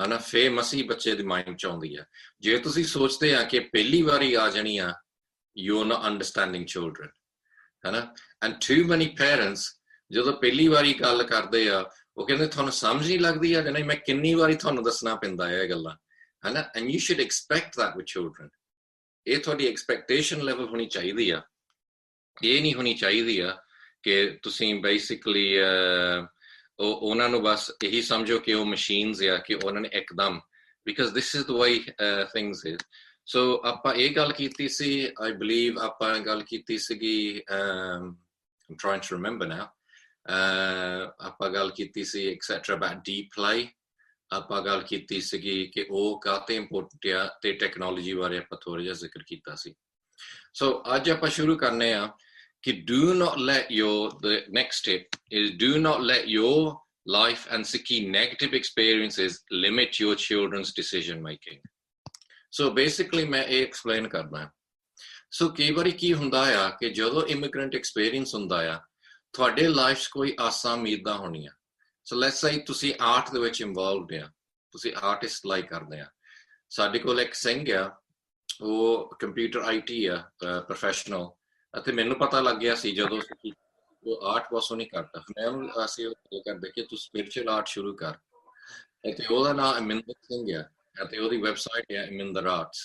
ਹਨਾ, ਫੇਰ ਮਸੀ ਬੱਚੇ ਦੇ ਮਾਈਂਡ 'ਚ ਆਉਂਦੀ ਆ। ਜੇ ਤੁਸੀਂ ਸੋਚਦੇ ਆ ਕਿ ਪਹਿਲੀ ਵਾਰੀ ਆ ਜਾਣੀ ਆ, you are not understanding children, ਹਨਾ। ਐਂਡ ਟੂ ਮੈਨੀ ਪੇਰੈਂਟਸ ਜਦੋਂ ਪਹਿਲੀ ਵਾਰੀ ਗੱਲ ਕਰਦੇ ਆ, ਉਹ ਕਹਿੰਦੇ ਤੁਹਾਨੂੰ ਸਮਝ ਨਹੀਂ ਲੱਗਦੀ ਆ, ਕਹਿੰਦੇ ਮੈਂ ਕਿੰਨੀ ਵਾਰੀ ਤੁਹਾਨੂੰ ਦੱਸਣਾ ਪੈਂਦਾ ਹੈ ਇਹ ਗੱਲਾਂ, ਹਨਾ। And you should expect that with children. ਇਹ ਤੁਹਾਡੀ ਐਕਸਪੈਕਟੇਸ਼ਨ ਲੈਵਲ ਹੋਣੀ ਚਾਹੀਦੀ ਆ। ਇਹ ਨਹੀਂ ਹੋਣੀ ਚਾਹੀਦੀ ਆ ਕਿ ਤੁਸੀਂ ਬੇਸਿਕਲੀ ਉਹਨਾਂ ਨੂੰ ਬਸ ਇਹੀ ਸਮਝੋ ਕਿ ਉਹ ਮਸ਼ੀਨਸ ਆ, ਕਿ ਉਹਨਾਂ ਨੇ ਇੱਕਦਮ, because this is the way things is. So ਆਪਾਂ ਇਹ ਗੱਲ ਕੀਤੀ ਸੀ, ਆਈ ਬਲੀਵ ਆਪਾਂ ਗੱਲ ਕੀਤੀ ਸੀਗੀ, I'm trying to remember now, ਆਪਾਂ ਗੱਲ ਕੀਤੀ ਸੀ ਐਕਸੈਟਰਾ ਅਬਾਊਟ ਡੀਪ ਪਲੇ, ਆਪਾਂ ਗੱਲ ਕੀਤੀ ਸੀਗੀ ਕਿ ਉਹ ਕਾਹਤੇ ਇੰਪੋਰਟੈਂਟ ਆ, ਤੇ ਟੈਕਨੋਲੋਜੀ ਬਾਰੇ ਆਪਾਂ ਥੋੜਾ ਜਿਹਾ ਜ਼ਿਕਰ ਕੀਤਾ ਸੀ। ਸੋ ਅੱਜ ਆਪਾਂ ਸ਼ੁਰੂ ਕਰਨੇ ਆ ਕਿ do not let the next tip is do not let your life and Sikhi negative experiences limit your children's decision making. So basically मैं ਇਹ explain ਕਰਨਾ। ਸੋ ਕਈ ਵਾਰੀ ਕੀ ਹੁੰਦਾ ਆ ਕਿ ਜਦੋਂ immigrant experience ਹੁੰਦਾ ਆ, ਤੁਹਾਡੇ ਲਾਈਫ 'ਚ ਕੋਈ ਆਸਾਂ ਉਮੀਦਾਂ ਹੋਣੀਆਂ। ਸੋ ਲੈਟਸ ਸੇ ਤੁਸੀਂ ਆਰਟ ਦੇ ਵਿੱਚ ਇਨਵੋਲਵਡ ਆ, ਤੁਸੀਂ ਆਰਟਿਸਟ ਲਾਈਕ ਕਰਦੇ ਆ। ਸਾਡੇ ਕੋਲ ਇੱਕ ਸਿੰਘ ਆ, ਉਹ ਕੰਪਿਊਟਰ IT ਆ, ਪ੍ਰੋਫੈਸ਼ਨਲ, ਅਤੇ ਮੈਨੂੰ ਪਤਾ ਲੱਗ ਗਿਆ ਸੀ ਜਦੋਂ ਉਹ ਆਰਟ ਪਸੰਦ ਨਹੀਂ ਕਰਦਾ, ਮੈਂ ਉਹਨੂੰ ਅਸੀਂ ਗੱਲ ਕਰਦੇ ਕਿ ਤੂੰ ਸਪਿਰਿਚੁਅਲ ਆਰਟ ਸ਼ੁਰੂ ਕਰ, ਅਤੇ ਉਹਦਾ ਨਾਮ ਅਮਿੰਦਰ ਸਿੰਘ ਆ, ਅਤੇ ਉਹਦੀ ਵੈਬਸਾਈਟ ਆ ਅਮਿੰਦਰ ਆਰਟਸ।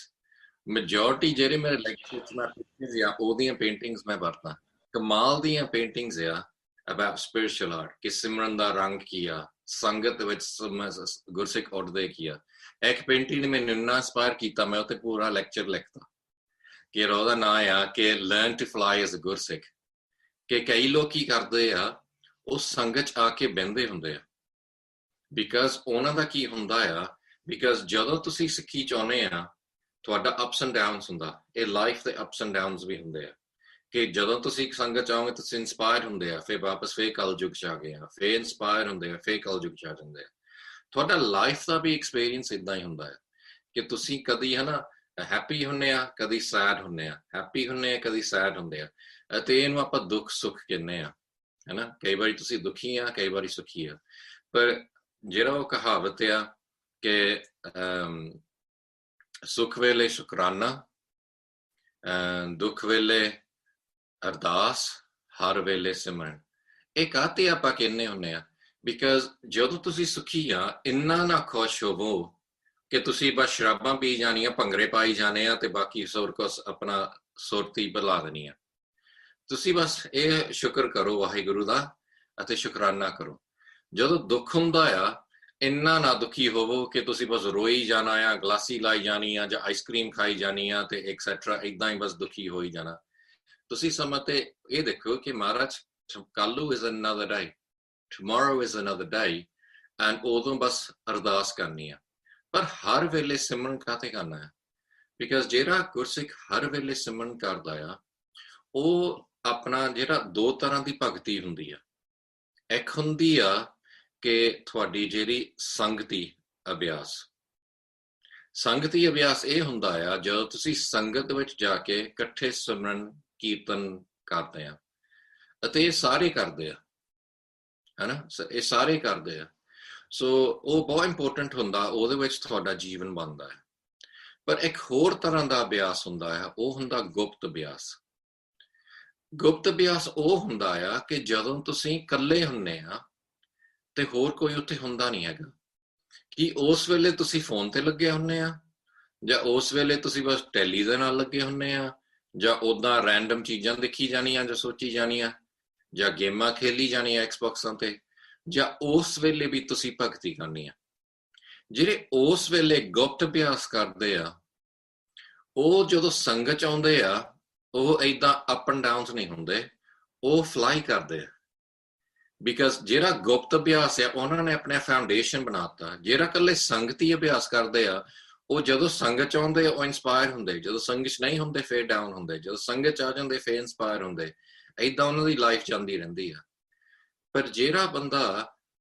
ਮੈਜੋਰਟੀ ਜਿਹੜੇ ਮੇਰੇ ਲੈਕਚਰ 'ਚ ਮੈਂ ਪਿਕਚਰਸ ਆ ਉਹਦੀਆਂ ਪੇਂਟਿੰਗਸ ਮੈਂ ਵਰਤਾਂ, ਕਮਾਲ ਦੀਆਂ ਪੇਂਟਿੰਗਸ ਆ ਅਬਾਊਟ ਸਪਿਰਿਚੁਅਲ ਆਰਟ, ਕਿ ਸਿਮਰਨ ਦਾ ਰੰਗ ਕੀ ਆ, ਸੰਗਤ ਵਿੱਚ ਗੁਰਸਿੱਖ ਉੱਠਦੇ ਕੀ ਆ। ਇੱਕ ਪੇਂਟਿੰਗ ਨੇ ਮੈਨੂੰ ਇੰਨਾ ਇੰਸਪਾਇਰ ਕੀਤਾ, ਮੈਂ ਉੱਤੇ ਪੂਰਾ ਲੈਕਚਰ ਲਿਖਤਾ ਕਿ ਉਹਦਾ ਨਾਂ ਆ ਕਿ learn to fly as a Gursikh. ਕਿ ਕਈ ਲੋਕ ਕੀ ਕਰਦੇ ਆ, ਉਹ ਸੰਗਤ 'ਚ ਆ ਕੇ ਬਹਿੰਦੇ ਹੁੰਦੇ ਆ, ਬਿਕਾਜ਼ ਉਹਨਾਂ ਦਾ ਕੀ ਹੁੰਦਾ ਆ, ਬਿਕਾਜ਼ ਜਦੋਂ ਤੁਸੀਂ ਸਿੱਖੀ ਚਾਹੁੰਦੇ ਆ, ਤੁਹਾਡਾ ਅਪਸ ਐਂਡ ਡਾਊਨਸ ਹੁੰਦਾ, ਇਹ ਲਾਈਫ ਦੇ ਅਪਸ ਐਂਡ ਡਾਊਨਸ ਵੀ ਹੁੰਦੇ ਆ, ਕਿ ਜਦੋਂ ਤੁਸੀਂ ਸੰਗਤ ਚਾਹੋਗੇ ਤੁਸੀਂ ਇੰਸਪਾਇਰ ਹੁੰਦੇ ਆ, ਫਿਰ ਵਾਪਸ ਫੇਰ ਕਲਯੁਗ 'ਚ ਆ ਗਏ ਆ, ਫੇਰ ਇੰਸਪਾਇਰ ਹੁੰਦੇ ਆ, ਫੇਰ ਕਲਯੁਗ 'ਚ ਆ ਜਾਂਦੇ ਆ। ਤੁਹਾਡਾ ਲਾਈਫ ਦਾ ਵੀ ਐਕਸਪੀਰੀਅੰਸ ਏਦਾਂ ਹੀ ਹੁੰਦਾ ਹੈ ਕਿ ਤੁਸੀਂ ਕਦੀ ਹਨਾ ਹੈਪੀ ਹੁੰਦੇ ਆ, ਕਦੀ ਸੈਡ ਹੁੰਦੇ ਆ, ਹੈਪੀ ਹੁੰਦੇ ਆ, ਕਦੀ ਸੈਡ ਹੁੰਦੇ ਆ, ਅਤੇ ਇਹਨੂੰ ਆਪਾਂ ਦੁੱਖ ਸੁੱਖ ਕਹਿੰਦੇ ਆ, ਹਨਾ। ਕਈ ਵਾਰੀ ਤੁਸੀਂ ਦੁਖੀ ਆ, ਕਈ ਵਾਰੀ ਸੁਖੀ ਆ, ਪਰ ਜਿਹੜਾ ਉਹ ਕਹਾਵਤ ਆ ਕਿ ਸੁੱਖ ਵੇਲੇ ਸ਼ੁਕਰਾਨਾ, ਦੁੱਖ ਵੇਲੇ ਅਰਦਾਸ, ਹਰ ਵੇਲੇ ਸਿਮਰਨ, ਇਹ ਕਾਹਤੇ ਆਪਾਂ ਕਹਿੰਦੇ ਹੁੰਦੇ ਆ, ਬਿਕਾਜ਼ ਜਦੋਂ ਤੁਸੀਂ ਸੁਖੀ ਆ, ਇੰਨਾ ਨਾ ਖੁਸ਼ ਹੋਵੋ ਕਿ ਤੁਸੀਂ ਬਸ ਸ਼ਰਾਬਾਂ ਪੀ ਜਾਣੀਆਂ, ਭੰਗੜੇ ਪਾਈ ਜਾਣੇ ਆ, ਤੇ ਬਾਕੀ ਸੁਰ ਕੁਛ ਆਪਣਾ ਸੁਰਤੀ ਬੁਲਾ ਦੇਣੀ ਆ। ਤੁਸੀਂ ਬਸ ਇਹ ਸ਼ੁਕਰ ਕਰੋ ਵਾਹਿਗੁਰੂ ਦਾ, ਅਤੇ ਸ਼ੁਕਰਾਨਾ ਕਰੋ। ਜਦੋਂ ਦੁੱਖ ਹੁੰਦਾ ਆ, ਇੰਨਾ ਨਾ ਦੁਖੀ ਹੋਵੋ ਕਿ ਤੁਸੀਂ ਬਸ ਰੋਈ ਜਾਣਾ ਆ, ਗਲਾਸੀ ਲਾਈ ਜਾਣੀ ਆ, ਜਾਂ ਆਈਸਕ੍ਰੀਮ ਖਾਈ ਜਾਣੀ ਆ, ਤੇ ਐਕਸੈਟਰਾ, ਏਦਾਂ ਹੀ ਬਸ ਦੁਖੀ ਹੋਈ ਜਾਣਾ। ਤੁਸੀਂ ਸਮਾਂ ਤੇ ਇਹ ਦੇਖੋ ਕਿ ਮਹਾਰਾਜ ਕੱਲੂ is another day, tomorrow is another day, and ਉਦੋਂ ਬਸ ਅਰਦਾਸ ਕਰਨੀ ਆ। ਪਰ ਹਰ ਵੇਲੇ ਸਿਮਰਨ ਕਾਹਤੇ ਕਰਨਾ ਹੈ, ਬਿਕਾਜ਼ ਜਿਹੜਾ ਗੁਰਸਿੱਖ ਹਰ ਵੇਲੇ ਸਿਮਰਨ ਕਰਦਾ ਆ, ਉਹ ਆਪਣਾ ਜਿਹੜਾ ਦੋ ਤਰ੍ਹਾਂ ਦੀ ਭਗਤੀ ਹੁੰਦੀ ਆ। ਇੱਕ ਹੁੰਦੀ ਆ ਕਿ ਤੁਹਾਡੀ ਜਿਹੜੀ ਸੰਗਤੀ ਅਭਿਆਸ, ਸੰਗਤੀ ਅਭਿਆਸ ਇਹ ਹੁੰਦਾ ਆ ਜਦੋਂ ਤੁਸੀਂ ਸੰਗਤ ਵਿੱਚ ਜਾ ਕੇ ਇਕੱਠੇ ਸਿਮਰਨ ਕੀਰਤਨ ਕਰਦੇ ਆ, ਅਤੇ ਇਹ ਸਾਰੇ ਕਰਦੇ ਆ, ਹਨਾ, ਇਹ ਸਾਰੇ ਕਰਦੇ ਆ। ਸੋ ਉਹ ਬਹੁਤ ਇੰਪੋਰਟੈਂਟ ਹੁੰਦਾ, ਉਹਦੇ ਵਿੱਚ ਤੁਹਾਡਾ ਜੀਵਨ ਬਣਦਾ ਹੈ। ਪਰ ਇੱਕ ਹੋਰ ਤਰ੍ਹਾਂ ਦਾ ਅਭਿਆਸ ਹੁੰਦਾ ਹੈ, ਉਹ ਹੁੰਦਾ ਗੁਪਤ ਅਭਿਆਸ। ਗੁਪਤ ਅਭਿਆਸ ਉਹ ਹੁੰਦਾ ਆ ਕਿ ਜਦੋਂ ਤੁਸੀਂ ਇਕੱਲੇ ਹੁੰਦੇ ਆ ਤੇ ਹੋਰ ਕੋਈ ਉੱਥੇ ਹੁੰਦਾ ਨਹੀਂ ਹੈਗਾ, ਕਿ ਉਸ ਵੇਲੇ ਤੁਸੀਂ ਫੋਨ ਤੇ ਲੱਗੇ ਹੁੰਦੇ ਆ, ਜਾਂ ਉਸ ਵੇਲੇ ਤੁਸੀਂ ਬਸ ਟੈਲੀ ਦੇ ਨਾਲ ਲੱਗੇ ਹੁੰਦੇ ਆ, ਜਾਂ ਉਦਾਂ ਰੈਂਡਮ ਚੀਜ਼ਾਂ ਦੇਖੀ ਜਾਣੀਆਂ, ਜਾਂ ਸੋਚੀ ਜਾਣੀਆਂ, ਜਾਂ ਗੇਮਾਂ ਖੇਲੀ ਜਾਣੀਆਂ ਐਕਸਬਾਕਸਾਂ ਤੇ, ਜਾਂ ਉਸ ਵੇਲੇ ਵੀ ਤੁਸੀਂ ਭਗਤੀ ਕਰਨੀ ਆ। ਜਿਹੜੇ ਉਸ ਵੇਲੇ ਗੁਪਤ ਅਭਿਆਸ ਕਰਦੇ ਆ, ਉਹ ਜਦੋਂ ਸੰਗਤ 'ਚ ਆਉਂਦੇ ਆ, ਉਹ ਏਦਾਂ ਅਪ ਐਂਡ ਡਾਊਨਸ ਨਹੀਂ ਹੁੰਦੇ, ਉਹ ਫਲਾਈ ਕਰਦੇ ਆ। ਬਿਕਾਜ਼ ਜਿਹੜਾ ਗੁਪਤ ਅਭਿਆਸ ਆ, ਉਹਨਾਂ ਨੇ ਆਪਣਾ ਫਾਊਂਡੇਸ਼ਨ ਬਣਾਤਾ। ਜਿਹੜਾ ਇਕੱਲੇ ਸੰਗਤੀ ਅਭਿਆਸ ਕਰਦੇ ਆ, ਉਹ ਜਦੋਂ ਸੰਗਤ 'ਚ ਆਉਂਦੇ ਉਹ ਇੰਸਪਾਇਰ ਹੁੰਦੇ, ਜਦੋਂ ਸੰਗਤ 'ਚ ਨਹੀਂ ਹੁੰਦੇ ਫੇਰ ਡਾਊਨ ਹੁੰਦੇ, ਜਦੋਂ ਸੰਗਤ 'ਚ ਆ ਜਾਂਦੇ ਫੇਰ ਇੰਸਪਾਇਰ ਹੁੰਦੇ, ਏਦਾਂ ਉਹਨਾਂ ਦੀ ਲਾਈਫ ਚੱਲਦੀ ਰਹਿੰਦੀ ਆ। ਪਰ ਜਿਹੜਾ ਬੰਦਾ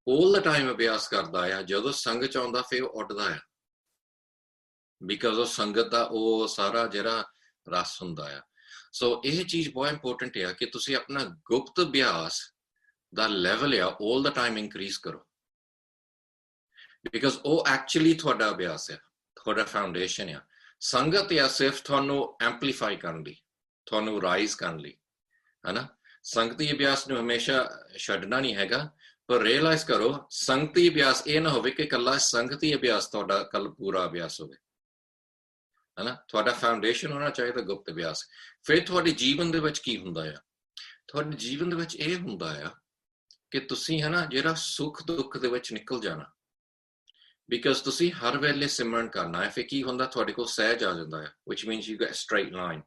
all the time ਅਭਿਆਸ ਕਰਦਾ ਆ, ਜਦੋਂ ਸੰਗਤ 'ਚ ਆਉਂਦਾ ਫੇਰ ਉਹ ਉੱਡਦਾ ਆ, ਬਿਕਾਜ਼ ਉਹ ਸੰਗਤ ਦਾ ਉਹ ਸਾਰਾ ਜਿਹੜਾ ਰਸ ਹੁੰਦਾ ਆ। ਸੋ ਇਹ ਚੀਜ਼ ਬਹੁਤ ਇੰਪੋਰਟੈਂਟ ਆ ਕਿ ਤੁਸੀਂ ਆਪਣਾ ਗੁਪਤ ਅਭਿਆਸ ਦਾ ਲੈਵਲ ਆ all the time ਇਨਕਰੀਜ਼ ਕਰੋ। ਬਿਕਾਜ਼ ਉਹ ਐਕਚੁਅਲੀ ਤੁਹਾਡਾ ਅਭਿਆਸ ਹੈ, ਤੁਹਾਡਾ ਫਾਊਂਡੇਸ਼ਨ ਆ। ਸੰਗਤ ਆ ਸਿਰਫ ਤੁਹਾਨੂੰ ਐਂਪਲੀਫਾਈ ਕਰਨ ਲਈ, ਤੁਹਾਨੂੰ ਰਾਈਜ਼ ਕਰਨ ਲਈ, ਹੈ ਨਾ। ਸੰਗਤੀ ਅਭਿਆਸ ਨੂੰ ਹਮੇਸ਼ਾ ਛੱਡਣਾ ਨਹੀਂ ਹੈਗਾ, ਪਰ ਰੀਅਲਾਈਜ਼ ਕਰੋ ਸੰਗਤੀ ਅਭਿਆਸ ਇਹ ਨਾ ਹੋਵੇ ਕਿ ਇਕੱਲਾ ਸੰਗਤੀ ਅਭਿਆਸ ਤੁਹਾਡਾ ਕੱਲ ਪੂਰਾ ਅਭਿਆਸ ਹੋਵੇ, ਹੈ ਨਾ। ਤੁਹਾਡਾ ਫਾਊਂਡੇਸ਼ਨ ਹੋਣਾ ਚਾਹੀਦਾ ਗੁਪਤ ਅਭਿਆਸ। ਫਿਰ ਤੁਹਾਡੇ ਜੀਵਨ ਦੇ ਵਿੱਚ ਕੀ ਹੁੰਦਾ ਆ? ਤੁਹਾਡੇ ਜੀਵਨ ਦੇ ਵਿੱਚ ਇਹ ਹੁੰਦਾ ਆ ਕਿ ਤੁਸੀਂ, ਹੈ ਨਾ, ਜਿਹੜਾ ਸੁੱਖ ਦੁੱਖ ਦੇ ਵਿੱਚ ਨਿਕਲ ਜਾਣਾ, ਬਿਕਾਜ਼ ਤੁਸੀਂ ਹਰ ਵੇਲੇ ਸਿਮਰਨ ਕਰਨਾ ਹੈ। ਫਿਰ ਕੀ ਹੁੰਦਾ? ਤੁਹਾਡੇ ਕੋਲ ਸਹਿਜ ਆ ਜਾਂਦਾ ਹੈ, which means you get a straight line।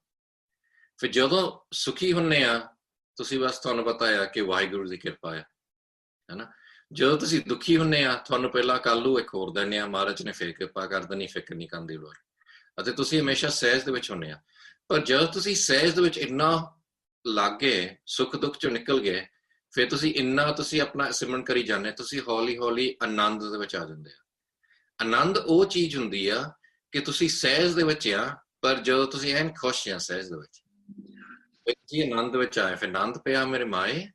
ਫਿਰ ਜਦੋਂ ਸੁਖੀ ਹੁੰਨੇ ਆ ਤੁਸੀਂ, ਬਸ ਤੁਹਾਨੂੰ ਪਤਾ ਆ ਕਿ ਵਾਹਿਗੁਰੂ ਦੀ ਕਿਰਪਾ ਹੈ ਨਾ। ਜਦੋਂ ਤੁਸੀਂ ਦੁਖੀ ਹੁੰਨੇ ਆ, ਤੁਹਾਨੂੰ ਪਹਿਲਾਂ ਕੱਲੂ ਇੱਕ ਹੋਰ ਦਿੰਦੇ ਆ, ਮਹਾਰਾਜ ਨੇ ਫਿਰ ਕਿਰਪਾ ਕਰ ਦੇਣੀ, ਫਿਕਰ ਨਹੀਂ ਕਰਨ ਦੀ ਲੋੜ, ਅਤੇ ਤੁਸੀਂ ਹਮੇਸ਼ਾ ਸਹਿਜ ਦੇ ਵਿੱਚ ਹੁੰਨੇ ਆ। ਪਰ ਜਦੋਂ ਤੁਸੀਂ ਸਹਿਜ ਦੇ ਵਿੱਚ ਇੰਨਾ ਲੱਗ ਗਏ, ਸੁੱਖ ਦੁੱਖ ਚੋਂ ਨਿਕਲ ਗਏ, ਫਿਰ ਤੁਸੀਂ ਇੰਨਾ ਤੁਸੀਂ ਆਪਣਾ ਸਿਮਰਨ ਕਰੀ ਜਾਂਦੇ, ਤੁਸੀਂ ਹੌਲੀ ਹੌਲੀ ਆਨੰਦ ਦੇ ਵਿੱਚ ਆ ਜਾਂਦੇ ਆ। ਆਨੰਦ ਉਹ ਚੀਜ਼ ਹੁੰਦੀ ਆ ਕਿ ਤੁਸੀਂ ਸਹਿਜ ਦੇ ਵਿੱਚ ਆ, ਪਰ ਜਦੋਂ ਤੁਸੀਂ ਐਨ ਖੁਸ਼ ਆ ਸਹਿਜ ਦੇ ਵਿੱਚ, ਜੀ ਆਨੰਦ ਵਿੱਚ ਆਏ, ਫਿਰ ਆਨੰਦ ਪਿਆ ਮੇਰੇ ਮਾਏ,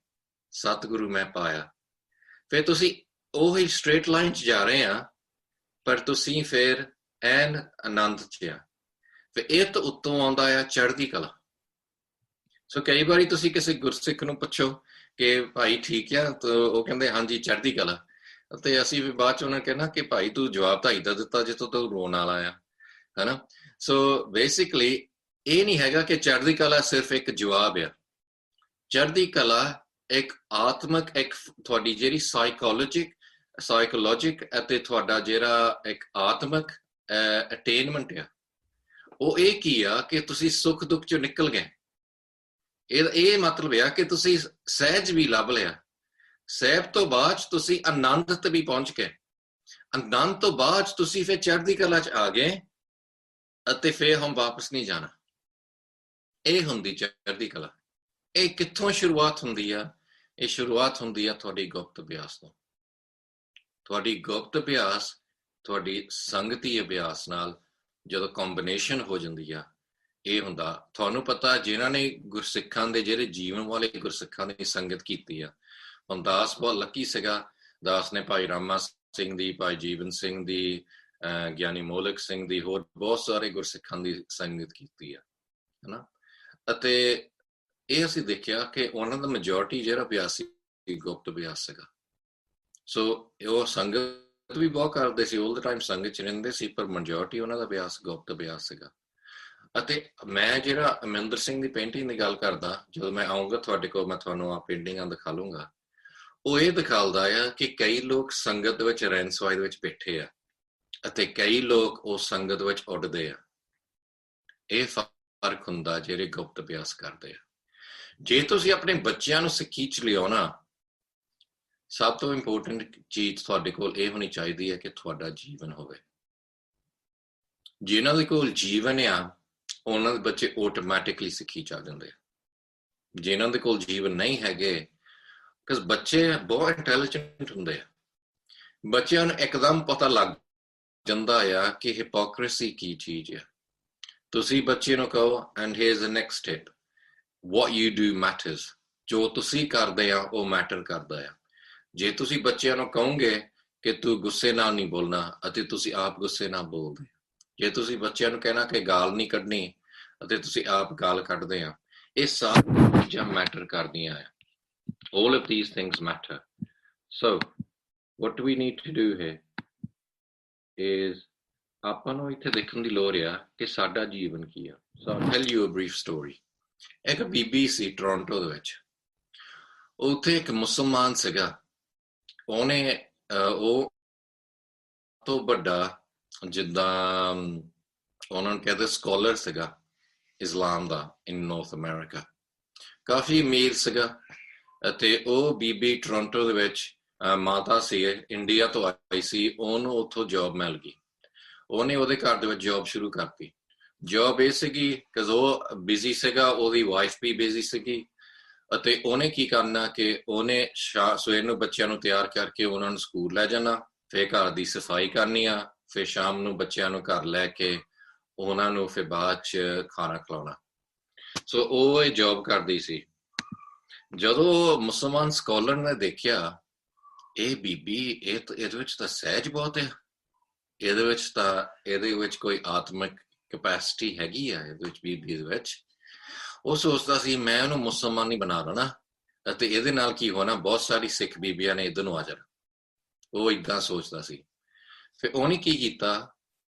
ਸਤਿਗੁਰੂ ਮੈਂ ਪਾਇਆ। ਫਿਰ ਤੁਸੀਂ ਉਹੀ ਸਟ੍ਰੇਟ ਲਾਈਨ 'ਚ ਜਾ ਰਹੇ ਆ, ਪਰ ਤੁਸੀਂ ਫਿਰ ਐਨ ਆਨੰਦ 'ਚ ਆ। ਫਿਰ ਇਹ ਤੋਂ ਉੱਤੋਂ ਆਉਂਦਾ ਆ ਚੜ੍ਹਦੀ ਕਲਾ। ਸੋ ਕਈ ਵਾਰੀ ਤੁਸੀਂ ਕਿਸੇ ਗੁਰਸਿੱਖ ਨੂੰ ਪੁੱਛੋ ਕਿ ਭਾਈ ਠੀਕ ਆ, ਤਾਂ ਉਹ ਕਹਿੰਦੇ ਹਾਂਜੀ ਚੜ੍ਹਦੀ ਕਲਾ, ਅਤੇ ਅਸੀਂ ਵੀ ਬਾਅਦ 'ਚ ਉਹਨਾਂ ਕਹਿਣਾ ਕਿ ਭਾਈ ਤੂੰ ਜਵਾਬ ਤਾਂ ਏਦਾਂ ਦਿੱਤਾ ਜਿੱਥੋਂ ਤੂੰ ਰੋਣ ਵਾਲਾ ਆ, ਹੈ ਨਾ। ਸੋ ਬੇਸਿਕਲੀ ਇਹ ਨਹੀਂ ਹੈਗਾ ਕਿ ਚੜ੍ਹਦੀ ਕਲਾ ਸਿਰਫ ਇੱਕ ਜਵਾਬ ਆ। ਚੜ੍ਹਦੀ ਕਲਾ ਇੱਕ ਆਤਮਿਕ, ਇੱਕ ਤੁਹਾਡੀ ਜਿਹੜੀ ਸਾਈਕੋਲੋਜਿਕ ਅਤੇ ਤੁਹਾਡਾ ਜਿਹੜਾ ਇੱਕ ਆਤਮਿਕ ਅਟੇਨਮੈਂਟ ਆ, ਉਹ ਇਹ ਕੀ ਆ ਕਿ ਤੁਸੀਂ ਸੁੱਖ ਦੁੱਖ ਚੋਂ ਨਿਕਲ ਗਏ। ਇਹ ਮਤਲਬ ਆ ਕਿ ਤੁਸੀਂ ਸਹਿਜ ਵੀ ਲੱਭ ਲਿਆ। ਸਹਿਜ ਤੋਂ ਬਾਅਦ ਤੁਸੀਂ ਆਨੰਦ ਤੇ ਵੀ ਪਹੁੰਚ ਗਏ। ਆਨੰਦ ਤੋਂ ਬਾਅਦ ਤੁਸੀਂ ਫਿਰ ਚੜ੍ਹਦੀ ਕਲਾ 'ਚ ਆ ਗਏ, ਅਤੇ ਫਿਰ ਹੁਣ ਵਾਪਸ ਨਹੀਂ ਜਾਣਾ। ਇਹ ਹੁੰਦੀ ਚੜ੍ਹਦੀ ਕਲਾ। ਇਹ ਕਿੱਥੋਂ ਸ਼ੁਰੂਆਤ ਹੁੰਦੀ ਆ? ਇਹ ਸ਼ੁਰੂਆਤ ਹੁੰਦੀ ਆ ਤੁਹਾਡੀ ਗੁਪਤ ਅਭਿਆਸ ਤੋਂ। ਤੁਹਾਡੀ ਗੁਪਤ ਅਭਿਆਸ ਤੁਹਾਡੀ ਸੰਗਤੀ ਅਭਿਆਸ ਨਾਲ ਜਦੋਂ ਕੰਬੀਨੇਸ਼ਨ ਹੋ ਜਾਂਦੀ ਆ, ਇਹ ਹੁੰਦਾ। ਤੁਹਾਨੂੰ ਪਤਾ, ਜਿਨ੍ਹਾਂ ਨੇ ਗੁਰਸਿੱਖਾਂ ਦੇ, ਜਿਹੜੇ ਜੀਵਨ ਵਾਲੇ ਗੁਰਸਿੱਖਾਂ ਦੀ ਸੰਗਤ ਕੀਤੀ ਆ, ਹੁਣ ਦਾਸ ਬਹੁਤ ਲੱਕੀ ਸੀਗਾ। ਦਾਸ ਨੇ ਭਾਈ ਰਾਮਾ ਸਿੰਘ ਦੀ, ਭਾਈ ਜੀਵਨ ਸਿੰਘ ਦੀ, ਗਿਆਨੀ ਮੋਲਕ ਸਿੰਘ ਦੀ, ਹੋਰ ਬਹੁਤ ਸਾਰੇ ਗੁਰਸਿੱਖਾਂ ਦੀ ਸੰਗਤ ਕੀਤੀ ਆ, ਹੈ ਨਾ। ਅਤੇ ਇਹ ਅਸੀਂ ਦੇਖਿਆ ਕਿ ਉਹਨਾਂ ਦਾ ਮੈਜੋਰਟੀ ਜਿਹੜਾ ਅਭਿਆਸ ਸੀ ਗੁਪਤ ਅਭਿਆਸ ਸੀਗਾ। ਸੋ ਉਹ ਸੰਗਤ ਵੀ ਬਹੁਤ ਕਰਦੇ ਸੀ, ਆਲ ਦ ਟਾਈਮ ਸੰਗਤ 'ਚ ਰਹਿੰਦੇ ਸੀ, ਪਰ ਮੈਜੋਰਟੀ ਉਹਨਾਂ ਦਾ ਅਭਿਆਸ ਗੁਪਤ ਅਭਿਆਸ ਸੀਗਾ। ਅਤੇ ਮੈਂ ਜਿਹੜਾ ਅਮਰਿੰਦਰ ਸਿੰਘ ਦੀ ਪੇਂਟਿੰਗ ਦੀ ਗੱਲ ਕਰਦਾ, ਜਦੋਂ ਮੈਂ ਆਊਂਗਾ ਤੁਹਾਡੇ ਕੋਲ, ਮੈਂ ਤੁਹਾਨੂੰ ਆ ਪੇਂਟਿੰਗਾਂ ਦਿਖਾ ਲੂੰਗਾ। ਉਹ ਇਹ ਦਿਖਾਉਂਦਾ ਆ ਕਿ ਕਈ ਲੋਕ ਸੰਗਤ ਦੇ ਵਿੱਚ ਰਹਿਣ ਸਵਾਈ ਦੇ ਵਿੱਚ ਬੈਠੇ ਆ, ਅਤੇ ਕਈ ਲੋਕ ਉਹ ਸੰਗਤ ਵਿੱਚ ਉੱਡਦੇ ਆ। ਇਹ ਫਰਕ ਹੁੰਦਾ ਜਿਹੜੇ ਗੁਪਤ ਅਭਿਆਸ ਕਰਦੇ ਆ। ਜੇ ਤੁਸੀਂ ਆਪਣੇ ਬੱਚਿਆਂ ਨੂੰ ਸਿੱਖੀ 'ਚ ਲਿਆਉਣਾ, ਸਭ ਤੋਂ ਇੰਪੋਰਟੈਂਟ ਚੀਜ਼ ਤੁਹਾਡੇ ਕੋਲ ਇਹ ਹੋਣੀ ਚਾਹੀਦੀ ਹੈ ਕਿ ਤੁਹਾਡਾ ਜੀਵਨ ਹੋਵੇ। ਜਿਨ੍ਹਾਂ ਦੇ ਕੋਲ ਜੀਵਨ ਆ, ਉਹਨਾਂ ਦੇ ਬੱਚੇ ਆਟੋਮੈਟਿਕਲੀ ਸਿੱਖੀ 'ਚ ਆ ਜਾਂਦੇ ਆ। ਜਿਨ੍ਹਾਂ ਦੇ ਕੋਲ ਜੀਵਨ ਨਹੀਂ ਹੈਗੇ, ਕਿਉਂਕਿ ਬੱਚੇ ਬਹੁਤ ਇੰਟੈਲੀਜੈਂਟ ਹੁੰਦੇ ਆ, ਬੱਚਿਆਂ ਨੂੰ ਇੱਕਦਮ ਪਤਾ ਲੱਗ ਜਾਂਦਾ ਆ ਕਿ ਹਿਪੋਕ੍ਰੇਸੀ ਕੀ ਚੀਜ਼ ਆ। ਤੁਸੀਂ ਬੱਚੇ ਨੂੰ ਕਹੋ, and hair is the next step, what you do matters। ਜੋ ਤੁਸੀਂ ਕਰਦੇ ਆ ਉਹ ਮੈਟਰ ਕਰਦਾ ਆ। ਜੇ ਤੁਸੀਂ ਬੱਚਿਆਂ ਨੂੰ ਕਹੋਗੇ ਕਿ ਤੂੰ ਗੁੱਸੇ ਨਾਲ ਨਹੀਂ ਬੋਲਣਾ, ਅਤੇ ਤੁਸੀਂ ਆਪ ਗੁੱਸੇ ਨਾਲ ਬੋਲਦੇ, ਜੇ ਤੁਸੀਂ ਬੱਚਿਆਂ ਨੂੰ ਕਹਿਣਾ ਕਿ ਗਾਲ ਨਹੀਂ ਕੱਢਣੀ, ਅਤੇ ਤੁਸੀਂ ਆਪ ਗਾਲ ਕੱਢਦੇ ਆ, ਇਹ ਸਾਰੀਆਂ ਚੀਜ਼ਾਂ ਮੈਟਰ ਕਰਦੀਆਂ ਆ। all of these things matter। so what we need to do here is ਆਪਾਂ ਨੂੰ ਇੱਥੇ ਦੇਖਣ ਦੀ ਲੋੜ ਆ ਕਿ ਸਾਡਾ ਜੀਵਨ ਕੀ ਆ। so I'll tell you a brief story। ਇੱਕ ਬੀਬੀ ਸੀ ਟੋਰਾਂਟੋ ਦੇ ਵਿੱਚ, ਉੱਥੇ ਇੱਕ ਮੁਸਲਮਾਨ ਸੀਗਾ। ਉਹਨੇ ਉਹ ਤੋਂ ਵੱਡਾ, ਜਿੱਦਾਂ ਉਹਨਾਂ ਨੂੰ ਕਹਿੰਦੇ ਸਕਾਲਰ ਸੀਗਾ ਇਸਲਾਮ ਦਾ ਇਨ ਨਾਰਥ ਅਮਰੀਕਾ, ਕਾਫੀ ਅਮੀਰ ਸੀਗਾ। ਅਤੇ ਉਹ ਬੀਬੀ ਟੋਰਾਂਟੋ ਦੇ ਵਿੱਚ ਮਾਤਾ ਸੀ, ਇੰਡੀਆ ਤੋਂ ਆਈ ਸੀ, ਉਹਨੂੰ ਉੱਥੋਂ ਜੋਬ ਮਿਲ ਗਈ। ਉਹਨੇ ਉਹਦੇ ਘਰ ਦੇ ਵਿੱਚ ਜੋਬ ਸ਼ੁਰੂ ਕਰਤੀ। ਜੋਬ ਇਹ ਸੀਗੀ ਕਿ ਉਹ ਬਿਜ਼ੀ ਸੀਗਾ, ਉਹਦੀ ਵਾਈਫ ਵੀ ਬਿਜ਼ੀ ਸੀਗੀ, ਅਤੇ ਉਹਨੇ ਕੀ ਕਰਨਾ ਕਿ ਉਹਨੇ ਸਵੇਰ ਨੂੰ ਬੱਚਿਆਂ ਨੂੰ ਤਿਆਰ ਕਰਕੇ ਉਹਨਾਂ ਨੂੰ ਸਕੂਲ ਲੈ ਜਾਣਾ, ਫਿਰ ਘਰ ਦੀ ਸਫਾਈ ਕਰਨੀ ਆ, ਫਿਰ ਸ਼ਾਮ ਨੂੰ ਬੱਚਿਆਂ ਨੂੰ ਘਰ ਲੈ ਕੇ ਉਹਨਾਂ ਨੂੰ ਫਿਰ ਬਾਅਦ 'ਚ ਖਾਣਾ ਖਿਲਾਉਣਾ। ਸੋ ਉਹ ਇਹ ਜੋਬ ਕਰਦੀ ਸੀ। ਜਦੋਂ ਮੁਸਲਮਾਨ ਸਕਾਲਰ ਨੇ ਦੇਖਿਆ ਇਹ ਬੀਬੀ ਇਹਦੇ ਵਿੱਚ ਤਾਂ ਸਹਿਜ ਬਹੁਤ ਆ, ਇਹਦੇ ਵਿੱਚ ਕੋਈ ਆਤਮਿਕ ਕੈਪੈਸਿਟੀ ਹੈਗੀ ਆ ਇਹਦੇ ਵਿੱਚ, ਬੀਬੀ ਦੇ ਵਿੱਚ। ਉਹ ਸੋਚਦਾ ਸੀ ਮੈਂ ਉਹਨੂੰ ਮੁਸਲਮਾਨ ਹੀ ਬਣਾ ਦੇਣਾ ਅਤੇ ਇਹਦੇ ਨਾਲ ਕੀ ਹੋਣਾ, ਬਹੁਤ ਸਾਰੀ ਸਿੱਖ ਬੀਬੀਆਂ ਨੇ ਇੱਧਰ ਨੂੰ ਆ ਜਾਣਾ। ਉਹ ਏਦਾਂ ਸੋਚਦਾ ਸੀ। ਫਿਰ ਉਹਨੇ ਕੀ ਕੀਤਾ,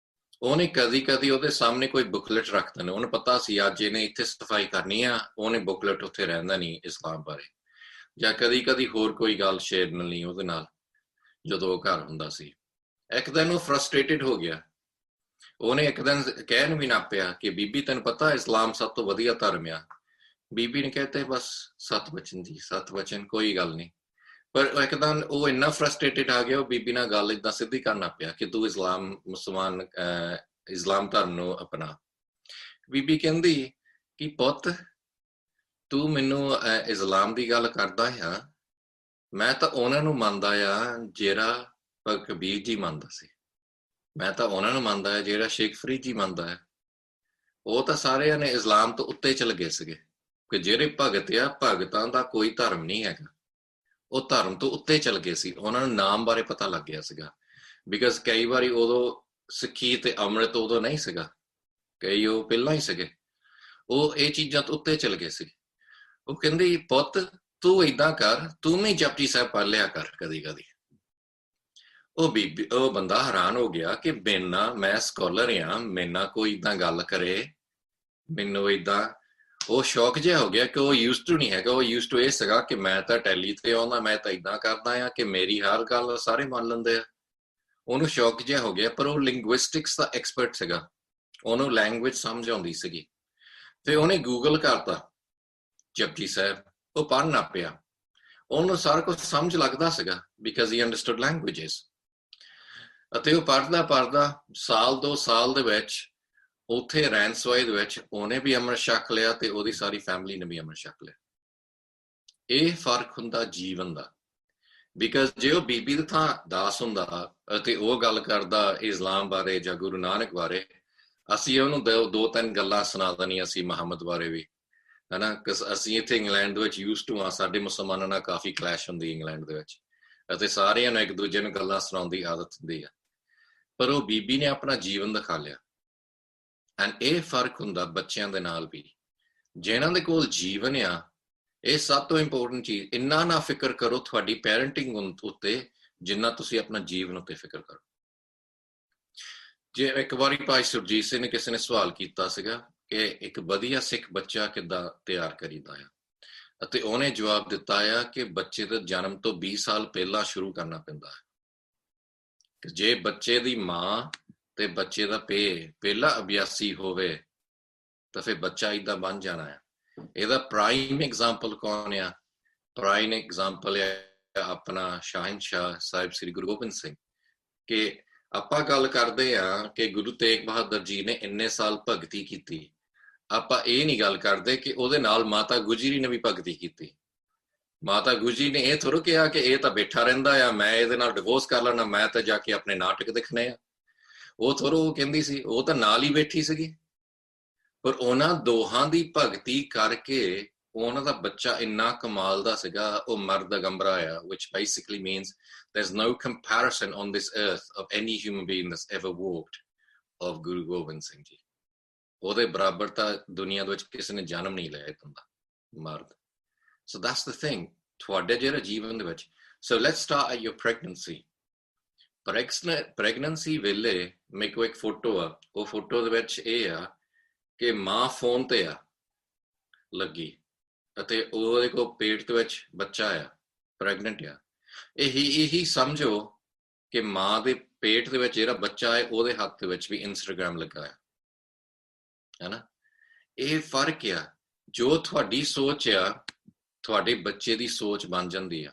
ਉਹਨੇ ਕਦੀ ਕਦੀ ਉਹਦੇ ਸਾਹਮਣੇ ਕੋਈ ਬੁਕਲੇਟ ਰੱਖ ਦੇਣਾ। ਉਹਨੂੰ ਪਤਾ ਸੀ ਅੱਜ ਇਹਨੇ ਇੱਥੇ ਸਫਾਈ ਕਰਨੀ ਆ, ਉਹਨੇ ਬੁਕਲੇਟ ਉੱਥੇ ਰਹਿੰਦਾ ਨਹੀਂ ਇਸਲਾਮ ਬਾਰੇ। ਜਾਂ ਕਦੀ ਕਦੀ ਹੋਰ ਕੋਈ ਗੱਲ ਸ਼ੇਅਰ ਨਹੀਂ ਉਹਦੇ ਨਾਲ ਜਦੋਂ ਉਹ ਘਰ ਹੁੰਦਾ ਸੀ। ਇੱਕ ਦਿਨ ਉਹ ਫਰਸਟ੍ਰੇਟਡ ਹੋ ਗਿਆ। ਉਹਨੇ ਇੱਕ ਦਿਨ ਕਹਿਣ ਵੀ ਨਾ ਪਿਆ ਕਿ ਬੀਬੀ ਤੈਨੂੰ ਪਤਾ ਇਸਲਾਮ ਸਭ ਤੋਂ ਵਧੀਆ ਧਰਮ ਆ। ਬੀਬੀ ਨੇ ਕਹਤੇ ਬਸ 7 ਵਚਨ ਜੀ, 7 ਵਚਨ, ਕੋਈ ਗੱਲ ਨਹੀਂ। ਪਰ ਇੱਕਦਮ ਉਹ ਇੰਨਾ ਫਰਸਟ੍ਰੇਟਡ ਆ ਗਿਆ, ਉਹ ਬੀਬੀ ਨਾਲ ਗੱਲ ਏਦਾਂ ਸਿੱਧੀ ਕਰਨਾ ਪਿਆ ਕਿ ਤੂੰ ਇਸਲਾਮ ਧਰਮ ਨੂੰ ਅਪਣਾ। ਬੀਬੀ ਕਹਿੰਦੀ ਕਿ ਪੁੱਤ ਤੂੰ ਮੈਨੂੰ ਇਸਲਾਮ ਦੀ ਗੱਲ ਕਰਦਾ ਆ, ਮੈਂ ਤਾਂ ਉਹਨਾਂ ਨੂੰ ਮੰਨਦਾ ਆ ਜਿਹੜਾ ਕਬੀਰ ਜੀ ਮੰਨਦਾ ਸੀ। ਮੈਂ ਤਾਂ ਉਹਨਾਂ ਨੂੰ ਮੰਨਦਾ ਆ ਜਿਹੜਾ ਸ਼ੇਖ ਫਰੀਦ ਜੀ ਮੰਨਦਾ ਹੈ। ਉਹ ਤਾਂ ਸਾਰਿਆਂ ਨੇ ਇਸਲਾਮ ਤੋਂ ਉੱਤੇ ਚਲੇ ਗਏ ਸੀਗੇ ਕਿ ਜਿਹੜੇ ਭਗਤ ਆ, ਭਗਤਾਂ ਦਾ ਕੋਈ ਧਰਮ ਨਹੀਂ ਹੈਗਾ, ਉਹ ਧਰਮ ਤੋਂ ਉੱਤੇ ਚਲ ਗਏ ਸੀ। ਉਹਨਾਂ ਨੂੰ ਨਾਮ ਬਾਰੇ ਪਤਾ ਲੱਗ ਗਿਆ ਸੀਗਾ, ਬਿਕਾਜ਼ ਕਈ ਵਾਰੀ ਉਦੋਂ ਸਿੱਖੀ ਤੇ ਅੰਮ੍ਰਿਤ ਉਦੋਂ ਨਹੀਂ ਸੀਗਾ, ਕਈ ਉਹ ਪਹਿਲਾਂ ਹੀ ਸੀਗੇ, ਉਹ ਇਹ ਚੀਜ਼ਾਂ ਤੋਂ ਉੱਤੇ ਚਲ ਗਏ ਸੀ। ਉਹ ਕਹਿੰਦੀ ਪੁੱਤ ਤੂੰ ਏਦਾਂ ਕਰ, ਤੂੰ ਵੀ ਜਪਜੀ ਸਾਹਿਬ ਪੜ੍ਹ ਲਿਆ ਕਰ ਕਦੀ ਕਦੀ। ਉਹ ਬੰਦਾ ਹੈਰਾਨ ਹੋ ਗਿਆ ਕਿ ਮੈਂ ਸਕਾਲਰ ਆ, ਮੇਰੇ ਨਾਲ ਕੋਈ ਏਦਾਂ ਗੱਲ ਕਰੇ, ਮੈਨੂੰ ਏਦਾਂ ਉਹ ਸ਼ੌਕ ਜਿਹਾ ਹੋ ਗਿਆ ਕਿ ਉਹ ਯੂਜ਼ ਟੂ ਨਹੀਂ ਹੈਗਾ। ਉਹ ਯੂਜ਼ ਟੂ ਇਹ ਸੀਗਾ ਕਿ ਮੈਂ ਤਾਂ ਟੈਲੀ ਤੇ ਆਉਂਦਾ, ਮੈਂ ਤਾਂ ਏਦਾਂ ਕਰਦਾ ਆ ਕਿ ਮੇਰੀ ਹਰ ਗੱਲ ਸਾਰੇ ਮੰਨ ਲੈਂਦੇ ਆ। ਉਹਨੂੰ ਸ਼ੌਕ ਜਿਹਾ ਹੋ ਗਿਆ। ਪਰ ਉਹ ਲਿੰਗੁਇਸਟਿਕਸ ਦਾ ਐਕਸਪਰਟ ਸੀਗਾ, ਉਹਨੂੰ ਲੈਂਗੁਏਜ ਸਮਝ ਆਉਂਦੀ ਸੀਗੀ। ਤੇ ਉਹਨੇ ਗੂਗਲ ਕਰਤਾ ਜਪਜੀ ਸਾਹਿਬ, ਉਹ ਪੜ੍ਹਨਾ ਪਿਆ। ਉਹਨੂੰ ਸਾਰਾ ਕੁਝ ਸਮਝ ਲੱਗਦਾ ਸੀਗਾ ਬਿਕਾਜ਼ ਹੀ ਅੰਡਰਸਟੂਡ ਲੈਂਗੁਏਜਸ। ਅਤੇ ਉਹ ਪੜ੍ਹਦਾ ਸਾਲ 2 ਸਾਲ ਦੇ ਵਿੱਚ ਉੱਥੇ ਰੈਂਸਵਾਈ ਦੇ ਵਿੱਚ ਉਹਨੇ ਵੀ ਅੰਮ੍ਰਿਤ ਛਕ ਲਿਆ ਤੇ ਉਹਦੀ ਸਾਰੀ ਫੈਮਿਲੀ ਨੇ ਵੀ ਅੰਮ੍ਰਿਤ ਛਕ ਲਿਆ। ਇਹ ਫਰਕ ਹੁੰਦਾ ਜੀਵਨ ਦਾ। ਬਿਕਾਜ਼ ਜੇ ਉਹ ਬੀਬੀ ਦੀ ਥਾਂ ਦਾਸ ਹੁੰਦਾ ਅਤੇ ਉਹ ਗੱਲ ਕਰਦਾ ਇਸਲਾਮ ਬਾਰੇ ਜਾਂ ਗੁਰੂ ਨਾਨਕ ਬਾਰੇ, ਅਸੀਂ ਉਹਨੂੰ 2-3 ਗੱਲਾਂ ਸੁਣਾ ਦੇਣੀਆਂ ਸੀ ਮੁਹੰਮਦ ਬਾਰੇ ਵੀ, ਹਨਾ। ਅਸੀਂ ਇੱਥੇ ਇੰਗਲੈਂਡ ਦੇ ਵਿੱਚ ਯੂਜ਼ ਟੂ ਆ, ਸਾਡੇ ਮੁਸਲਮਾਨਾਂ ਨਾਲ ਕਾਫੀ ਕਲੈਸ਼ ਹੁੰਦੀ ਇੰਗਲੈਂਡ ਦੇ ਵਿੱਚ, ਅਤੇ ਸਾਰਿਆਂ ਨੂੰ ਇੱਕ ਦੂਜੇ ਨੂੰ ਗੱਲਾਂ ਸੁਣਾਉਣ ਦੀ ਆਦਤ ਹੁੰਦੀ ਆ। ਪਰ ਉਹ ਬੀਬੀ ਨੇ ਆਪਣਾ ਜੀਵਨ ਦਿਖਾ ਲਿਆ। ਐਂਡ ਇਹ ਫਰਕ ਹੁੰਦਾ ਬੱਚਿਆਂ ਦੇ ਨਾਲ ਵੀ, ਜਿਨ੍ਹਾਂ ਦੇ ਕੋਲ ਜੀਵਨ ਆ। ਇਹ ਸਭ ਤੋਂ ਇੰਪੋਰਟੈਂਟ ਚੀਜ਼, ਇੰਨਾ ਨਾ ਫਿਕਰ ਕਰੋ ਤੁਹਾਡੀ ਪੈਰੈਂਟਿੰਗ ਉੱਤੇ ਜਿੰਨਾ ਤੁਸੀਂ ਆਪਣਾ ਜੀਵਨ ਉੱਤੇ ਫਿਕਰ ਕਰੋ। ਜੇ ਇੱਕ ਵਾਰੀ ਭਾਈ ਸੁਰਜੀਤ ਸਿੰਘ ਨੇ ਕਿਸੇ ਨੇ ਸਵਾਲ ਕੀਤਾ ਸੀਗਾ ਕਿ ਇੱਕ ਵਧੀਆ ਸਿੱਖ ਬੱਚਾ ਕਿੱਦਾਂ ਤਿਆਰ ਕਰੀਦਾ ਆ, ਅਤੇ ਉਹਨੇ ਜਵਾਬ ਦਿੱਤਾ ਆ ਕਿ ਬੱਚੇ ਦੇ ਜਨਮ ਤੋਂ 20 ਸਾਲ ਪਹਿਲਾਂ ਸ਼ੁਰੂ ਕਰਨਾ ਪੈਂਦਾ ਹੈ। ਕਿ ਜੇ ਬੱਚੇ ਦੀ ਮਾਂ ਤੇ ਬੱਚੇ ਦਾ ਪਹਿਲਾ ਅਭਿਆਸੀ ਹੋਵੇ ਤਾਂ ਫਿਰ ਬੱਚਾ ਏਦਾਂ ਬਣ ਜਾਣਾ ਹੈ। ਇਹਦਾ ਪ੍ਰਾਈਮ ਐਗਜ਼ਾਮਪਲ ਕੌਣ ਆ? ਪ੍ਰਾਈਮ ਐਗਜ਼ਾਮਪਲ ਹੈ ਆਪਣਾ ਸ਼ਹਿਨशाह ਸਾਹਿਬ ਸ੍ਰੀ ਗੁਰੂ ਗੋਬਿੰਦ ਸਿੰਘ। ਕਿ ਆਪਾਂ ਗੱਲ ਕਰਦੇ ਆ ਕਿ ਗੁਰੂ ਤੇਗ ਬਹਾਦਰ ਜੀ ਨੇ ਇੰਨੇ ਸਾਲ ਭਗਤੀ ਕੀਤੀ, ਆਪਾਂ ਇਹ ਨਹੀਂ ਗੱਲ ਕਰਦੇ ਕਿ ਉਹਦੇ ਨਾਲ ਮਾਤਾ ਗੁਜਰੀ ਨੇ ਵੀ ਭਗਤੀ ਕੀਤੀ। ਮਾਤਾ ਗੁਜਰੀ ਨੇ ਇਹ ਥੋੜ੍ਹਾ ਕਿਹਾ ਕਿ ਇਹ ਤਾਂ ਬੈਠਾ ਰਹਿੰਦਾ ਆ, ਮੈਂ ਇਹਦੇ ਨਾਲ ਡਿਵੋਰਸ ਕਰ ਲੈਣਾ, ਮੈਂ ਤਾਂ ਜਾ ਕੇ ਆਪਣੇ ਨਾਟਕ ਦੇਖਣੇ ਆ। ਉਹ ਥੋੜ੍ਹਾ ਉਹ ਕਹਿੰਦੀ ਸੀ, ਉਹ ਤਾਂ ਨਾਲ ਹੀ ਬੈਠੀ ਸੀਗੀ। ਪਰ ਉਹਨਾਂ ਦੋਹਾਂ ਦੀ ਭਗਤੀ ਕਰਕੇ ਉਹਨਾਂ ਦਾ ਬੱਚਾ ਇੰਨਾ ਕਮਾਲ ਦਾ ਸੀਗਾ। ਉਹ ਮਰਦ ਅਗੰਬਰਾ ਆ, which basically means there's no comparison on this earth of any human being that's ever walked of Guru Gobind Singh Ji. ਉਹਦੇ ਬਰਾਬਰ ਤਾਂ ਦੁਨੀਆ ਦੇ ਵਿੱਚ ਕਿਸੇ ਨੇ ਜਨਮ ਨਹੀਂ ਲਿਆ ਇਦਾਂ ਦਾ ਮਰਦ। So that's the thing, ਤੁਹਾਡੇ ਜਿਹੜਾ ਜੀਵਨ ਦੇ ਵਿੱਚ। So let's start at your pregnancy. Pregnancy ਵੇਲੇ ਮੇਰੇ ਕੋਲ ਇੱਕ ਫੋਟੋ ਆ। ਉਹ ਫੋਟੋ ਦੇ ਵਿੱਚ ਇਹ ਆ ਕਿ ਮਾਂ ਫੋਨ ਤੇ ਆ ਲੱਗੀ ਅਤੇ ਉਹਦੇ ਕੋਲ ਪੇਟ ਦੇ ਵਿੱਚ ਬੱਚਾ ਆ, ਪ੍ਰੈਗਨੈਂਟ ਆ। ਇਹੀ ਸਮਝੋ ਕਿ ਮਾਂ ਦੇ ਪੇਟ ਦੇ ਵਿੱਚ ਜਿਹੜਾ ਬੱਚਾ ਹੈ ਉਹਦੇ ਹੱਥ ਦੇ ਵਿੱਚ ਵੀ ਇੰਸਟਾਗ੍ਰਾਮ ਲੱਗਾ ਆ, ਹੈ ਨਾ। ਇਹ ਫਰਕ ਆ। ਜੋ ਤੁਹਾਡੀ ਸੋਚ ਆ ਤੁਹਾਡੇ ਬੱਚੇ ਦੀ ਸੋਚ ਬਣ ਜਾਂਦੀ ਆ।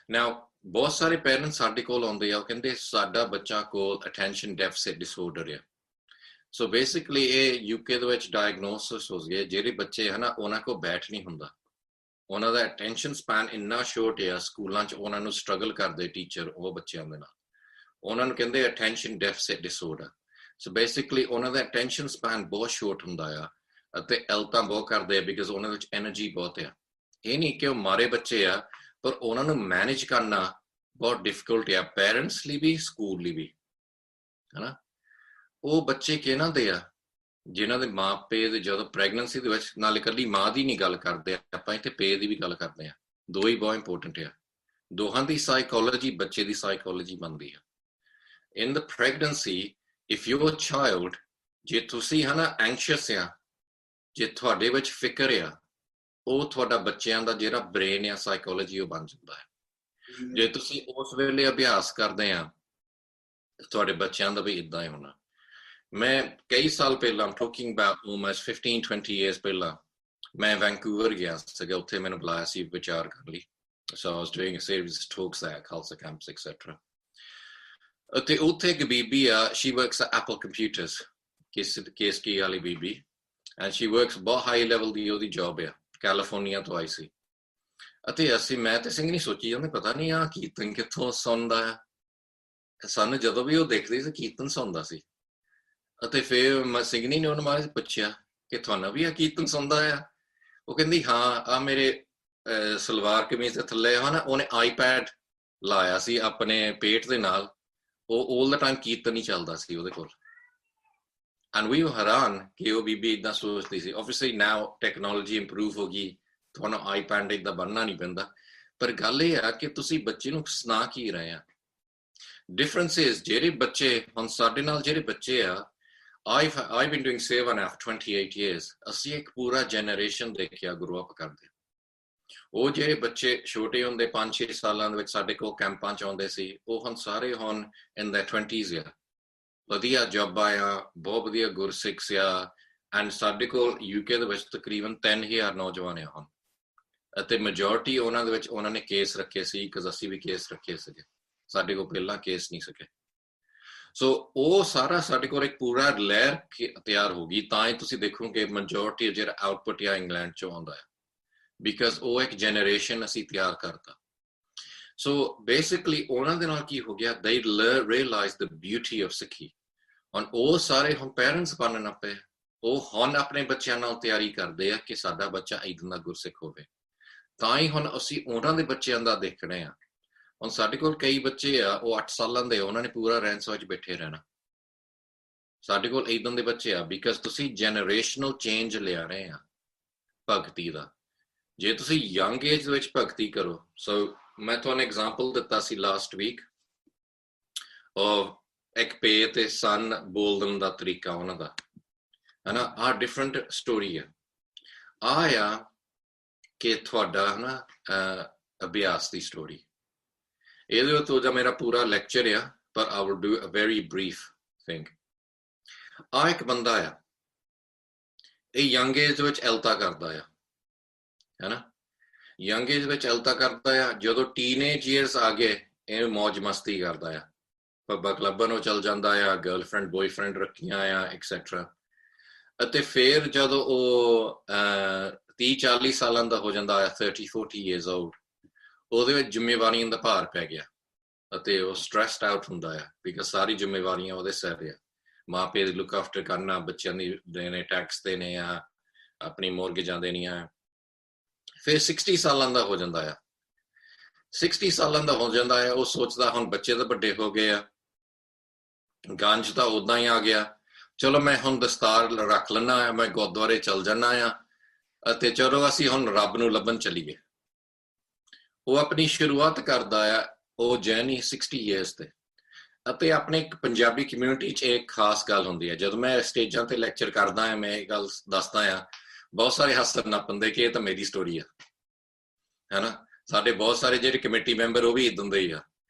ਨਾਓ ਬਹੁਤ ਸਾਰੇ ਪੇਰੈਂਟਸ ਸਾਡੇ ਕੋਲ ਆਉਂਦੇ ਆ, ਉਹ ਕਹਿੰਦੇ ਸਾਡਾ ਬੱਚਾ ਕੋਲ ਅਟੈਂਸ਼ਨ ਡੈਫਿਸਿਟ ਡਿਸਆਰਡਰ ਆ। ਸੋ ਬੇਸਿਕਲੀ ਇਹ ਯੂਕੇ ਦੇ ਵਿੱਚ ਡਾਇਗਨੋਸਿਸ ਹੋ ਗਏ। ਜਿਹੜੇ ਬੱਚੇ ਹੈ ਨਾ ਉਹਨਾਂ ਕੋਲ ਬੈਠ ਨਹੀਂ ਹੁੰਦਾ, ਉਹਨਾਂ ਦਾ ਅਟੈਂਸ਼ਨ ਸਪੈਨ ਇੰਨਾ ਸ਼ੋਰਟ ਆ। ਸਕੂਲਾਂ 'ਚ ਉਹਨਾਂ ਨੂੰ ਸਟਰਗਲ ਕਰਦੇ ਟੀਚਰ ਉਹ ਬੱਚਿਆਂ ਦੇ ਨਾਲ, ਉਹਨਾਂ ਨੂੰ ਕਹਿੰਦੇ attention deficit disorder. So basically ਉਹਨਾਂ ਦਾ ਅਟੈਂਸ਼ਨ ਸਪੈਨ ਬਹੁਤ ਸ਼ੋਰਟ ਹੁੰਦਾ ਆ ਅਤੇ ਐਲਤਾਂ ਬਹੁਤ ਕਰਦੇ ਆ ਬਿਕਾਜ਼ ਉਹਨਾਂ ਵਿੱਚ ਐਨਰਜੀ ਬਹੁਤ ਆ। ਇਹ ਨਹੀਂ ਕਿ ਉਹ ਮਾਰੇ ਬੱਚੇ ਆ, ਪਰ ਉਹਨਾਂ ਨੂੰ ਮੈਨੇਜ ਕਰਨਾ ਬਹੁਤ ਡਿਫਿਕਲਟ ਆ ਪੈਰੈਂਟਸ ਲਈ ਵੀ ਸਕੂਲ ਲਈ ਵੀ ਹਨਾ। ਉਹ ਬੱਚੇ ਕਿਹਨਾਂ ਦੇ ਆ ਜਿਨ੍ਹਾਂ ਦੇ ਮਾਪੇ ਦੇ ਜਦੋਂ ਪ੍ਰੈਗਨੈਂਸੀ ਦੇ ਵਿੱਚ, ਨਾਲ ਇਕੱਲੀ ਮਾਂ ਦੀ ਨਹੀਂ ਗੱਲ ਕਰਦੇ ਆਪਾਂ ਇੱਥੇ ਪੇ ਦੀ ਵੀ ਗੱਲ ਕਰਦੇ ਆ, ਦੋ ਹੀ ਬਹੁਤ ਇੰਪੋਰਟੈਂਟ ਆ। ਦੋਹਾਂ ਦੀ ਸਾਈਕੋਲੋਜੀ ਬੱਚੇ ਦੀ ਸਾਈਕੋਲੋਜੀ ਬਣਦੀ ਆ। ਇਨ ਦ ਪ੍ਰੈਗਨੈਂਸੀ ਇਫ ਯੂਰ ਚਾਈਲਡ, ਜੇ ਤੁਸੀਂ ਹਨਾ ਐਂਕਸ਼ੀਅਸ ਆ, ਜੇ ਤੁਹਾਡੇ ਵਿੱਚ ਫਿਕਰ ਆ, ਉਹ ਤੁਹਾਡਾ ਬੱਚਿਆਂ ਦਾ ਜਿਹੜਾ ਬ੍ਰੇਨ ਆ ਸਾਈਕੋਲੋਜੀ ਉਹ ਬਣ ਜਾਂਦਾ ਹੈ। ਜੇ ਤੁਸੀਂ ਉਸ ਵੇਲੇ ਅਭਿਆਸ ਕਰਦੇ ਆ ਤੁਹਾਡੇ ਬੱਚਿਆਂ ਦਾ ਵੀ ਇਦਾਂ ਹੀ ਹੋਣਾ। ਮੈਂ ਕਈ ਸਾਲ ਪਹਿਲਾਂ, ਟਾਕਿੰਗ ਅਬਾਊਟ ਆਲਮੋਸਟ 15-20 ਇਅਰਸ ਪਹਿਲਾਂ, ਮੈਂ ਵੈਂਕੂਵਰ ਗਿਆ ਸੀਗਾ, ਉੱਥੇ ਮੈਨੂੰ ਬੁਲਾਇਆ ਸੀ ਵਿਚਾਰ ਕਰਨ ਲਈ। So I was doing a series of talks there, Khalsa camps, etc. ਅਤੇ ਉੱਥੇ ਇੱਕ ਬੀਬੀ ਆ, she works at Apple Computers, KSK ਵਾਲੀ ਬੀਬੀ, and she works ਬਹੁਤ ਹਾਈ ਲੈਵਲ ਦੀ ਉਹਦੀ ਜੌਬ ਆ, ਕੈਲੀਫੋਰਨੀਆ ਤੋਂ ਆਈ ਸੀ। ਅਤੇ ਮੈਂ ਤੇ ਸਿੰਘ ਨਹੀਂ ਸੋਚੀ ਜਾਂਦੇ, ਪਤਾ ਨਹੀਂ ਆ ਕੀਰਤਨ ਕਿੱਥੋਂ ਸੁਣਦਾ ਆ। ਸਾਨੂੰ ਜਦੋਂ ਵੀ ਉਹ ਦੇਖਦੀ ਸੀ ਕੀਰਤਨ ਸੁਣਦਾ ਸੀ। ਅਤੇ ਫਿਰ ਮੈਂ ਸਿੰਘਣੀ ਨੇ ਉਹਨੂੰ ਮਾਰੇ ਪੁੱਛਿਆ ਕਿ ਤੁਹਾਨੂੰ ਵੀ ਆ ਕੀਰਤਨ ਸੁਣਦਾ ਆ? ਉਹ ਕਹਿੰਦੀ ਹਾਂ, ਆ ਮੇਰੇ ਸਲਵਾਰ ਕਮੀਜ਼ ਦੇ ਥੱਲੇ ਹਨਾ ਉਹਨੇ ਆਈਪੈਡ ਲਾਇਆ ਸੀ ਆਪਣੇ ਪੇਟ ਦੇ ਨਾਲ, ਉਹ ਆਲ ਦਾ ਟਾਈਮ ਕੀਰਤਨ ਹੀ ਚੱਲਦਾ ਸੀ ਉਹਦੇ ਕੋਲ। ਐਂਡ ਵੀ ਹੈਰਾਨ ਕਿ ਉਹ ਬੀਬੀ ਏਦਾਂ ਸੋਚਦੀ ਸੀ। ਆਬਵੀਅਸਲੀ ਨਾਓ ਟੈਕਨੋਲੋਜੀ ਇੰਪਰੂਵ ਹੋ ਗਈ, ਤੁਹਾਨੂੰ ਆਈਪੈਡ ਏਦਾਂ ਬੰਨਣਾ ਨਹੀਂ ਪੈਂਦਾ, ਪਰ ਗੱਲ ਇਹ ਆ ਕਿ ਤੁਸੀਂ ਬੱਚੇ ਨੂੰ ਸੁਣਾ ਕੀ ਰਹੇ ਆ। ਡਿਫਰੈਂਸ ਇਜ਼ ਜਿਹੜੇ ਬੱਚੇ ਹੁਣ ਸਾਡੇ ਨਾਲ ਜਿਹੜੇ ਬੱਚੇ ਆ, I've been doing Seva for 28 years. ਅਸੀਂ ਇੱਕ ਪੂਰਾ ਜਨਰੇਸ਼ਨ ਦੇਖਿਆ ਗਰੋ ਅਪ ਕਰਦੇ। ਉਹ ਜਿਹੜੇ ਬੱਚੇ ਛੋਟੇ ਹੁੰਦੇ 5-6 ਸਾਲਾਂ ਦੇ ਵਿੱਚ ਸਾਡੇ ਕੋਲ ਕੈਂਪਾਂ ਚ ਆਉਂਦੇ ਸੀ, ਉਹ ਹੁਣ ਸਾਰੇ ਹੁਣ in their 20s ਆ, ਵਧੀਆ ਜੌਬਾਂ ਆ, ਬਹੁਤ ਵਧੀਆ ਗੁਰਸਿੱਖ ਆ। ਐਂਡ ਸਾਡੇ ਕੋਲ UK ਦੇ ਵਿੱਚ ਤਕਰੀਬਨ 3000 ਨੌਜਵਾਨ ਆ ਹੁਣ, ਅਤੇ ਮੈਜੋਰਿਟੀ ਉਹਨਾਂ ਦੇ ਵਿੱਚ ਉਹਨਾਂ ਨੇ ਕੇਸ ਰੱਖੇ ਸੀ, ਬਿਕਾਜ਼ ਅਸੀਂ ਵੀ ਕੇਸ ਰੱਖੇ ਸੀਗੇ, ਸਾਡੇ ਕੋਲ ਪਹਿਲਾਂ ਕੇਸ ਨਹੀਂ ਸਕੇ। ਸੋ ਉਹ ਸਾਰਾ ਸਾਡੇ ਕੋਲ ਇੱਕ ਪੂਰਾ ਲਹਿਰ ਤਿਆਰ ਹੋ ਗਈ। ਤਾਂ ਹੀ ਤੁਸੀਂ ਦੇਖੋਗੇ ਮੈਜੋਰਿਟੀ ਜਿਹੜਾ ਆਊਟਪੁੱਟ ਆ ਇੰਗਲੈਂਡ ਚੋਂ ਆਉਂਦਾ ਹੈ, ਬਿਕਾਜ਼ ਉਹ ਇੱਕ ਜਨਰੇਸ਼ਨ ਅਸੀਂ ਤਿਆਰ ਕਰਤਾ। ਸੋ ਬੇਸਿਕਲੀ ਉਹਨਾਂ ਦੇ ਨਾਲ ਕੀ ਹੋ ਗਿਆ, they realized the beauty of ਸਿੱਖੀ। ਹੁਣ ਉਹ ਸਾਰੇ ਹੁਣ ਪੈਰੈਂਟਸ ਬਣਨ ਪਏ, ਉਹ ਹੁਣ ਆਪਣੇ ਬੱਚਿਆਂ ਨਾਲ ਤਿਆਰੀ ਕਰਦੇ ਆ ਕਿ ਸਾਡਾ ਬੱਚਾ ਇੱਦਾਂ ਦਾ ਗੁਰਸਿੱਖ ਹੋਵੇ। ਤਾਂ ਹੀ ਹੁਣ ਅਸੀਂ ਉਹਨਾਂ ਦੇ ਬੱਚਿਆਂ ਦਾ ਦੇਖਣੇ ਆ। ਹੁਣ ਸਾਡੇ ਕੋਲ ਕਈ ਬੱਚੇ ਆ, ਉਹ 8 ਸਾਲਾਂ ਦੇ, ਉਹਨਾਂ ਨੇ ਪੂਰਾ ਰੈਂਸ ਵਿੱਚ ਬੈਠੇ ਰਹਿਣਾ। ਸਾਡੇ ਕੋਲ ਏਦਾਂ ਦੇ ਬੱਚੇ ਆ, ਬਿਕਾਜ਼ ਤੁਸੀਂ ਜਨਰੇਸ਼ਨਲ ਚੇਂਜ ਲਿਆ ਰਹੇ ਆ ਭਗਤੀ ਦਾ। ਜੇ ਤੁਸੀਂ ਯੰਗ ਏਜ ਵਿੱਚ ਭਗਤੀ ਕਰੋ, ਸੋ ਮੈਂ ਤੁਹਾਨੂੰ ਐਗਜ਼ਾਮਪਲ ਦਿੱਤਾ ਸੀ ਲਾਸਟ ਵੀਕ, ਇੱਕ ਪੇ ਤੇ ਸਨ ਬੋਲਣ ਦਾ ਤਰੀਕਾ ਉਹਨਾਂ ਦਾ, ਹਨਾ। ਆਹ ਡਿਫਰੈਂਟ ਸਟੋਰੀ ਆ। ਆ ਕਿ ਤੁਹਾਡਾ ਹਨਾ ਅਭਿਆਸ ਦੀ ਸਟੋਰੀ। ਇਹਦੇ ਉੱਤੇ ਤਾਂ ਮੇਰਾ ਪੂਰਾ ਲੈਕਚਰ ਆ, ਪਰ I will do a very brief thing. ਆ ਇੱਕ ਬੰਦਾ ਆ, ਇਹ ਯੰਗ ਏਜ ਵਿੱਚ ਐਲਤਾ ਕਰਦਾ ਆ, ਹੈਨਾ। ਯੰਗ ਏਜ ਵਿੱਚ ਐਲਤਾ ਕਰਦਾ ਆ। ਜਦੋਂ ਟੀਨੇਜ ਈਅਰਸ ਆ ਗਏ, ਇਹ ਮੌਜ ਮਸਤੀ ਕਰਦਾ ਆ, ਪੱਬਾਂ ਕਲੱਬਾਂ ਨੂੰ ਚੱਲ ਜਾਂਦਾ ਆ, ਗਰਲਫ੍ਰੈਂਡ ਬॉयਫ੍ਰੈਂਡ ਰੱਖੀਆਂ ਆ, ਐਕਸੈਟਰਾ। ਅਤੇ ਫਿਰ ਜਦੋਂ ਉਹ 30-40 ਸਾਲਾਂ ਦਾ ਹੋ ਜਾਂਦਾ ਆ, 30-40 years old, ਉਹਦੇ ਵਿੱਚ ਜ਼ਿੰਮੇਵਾਰੀਆਂ ਦਾ ਭਾਰ ਪੈ ਗਿਆ ਅਤੇ ਉਹ ਸਟ੍ਰੈਸਡ ਆਊਟ ਹੁੰਦਾ ਆ, ਬਿਕਾਜ਼ ਸਾਰੀ ਜ਼ਿੰਮੇਵਾਰੀਆਂ ਉਹਦੇ ਸਿਰ ਆ। ਮਾਂ ਪਿਓ ਦੀ ਲੁੱਕ ਆਫਟਰ ਕਰਨਾ, ਬੱਚਿਆਂ ਦੀ ਦੇਣੇ, ਟੈਕਸ ਦੇਣੇ ਆ, ਆਪਣੀ ਮੋਰਗੇਜਾਂ ਦੇਣੀਆਂ। ਫਿਰ 60 ਸਾਲਾਂ ਦਾ ਹੋ ਜਾਂਦਾ ਆ। 60 ਸਾਲਾਂ ਦਾ ਹੋ ਜਾਂਦਾ ਹੈ, ਉਹ ਸੋਚਦਾ ਹੁਣ ਬੱਚੇ ਤਾਂ ਵੱਡੇ ਹੋ ਗਏ ਆ, ਗੰਜ ਤਾਂ ਉਦਾਂ ਹੀ ਆ ਗਿਆ, ਚਲੋ ਮੈਂ ਹੁਣ ਦਸਤਾਰ ਰੱਖ ਲੈਣਾ ਆ, ਮੈਂ ਗੁਰਦੁਆਰੇ ਚੱਲ ਜਾਣਾ ਆ, ਅਤੇ ਚਲੋ ਅਸੀਂ ਹੁਣ ਰੱਬ ਨੂੰ ਲੱਭਣ ਚੱਲੀਏ। ਉਹ ਆਪਣੀ ਸ਼ੁਰੂਆਤ ਕਰਦਾ ਆ ਉਹ ਜਰਨੀ 60 years ਤੇ। ਅਤੇ ਆਪਣੇ ਇੱਕ ਪੰਜਾਬੀ ਕਮਿਊਨਿਟੀ 'ਚ ਇੱਕ ਖਾਸ ਗੱਲ ਹੁੰਦੀ ਹੈ, ਜਦੋਂ ਮੈਂ ਸਟੇਜਾਂ ਤੇ ਲੈਕਚਰ ਕਰਦਾ ਹਾਂ, ਮੈਂ ਇਹ ਗੱਲ ਦੱਸਦਾ ਆ, ਬਹੁਤ ਸਾਰੇ ਹੱਸਣ ਨੱਪਦੇ ਕਿ ਇਹ ਤਾਂ ਮੇਰੀ ਸਟੋਰੀ ਆ, ਹੈਨਾ। ਸਾਡੇ ਬਹੁਤ ਸਾਰੇ ਜਿਹੜੇ ਕਮੇਟੀ ਮੈਂਬਰ ਉਹ ਵੀ ਇੱਦਾਂ ਦੇ ਹੀ ਆ,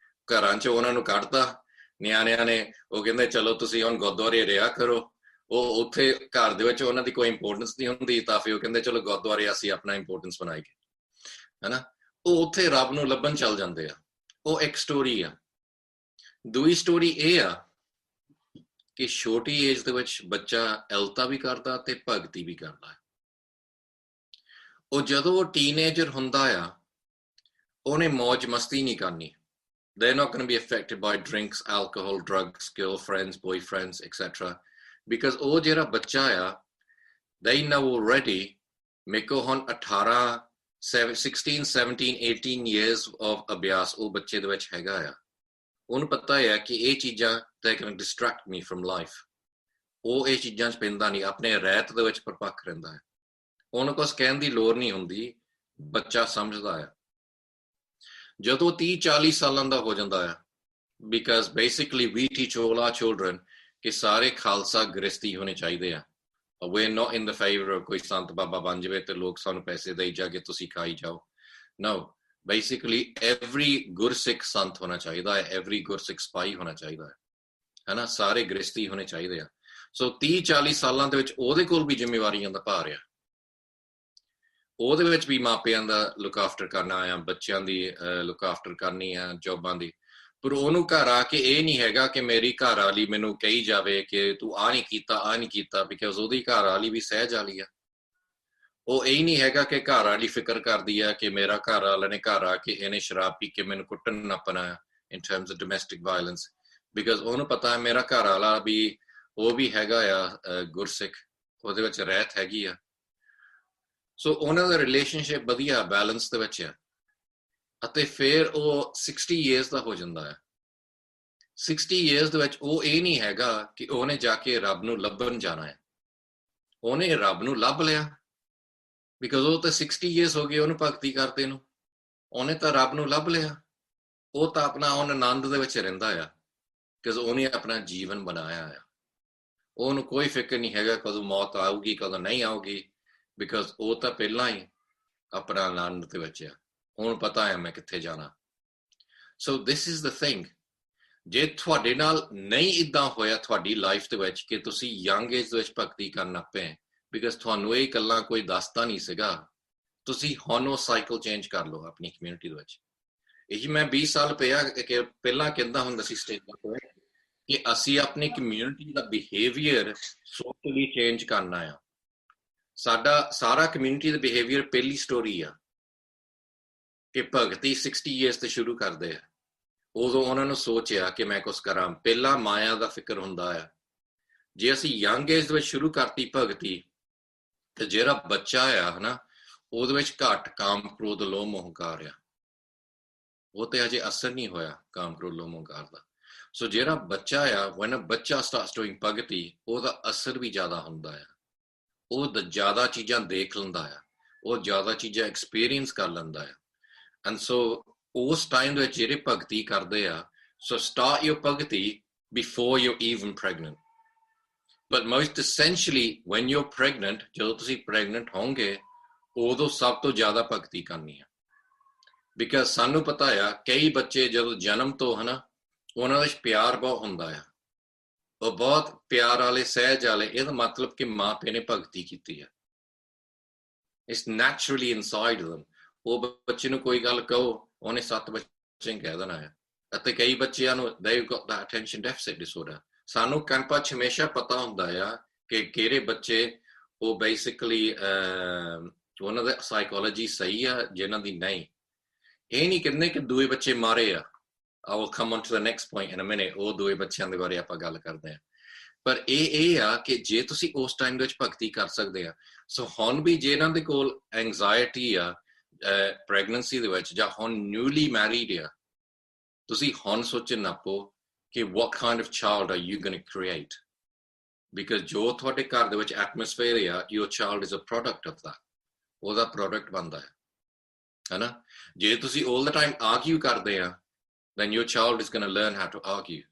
ਘਰਾਂ 'ਚ ਉਹਨਾਂ ਨੂੰ ਕੱਢਤਾ ਨਿਆਣਿਆਂ ਨੇ, ਉਹ ਕਹਿੰਦੇ ਚਲੋ ਤੁਸੀਂ ਹੁਣ ਗੁਰਦੁਆਰੇ ਰਿਹਾ ਕਰੋ। ਉਹ ਉੱਥੇ ਘਰ ਦੇ ਵਿੱਚ ਉਹਨਾਂ ਦੀ ਕੋਈ ਇੰਪੋਰਟੈਂਸ ਨਹੀਂ ਹੁੰਦੀ, ਤਾਂ ਫਿਰ ਉਹ ਕਹਿੰਦੇ ਚਲੋ ਗੁਰਦੁਆਰੇ ਅਸੀਂ ਆਪਣਾ ਇੰਪੋਰਟੈਂਸ ਬਣਾਈਏ, ਹੈਨਾ। ਉਹ ਉੱਥੇ ਰੱਬ ਨੂੰ ਲੱਭਣ ਚੱਲ ਜਾਂਦੇ ਆ। ਉਹ ਇੱਕ ਸਟੋਰੀ ਆ। ਦੂਜੀ ਸਟੋਰੀ ਇਹ ਆ ਕਿ ਛੋਟੀ ਏਜ ਦੇ ਵਿੱਚ ਬੱਚਾ ਐਲਤਾ ਵੀ ਕਰਦਾ ਤੇ ਭਗਤੀ ਵੀ ਕਰਦਾ। ਉਹ ਜਦੋਂ ਉਹ ਟੀਨੇਜਰ ਹੁੰਦਾ ਆ, ਉਹਨੇ ਮੌਜ ਮਸਤੀ ਨਹੀਂ ਕਰਨੀ। They're not going to be affected by drinks, alcohol, drugs, girlfriends, boyfriends, etc. Because ਉਹ ਜਿਹੜਾ ਬੱਚਾ ਆ, they know already, ਮੇਰੇ ਕੋਲ ਹੁਣ 18 16 17 18 years of ਅਭਿਆਸ ਉਹ ਬੱਚੇ ਦੇ ਵਿੱਚ ਹੈਗਾ ਆ ਉਹਨੂੰ ਪਤਾ ਹੈ ਕਿ ਇਹ ਚੀਜ਼ਾਂ they can distract me from life ਉਹ ਇਹ ਚੀਜ਼ਾਂ 'ਚ ਪੈਂਦਾ ਨਹੀਂ ਆਪਣੇ ਰਹਿਤ ਦੇ ਵਿੱਚ ਪਰਪੱਕ ਰਹਿੰਦਾ ਹੈ ਉਹਨੂੰ ਕੁਛ ਕਹਿਣ ਦੀ ਲੋੜ ਨਹੀਂ ਹੁੰਦੀ ਬੱਚਾ ਸਮਝਦਾ ਹੈ ਜਦੋਂ 30 40 ਸਾਲਾਂ ਦਾ ਹੋ ਜਾਂਦਾ ਹੈ because basically we teach all our children ਕਿ ਸਾਰੇ ਖਾਲਸਾ ਗ੍ਰਸਤੀ ਹੋਣੇ ਚਾਹੀਦੇ ਆ we're not in the favor of ਕੋਈ ਸੰਤ ਬਾਬਾ ਬਣ ਜਾਵੇ ਤੇ ਲੋਕ ਸਾਨੂੰ ਪੈਸੇ ਦੇਈ ਜਾਗੇ ਤੁਸੀਂ ਖਾਈ ਜਾਓ no basically every ਗੁਰਸਿੱਖ ਸੰਤ ਹੋਣਾ ਚਾਹੀਦਾ ਹੈ every ਗੁਰਸਿੱਖ ਸਿਪਾਹੀ ਹੋਣਾ ਚਾਹੀਦਾ ਹੈ ਹੈਨਾ ਸਾਰੇ ਗ੍ਰਸਤੀ ਹੋਣੇ ਚਾਹੀਦੇ ਆ ਸੋ 30 40 ਸਾਲਾਂ ਦੇ ਵਿੱਚ ਉਹਦੇ ਕੋਲ ਵੀ ਜ਼ਿੰਮੇਵਾਰੀਆਂ ਦਾ ਭਾਰ ਆ ਉਹਦੇ ਵਿੱਚ ਵੀ ਮਾਪਿਆਂ ਦਾ ਲੁੱਕ ਆਫਟਰ ਕਰਨਾ ਆ ਬੱਚਿਆਂ ਦੀ ਲੁੱਕ ਆਫਟਰ ਕਰਨੀ ਆ ਜੌਬਾਂ ਦੀ ਪਰ ਉਹਨੂੰ ਘਰ ਆ ਕੇ ਇਹ ਨਹੀਂ ਹੈਗਾ ਕਿ ਮੇਰੀ ਘਰ ਵਾਲੀ ਮੈਨੂੰ ਕਹੀ ਜਾਵੇ ਕਿ ਤੂੰ ਆ ਨਹੀਂ ਕੀਤਾ ਬਿਕਾਜ਼ ਉਹਦੀ ਘਰ ਵਾਲੀ ਵੀ ਸਹਿਜ ਵਾਲੀ ਆ ਉਹ ਇਹ ਨਹੀਂ ਹੈਗਾ ਕਿ ਘਰ ਵਾਲੀ ਫਿਕਰ ਕਰਦੀ ਆ ਕਿ ਮੇਰਾ ਘਰ ਵਾਲਾ ਨੇ ਘਰ ਆ ਕੇ ਇਹਨੇ ਸ਼ਰਾਬ ਪੀ ਕੇ ਮੈਨੂੰ ਕੁੱਟਣ ਨੱਪਣਾ in terms of domestic violence because ਉਹਨੂੰ ਪਤਾ ਹੈ ਮੇਰਾ ਘਰ ਵਾਲਾ ਵੀ ਉਹ ਵੀ ਹੈਗਾ ਆ ਗੁਰਸਿੱਖ ਉਹਦੇ ਵਿੱਚ ਰਹਿਤ ਹੈਗੀ ਆ ਸੋ ਉਹਨਾਂ ਦਾ ਰਿਲੇਸ਼ਨਸ਼ਿਪ ਵਧੀਆ ਬੈਲੈਂਸ ਦੇ ਵਿੱਚ ਆ ਅਤੇ ਫਿਰ ਉਹ 60 years ਦਾ ਹੋ ਜਾਂਦਾ ਹੈ 60 years ਦੇ ਵਿੱਚ ਉਹ ਇਹ ਨਹੀਂ ਹੈਗਾ ਕਿ ਉਹਨੇ ਜਾ ਕੇ ਰੱਬ ਨੂੰ ਲੱਭਣ ਜਾਣਾ ਹੈ ਉਹਨੇ ਰੱਬ ਨੂੰ ਲੱਭ ਲਿਆ ਬਿਕਾਜ਼ ਉਹ ਤਾਂ 60 years ਹੋ ਗਏ ਉਹਨੂੰ ਭਗਤੀ ਕਰਦੇ ਨੂੰ ਉਹਨੇ ਤਾਂ ਰੱਬ ਨੂੰ ਲੱਭ ਲਿਆ ਉਹ ਤਾਂ ਆਪਣਾ ਉਹ ਆਨੰਦ ਦੇ ਵਿੱਚ ਰਹਿੰਦਾ ਆ ਬਿਕਾਜ਼ ਉਹਨੇ ਆਪਣਾ ਜੀਵਨ ਬਣਾਇਆ ਆ ਉਹਨੂੰ ਕੋਈ ਫਿਕਰ ਨਹੀਂ ਹੈਗਾ ਕਦੋਂ ਮੌਤ ਆਊਗੀ ਕਦੋਂ ਨਹੀਂ ਆਊਗੀ ਬਿਕਾਜ਼ ਉਹ ਤਾਂ ਪਹਿਲਾਂ ਹੀ ਆਪਣਾ ਆਨੰਦ ਦੇ ਵਿੱਚ ਆ ਉਹਨੂੰ ਪਤਾ ਹੈ ਮੈਂ ਕਿੱਥੇ ਜਾਣਾ ਸੋ ਦਿਸ ਇਜ਼ ਦ ਥਿੰਗ ਜੇ ਤੁਹਾਡੇ ਨਾਲ ਨਹੀਂ ਇਦਾਂ ਹੋਇਆ ਤੁਹਾਡੀ ਲਾਈਫ ਦੇ ਵਿੱਚ ਕਿ ਤੁਸੀਂ ਯੰਗ ਏਜ ਦੇ ਵਿੱਚ ਭਗਤੀ ਕਰਨ ਪਏ ਬਿਕਾਜ਼ ਤੁਹਾਨੂੰ ਇਹ ਗੱਲਾਂ ਕੋਈ ਦੱਸਦਾ ਨਹੀਂ ਸੀਗਾ ਤੁਸੀਂ ਹੁਣ ਉਹ ਸਾਈਕਲ ਚੇਂਜ ਕਰ ਲਓ ਆਪਣੀ ਕਮਿਊਨਿਟੀ ਦੇ ਵਿੱਚ ਇਹ ਮੈਂ 20 ਸਾਲ ਪਹਿਲਾਂ ਕਹਿੰਦਾ ਹੁੰਦਾ ਸੀ ਸਟੇਜ ਤੇ ਕਿ ਅਸੀਂ ਆਪਣੀ ਕਮਿਊਨਿਟੀ ਦਾ ਬਿਹੇਵੀਅਰ ਸੋਸ਼ਲੀ ਚੇਂਜ ਕਰਨਾ ਆ ਸਾਡਾ ਸਾਰਾ ਕਮਿਊਨਿਟੀ ਦਾ ਬਿਹੇਵੀਅਰ ਪਹਿਲੀ ਸਟੋਰੀ ਆ ਕਿ ਭਗਤੀ 60 years ਤੇ ਸ਼ੁਰੂ ਕਰਦੇ ਆ ਉਦੋਂ ਉਹਨਾਂ ਨੂੰ ਸੋਚਿਆ ਕਿ ਮੈਂ ਕੁਛ ਕਰਾਂ ਪਹਿਲਾਂ ਮਾਇਆ ਦਾ ਫਿਕਰ ਹੁੰਦਾ ਆ ਜੇ ਅਸੀਂ ਯੰਗ ਏਜ ਦੇ ਵਿੱਚ ਸ਼ੁਰੂ ਕਰਤੀ ਭਗਤੀ ਤੇ ਜਿਹੜਾ ਬੱਚਾ ਆ ਹਨਾ ਉਹਦੇ ਵਿੱਚ ਘੱਟ ਕਾਮ ਕ੍ਰੋਧ ਲੋਭ ਹੰਕਾਰ ਆ ਉਹ ਤੇ ਅਜੇ ਅਸਰ ਨਹੀਂ ਹੋਇਆ ਕਾਮ ਕ੍ਰੋਧ ਲੋਭ ਹੰਕਾਰ ਦਾ ਸੋ ਜਿਹੜਾ ਬੱਚਾ ਆ when a ਬੱਚਾ starts doing ਭਗਤੀ ਉਹਦਾ ਅਸਰ ਵੀ ਜ਼ਿਆਦਾ ਹੁੰਦਾ ਆ ਉਹ ਜ਼ਿਆਦਾ ਚੀਜ਼ਾਂ ਦੇਖ ਲੈਂਦਾ ਆ ਉਹ ਜ਼ਿਆਦਾ ਚੀਜ਼ਾਂ ਐਕਸਪੀਰੀਅੰਸ ਕਰ ਲੈਂਦਾ ਆ and so ਉਸ ਟਾਈਮ ਦੇ ਵਿੱਚ ਜਿਹੜੇ ਭਗਤੀ ਕਰਦੇ ਆ so start your ਭਗਤੀ before you're even pregnant but most essentially when you're pregnant ਜਦੋਂ ਤੁਸੀਂ pregnant ਹੋਵੋਗੇ ਉਦੋਂ ਸਭ ਤੋਂ ਜ਼ਿਆਦਾ ਭਗਤੀ ਕਰਨੀ ਆ because ਸਾਨੂੰ ਪਤਾ ਆ ਕਈ ਬੱਚੇ ਜਦੋਂ ਜਨਮ ਤੋਂ ਹਨਾ ਉਹਨਾਂ ਵਿੱਚ ਪਿਆਰ ਬਹੁਤ ਹੁੰਦਾ ਆ ਉਹ ਬਹੁਤ ਪਿਆਰ ਵਾਲੇ ਸਹਿਜ ਵਾਲੇ ਇਹਦਾ ਮਤਲਬ ਕਿ ਮਾਂ ਪਿਓ ਨੇ ਭਗਤੀ ਕੀਤੀ ਆ it's naturally inside them ਉਹ ਬੱਚੇ ਨੂੰ ਕੋਈ ਗੱਲ ਕਹੋ ਉਹਨੇ 7 ਬੱਚੇ ਕਹਿ ਦੇਣਾ ਹੈ ਅਤੇ ਕਈ ਬੱਚਿਆਂ ਨੂੰ they've got that attention deficit disorder ਸਾਨੂੰ ਕੈਂਪਾਂ 'ਚ ਹਮੇਸ਼ਾ ਪਤਾ ਹੁੰਦਾ ਆ ਕਿ ਕਿਹੜੇ ਬੱਚੇ ਉਹ ਬੇਸਿਕਲੀ ਉਹਨਾਂ ਦਾ ਸਾਈਕੋਲੋਜੀ ਸਹੀ ਆ ਜਿਨ੍ਹਾਂ ਦੀ ਨਹੀਂ ਇਹ ਨਹੀਂ ਕਹਿੰਦੇ ਕਿ ਦੂਏ ਬੱਚੇ ਮਾਰੇ ਆ I will come on to the next point in a minute ਉਹ ਦੋਵੇਂ ਬੱਚਿਆਂ ਦੇ ਬਾਰੇ ਆਪਾਂ ਗੱਲ ਕਰਦੇ ਹਾਂ ਪਰ ਇਹ ਆ ਕਿ ਜੇ ਤੁਸੀਂ ਉਸ ਟਾਈਮ ਦੇ ਵਿੱਚ ਭਗਤੀ ਕਰ ਸਕਦੇ ਆ ਸੋ ਹੁਣ ਵੀ ਜੇ ਇਹਨਾਂ ਦੇ ਕੋਲ ਐਂਗਜ਼ਾਇਟੀ ਆ ਪ੍ਰੈਗਨੈਂਸੀ ਦੇ ਵਿੱਚ ਜਾਂ ਹੁਣ ਨਿਊਲੀ ਮੈਰੀਡ ਆ ਤੁਸੀਂ ਹੁਣ ਸੋਚਣ ਨਾ ਪਓ ਕਿ what kind of child are you going to create because ਜੋ ਤੁਹਾਡੇ ਘਰ ਦੇ ਵਿੱਚ ਐਟਮੋਸਫੇਅਰ ਆ your child is a product of that ਉਹਦਾ ਪ੍ਰੋਡਕਟ ਬਣਦਾ ਹੈ ਹੈਨਾ ਜੇ ਤੁਸੀਂ all the time argue ਕਰਦੇ ਆ then your child is going to learn how to argue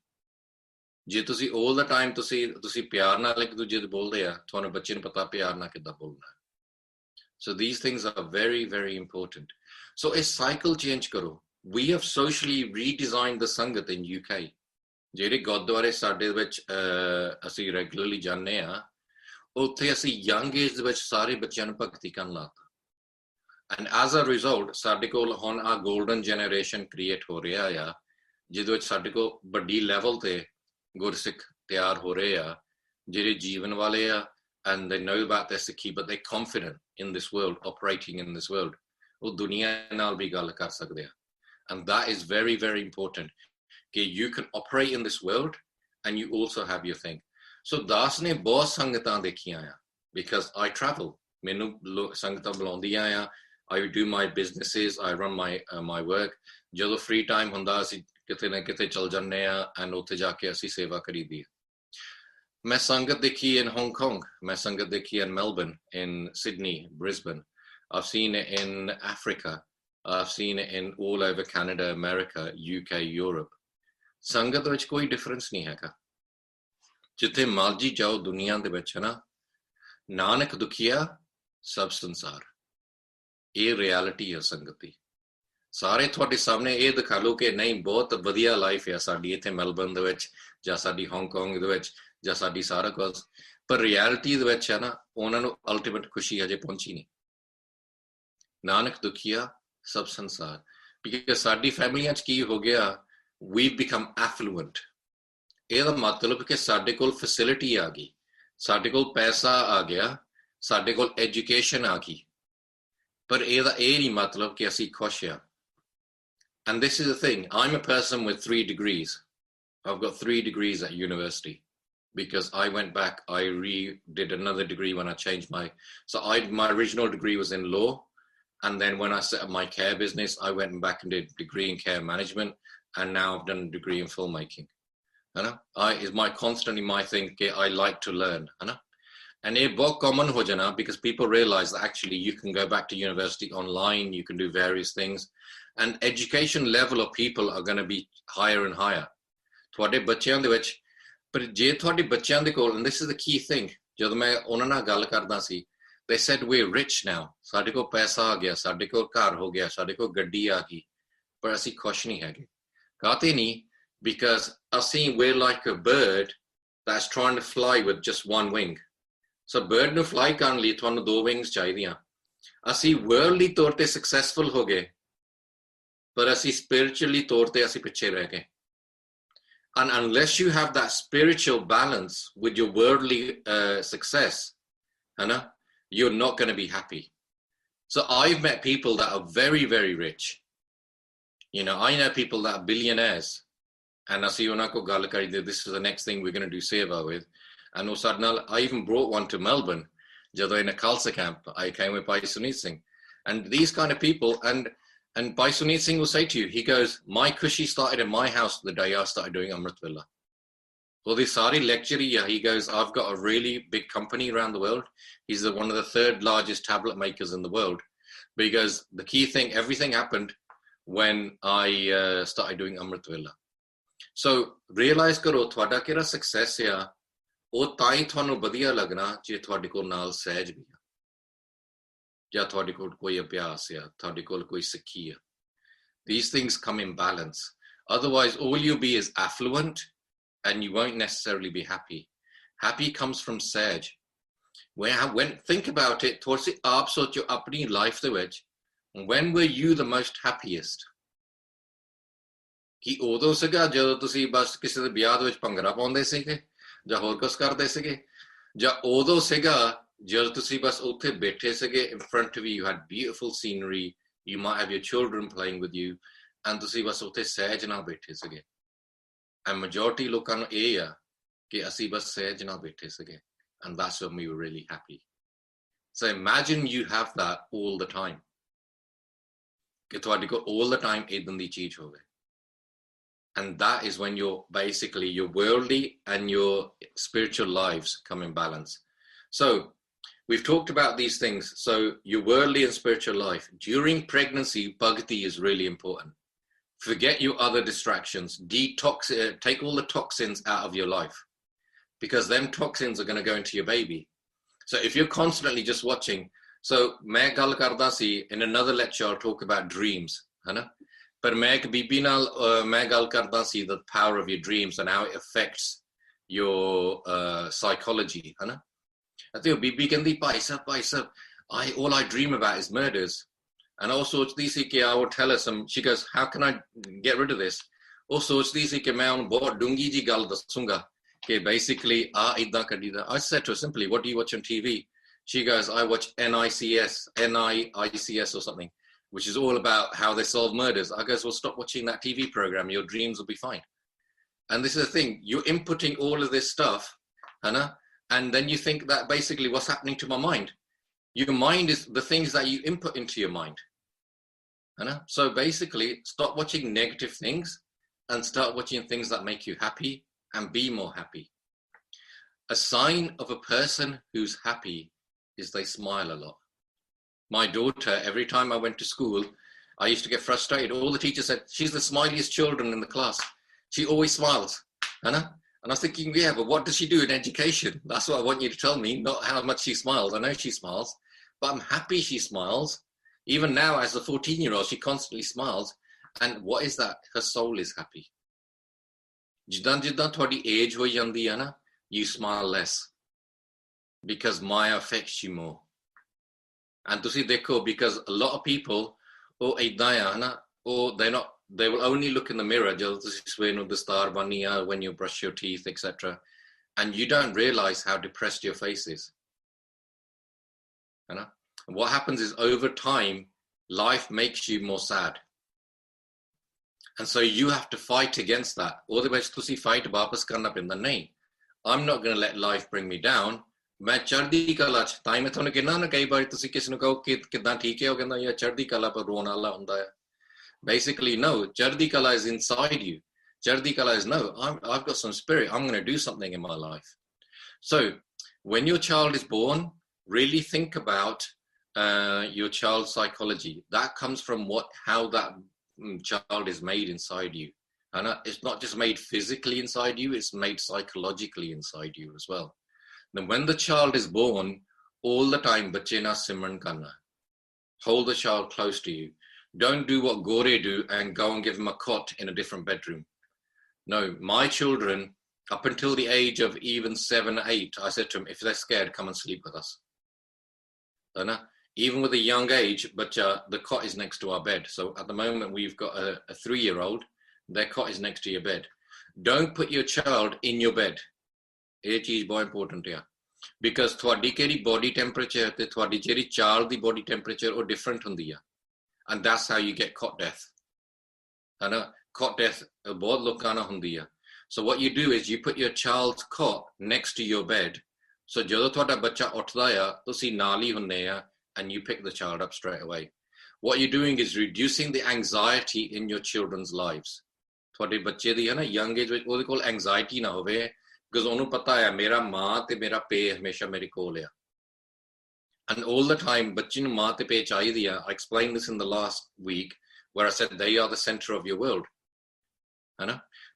ਜੇ ਤੁਸੀਂ all the time ਤੁਸੀਂ ਪਿਆਰ ਨਾਲ ਇੱਕ ਦੂਜੇ ਦੇ ਬੋਲਦੇ ਆ ਤੁਹਾਨੂੰ ਬੱਚੇ ਨੂੰ ਪਤਾ ਪਿਆਰ ਨਾਲ ਕਿੱਦਾਂ ਬੋਲਣਾ so these things are very very important so a cycle change ਕਰੋ we have socially redesigned the sangat in UK ਜਿਹੜੇ ਗੁਰਦੁਆਰੇ ਸਾਡੇ ਵਿੱਚ ਅਸੀਂ ਰੈਗੂਲਰਲੀ ਜਾਂਦੇ ਆ ਉੱਥੇ ਅਸੀਂ ਯੰਗ ਏਜ ਦੇ ਵਿੱਚ ਸਾਰੇ ਬੱਚਿਆਂ ਨੂੰ ਭਗਤੀ ਕਰਨ ਲਾਤਾ and as a result ਸਾਡੇ ਕੋਲ ਹੁਣ ਆ golden generation create ਹੋ ਰਿਹਾ ਆ ਜਿਹਦੇ ਵਿੱਚ ਸਾਡੇ ਕੋਲ ਵੱਡੀ ਲੈਵਲ ਤੇ ਗੁਰਸਿੱਖ ਤਿਆਰ ਹੋ ਰਹੇ ਆ ਜਿਹੜੇ ਜੀਵਨ ਵਾਲੇ ਆ and they know about their Sikhi but they're confident in this world operating in this world ਉਹ ਦੁਨੀਆ ਨਾਲ ਵੀ ਗੱਲ ਕਰ ਸਕਦੇ ਆ and that is very very important ਕਿ you can operate in this world and you also have your thing so ਦਾਸ ਨੇ ਬਹੁਤ ਸੰਗਤਾਂ ਦੇਖੀਆਂ ਆ because I travel ਮੈਨੂੰ ਸੰਗਤਾਂ ਬੁਲਾਉਂਦੀਆਂ ਆ I do my businesses, I run my work. ਜਦੋਂ free time ਹੁੰਦਾ ਅਸੀਂ ਕਿਤੇ ਨਾ ਕਿਤੇ ਚਲ ਜਾਂਦੇ ਆ and ਉੱਥੇ ਜਾ ਕੇ ਅਸੀਂ ਸੇਵਾ ਕਰੀਦੀ ਹੈ। ਮੈਂ ਸੰਗਤ ਦੇਖੀ in Hong Kong, ਮੈਂ ਸੰਗਤ ਦੇਖੀ in Melbourne, in Sydney, Brisbane. I've seen it in Africa. I've seen it in all over Canada, America, UK, Europe. ਸੰਗਤ ਵਿੱਚ ਕੋਈ difference ਨਹੀਂ ਹੈਗਾ। ਜਿੱਥੇ ਮਰਜੀ ਜਾਓ ਦੁਨੀਆ ਦੇ ਵਿੱਚ ਹੈ ਨਾ, ਨਾਨਕ ਦੁਖੀਆ ਸਭ ਸੰਸਾਰ, ਇਹ ਰਿਐਲਿਟੀ ਹੈ ਸੰਗਤ ਦੀ। ਸਾਰੇ ਤੁਹਾਡੇ ਸਾਹਮਣੇ ਇਹ ਦਿਖਾ ਲਓ ਕਿ ਨਹੀਂ ਬਹੁਤ ਵਧੀਆ ਲਾਈਫ ਹੈ ਸਾਡੀ ਇੱਥੇ ਮੈਲਬਰਨ ਦੇ ਵਿੱਚ ਜਾਂ ਸਾਡੀ ਹਾਂਗਕਾਂਗ ਦੇ ਵਿੱਚ ਜਾਂ ਸਾਡੀ ਸਾਰਾ ਕੁਝ, ਪਰ ਰਿਐਲਿਟੀ ਦੇ ਵਿੱਚ ਹੈ ਨਾ ਉਹਨਾਂ ਨੂੰ ਅਲਟੀਮੇਟ ਖੁਸ਼ੀ ਹਜੇ ਪਹੁੰਚੀ ਨਹੀਂ। ਨਾਨਕ ਦੁਖੀਆ ਸਭ ਸੰਸਾਰ, ਬਿਕਾਜ਼ ਸਾਡੀ ਫੈਮਲੀਆਂ 'ਚ ਕੀ ਹੋ ਗਿਆ, we've become affluent। ਇਹਦਾ ਮਤਲਬ ਕਿ ਸਾਡੇ ਕੋਲ ਫੈਸਿਲਿਟੀ ਆ ਗਈ, ਸਾਡੇ ਕੋਲ ਪੈਸਾ ਆ ਗਿਆ, ਸਾਡੇ ਕੋਲ ਐਜੂਕੇਸ਼ਨ ਆ ਗਈ, ਪਰ ਇਹਦਾ ਇਹ ਨਹੀਂ ਮਤਲਬ ਕਿ ਅਸੀਂ ਖੁਸ਼ ਹਾਂ। And this is the thing, I'm a person with 3 degrees. I've got 3 degrees at university because I went back, I did another degree when I changed my original degree was in law, and then when I set up my care business, I went back and did a degree in care management, and now I've done a degree in filmmaking. Is constantly my thing, I like to learn, and it's very common ho jana because people realize that actually you can go back to university online, you can do various things, and education level of people are going to be higher and higher. ਤੁਹਾਡੇ ਬੱਚਿਆਂ ਦੇ ਵਿੱਚ, ਪਰ ਜੇ ਤੁਹਾਡੇ ਬੱਚਿਆਂ ਦੇ ਕੋਲ, and this is the key thing, ਜਦੋਂ ਮੈਂ ਉਹਨਾਂ ਨਾਲ ਗੱਲ ਕਰਦਾ ਸੀ, they said we're rich now, ਸਾਡੇ ਕੋਲ ਪੈਸਾ ਆ ਗਿਆ, ਸਾਡੇ ਕੋਲ ਘਰ ਹੋ ਗਿਆ, ਸਾਡੇ ਕੋਲ ਗੱਡੀ ਆ ਗਈ, ਪਰ ਅਸੀਂ ਖੁਸ਼ ਨਹੀਂ ਹੈਗੇ। ਕਾਹਤੇ ਨਹੀਂ? Because we're like a bird that's trying to fly with just one wing. So bird ਨੂੰ fly ਕਰਨ ਲਈ ਤੁਹਾਨੂੰ 2 wings ਚਾਹੀਦੀਆਂ। ਅਸੀਂ worldly ਤੌਰ ਤੇ successful ਹੋ ਗਏ, ਪਰ ਅਸੀਂ spiritually ਤੌਰ ਤੇ ਅਸੀਂ ਪਿੱਛੇ ਰਹਿ ਗਏ। And unless you have that spiritual balance with your worldly success, you're not going to be happy. So I've met people that are very, very rich. I know people that are billionaires. And I see this is the next thing we're going to do seva with. And also, I even brought one to Melbourne. In a Khalsa camp, I came with Bhai Sunit Singh. And these kind of people, and Bhai Sunit Singh will say to you, he goes, my kushi started in my house the day I started doing Amrit Villa. Well, this Sari lecture, he goes, I've got a really big company around the world. He's one of the 3rd largest tablet makers in the world. Because the key thing, everything happened when I started doing Amrit Villa. So realize karo ਤੁਹਾਡਾ ਕਿਹੜਾ success ਆ, ਉਹ ਤਾਂ ਹੀ ਤੁਹਾਨੂੰ ਵਧੀਆ ਲੱਗਣਾ ਜੇ ਤੁਹਾਡੇ ਕੋਲ ਨਾਲ ਸਹਿਜ ਵੀ ਆ, ਜਾਂ ਤੁਹਾਡੇ ਕੋਲ ਕੋਈ ਅਭਿਆਸ ਆ, ਤੁਹਾਡੇ ਕੋਲ ਕੋਈ ਸਿੱਖੀ ਆ। These things come in balance. Otherwise, all you'll be is affluent and you won't necessarily be happy. Happy comes from sehj. When think about it, towards the aap socho apni life de vich, when were you the most happiest? ਕਿ ਉਦੋਂ ਸੀਗਾ ਜਦੋਂ ਤੁਸੀਂ ਬਸ ਕਿਸੇ ਦੇ ਵਿਆਹ ਦੇ ਵਿੱਚ ਭੰਗੜਾ ਪਾਉਂਦੇ ਸੀਗੇ ਜਾਂ ਹੋਰ ਕੁਝ ਕਰਦੇ ਸੀਗੇ, ਜਾਂ ਉਦੋਂ ਸੀਗਾ ਜਦੋਂ ਤੁਸੀਂ ਬਸ ਉੱਥੇ ਬੈਠੇ ਸੀਗੇ, in front of you you had beautiful scenery, you might have your children playing with you, and ਤੁਸੀਂ ਬਸ ਉੱਥੇ ਸਹਿਜ ਨਾਲ ਬੈਠੇ ਸੀਗੇ। and majority ਲੋਕਾਂ ਨੂੰ ਇਹ ਆ ਕਿ ਅਸੀਂ ਬਸ ਸਹਿਜ ਨਾਲ ਬੈਠੇ ਸੀਗੇ, and that's when we were really happy. So imagine you have that all the time, ਕਿ ਤੁਹਾਡੇ ਕੋਲ all the time ਏਦਾਂ ਦੀ ਚੀਜ਼ ਹੋਵੇ। And that is when basically your worldly and your spiritual lives come in balance. So we've talked about these things. So your worldly and spiritual life. During pregnancy, bhakti is really important. Forget your other distractions. Detox, take all the toxins out of your life, because them toxins are going to go into your baby. So if you're constantly just watching, so main gal karda si, in another lecture I'll talk about dreams, ਪਰ ਮੈਂ ਇੱਕ ਬੀਬੀ ਨਾਲ ਮੈਂ ਗੱਲ ਕਰਦਾ ਸੀ the power of your dreams and how it affects your psychology, ਅਤੇ ਉਹ ਬੀਬੀ ਕਹਿੰਦੀ Bhai Sahib all I dream about is murders, and ਉਹ ਸੋਚਦੀ ਸੀ ਕਿ I will tell her some, she goes, how can I get rid of this? ਉਹ ਸੋਚਦੀ ਸੀ ਕਿ ਮੈਂ ਉਹਨੂੰ ਬਹੁਤ ਡੂੰਗੀ ਜੀ ਗੱਲ ਦੱਸੂਗਾ ਕਿ basically ਇੱਦਾਂ ਕਰੀਦਾ। I said to her simply, what do you watch on TV? She goes, I watch NICS or something, which is all about how they solve murders. I goes, well, stop watching that TV program. Your dreams will be fine. And this is the thing. You're inputting all of this stuff, and then you think that basically what's happening to my mind? Your mind is the things that you input into your mind. So basically, stop watching negative things and start watching things that make you happy and be more happy. A sign of a person who's happy is they smile a lot. My daughter, every time I went to school, I used to get frustrated. All the teachers said, she's the smiliest children in the class. She always smiles. And I was thinking, yeah, but what does she do in education? That's what I want you to tell me, not how much she smiles. I know she smiles, but I'm happy she smiles. Even now, as a 14-year-old, she constantly smiles. And what is that? Her soul is happy. Jidan thodi age ho jandi hai na, you smile less because Maya affects you more. And to see dekho, because a lot of people, they will only look in the mirror when you brush your teeth, etc. And you don't realize how depressed your face is. And what happens is over time, life makes you more sad. And so you have to fight against that. I'm not going to let life bring me down. मैं चढ़दी कला च ताई मैं थोने कहना ना कई बार तुसी किसी ने कहो कि कितना ठीक है हो कहना या चढ़दी कला पर रोना ला हुंदा है. Basically, no, चढ़दी कला is inside you. चढ़दी कला is no, I've got some spirit. I'm going to do something in my life. So when your child is born, really think about your child's psychology. That comes from how that child is made inside you. And it's not just made physically inside you, it's made psychologically inside you as well. Then when the child is born, all the time, bache na simran karna. Hold the child close to you. Don't do what Gore do and go and give him a cot in a different bedroom. No, my children, up until the age of even 7, 8, I said to them, if they're scared, come and sleep with us. Even with a young age, but the cot is next to our bed. So at the moment, we've got a 3-year-old. Their cot is next to your bed. Don't put your child in your bed. It is very important here. Because ਤੁਹਾਡੀ body temperature ਤੇ ਤੁਹਾਡੀ ਜਿਹੜੀ child ਦੀ body temperature ਉਹ different ਹੁੰਦੀ ਆ. And that's how you get cot death. Cot death ਬਹੁਤ ਲੋਕਾਂ ਨਾਲ ਹੁੰਦੀ ਆ. So what you do is you put your child's cot next to your bed. So ਜਦੋਂ ਤੁਹਾਡਾ ਬੱਚਾ ਉੱਠਦਾ ਆ ਤੁਸੀਂ ਨਾਲ ਹੀ ਹੁੰਦੇ ਆ and you pick the child up straight away. What you're doing is reducing the anxiety in your children's lives. ਤੁਹਾਡੇ ਬੱਚੇ ਦੀ young age ਵਿੱਚ ਉਹਦੇ ਕੋਲ anxiety ਨਾ ਹੋਵੇ because ਉਹਨੂੰ ਪਤਾ ਹੈ ਮੇਰਾ ਮਾਂ ਤੇ ਮੇਰਾ ਪੇ ਹਮੇਸ਼ਾ ਮੇਰੇ ਕੋਲ ਆ. And all the time ਬੱਚੇ ਨੂੰ ਮਾਂ ਤੇ ਪੇ ਚਾਹੀਦੀ ਆ. I explained this in the last week where I said they are the center of your world.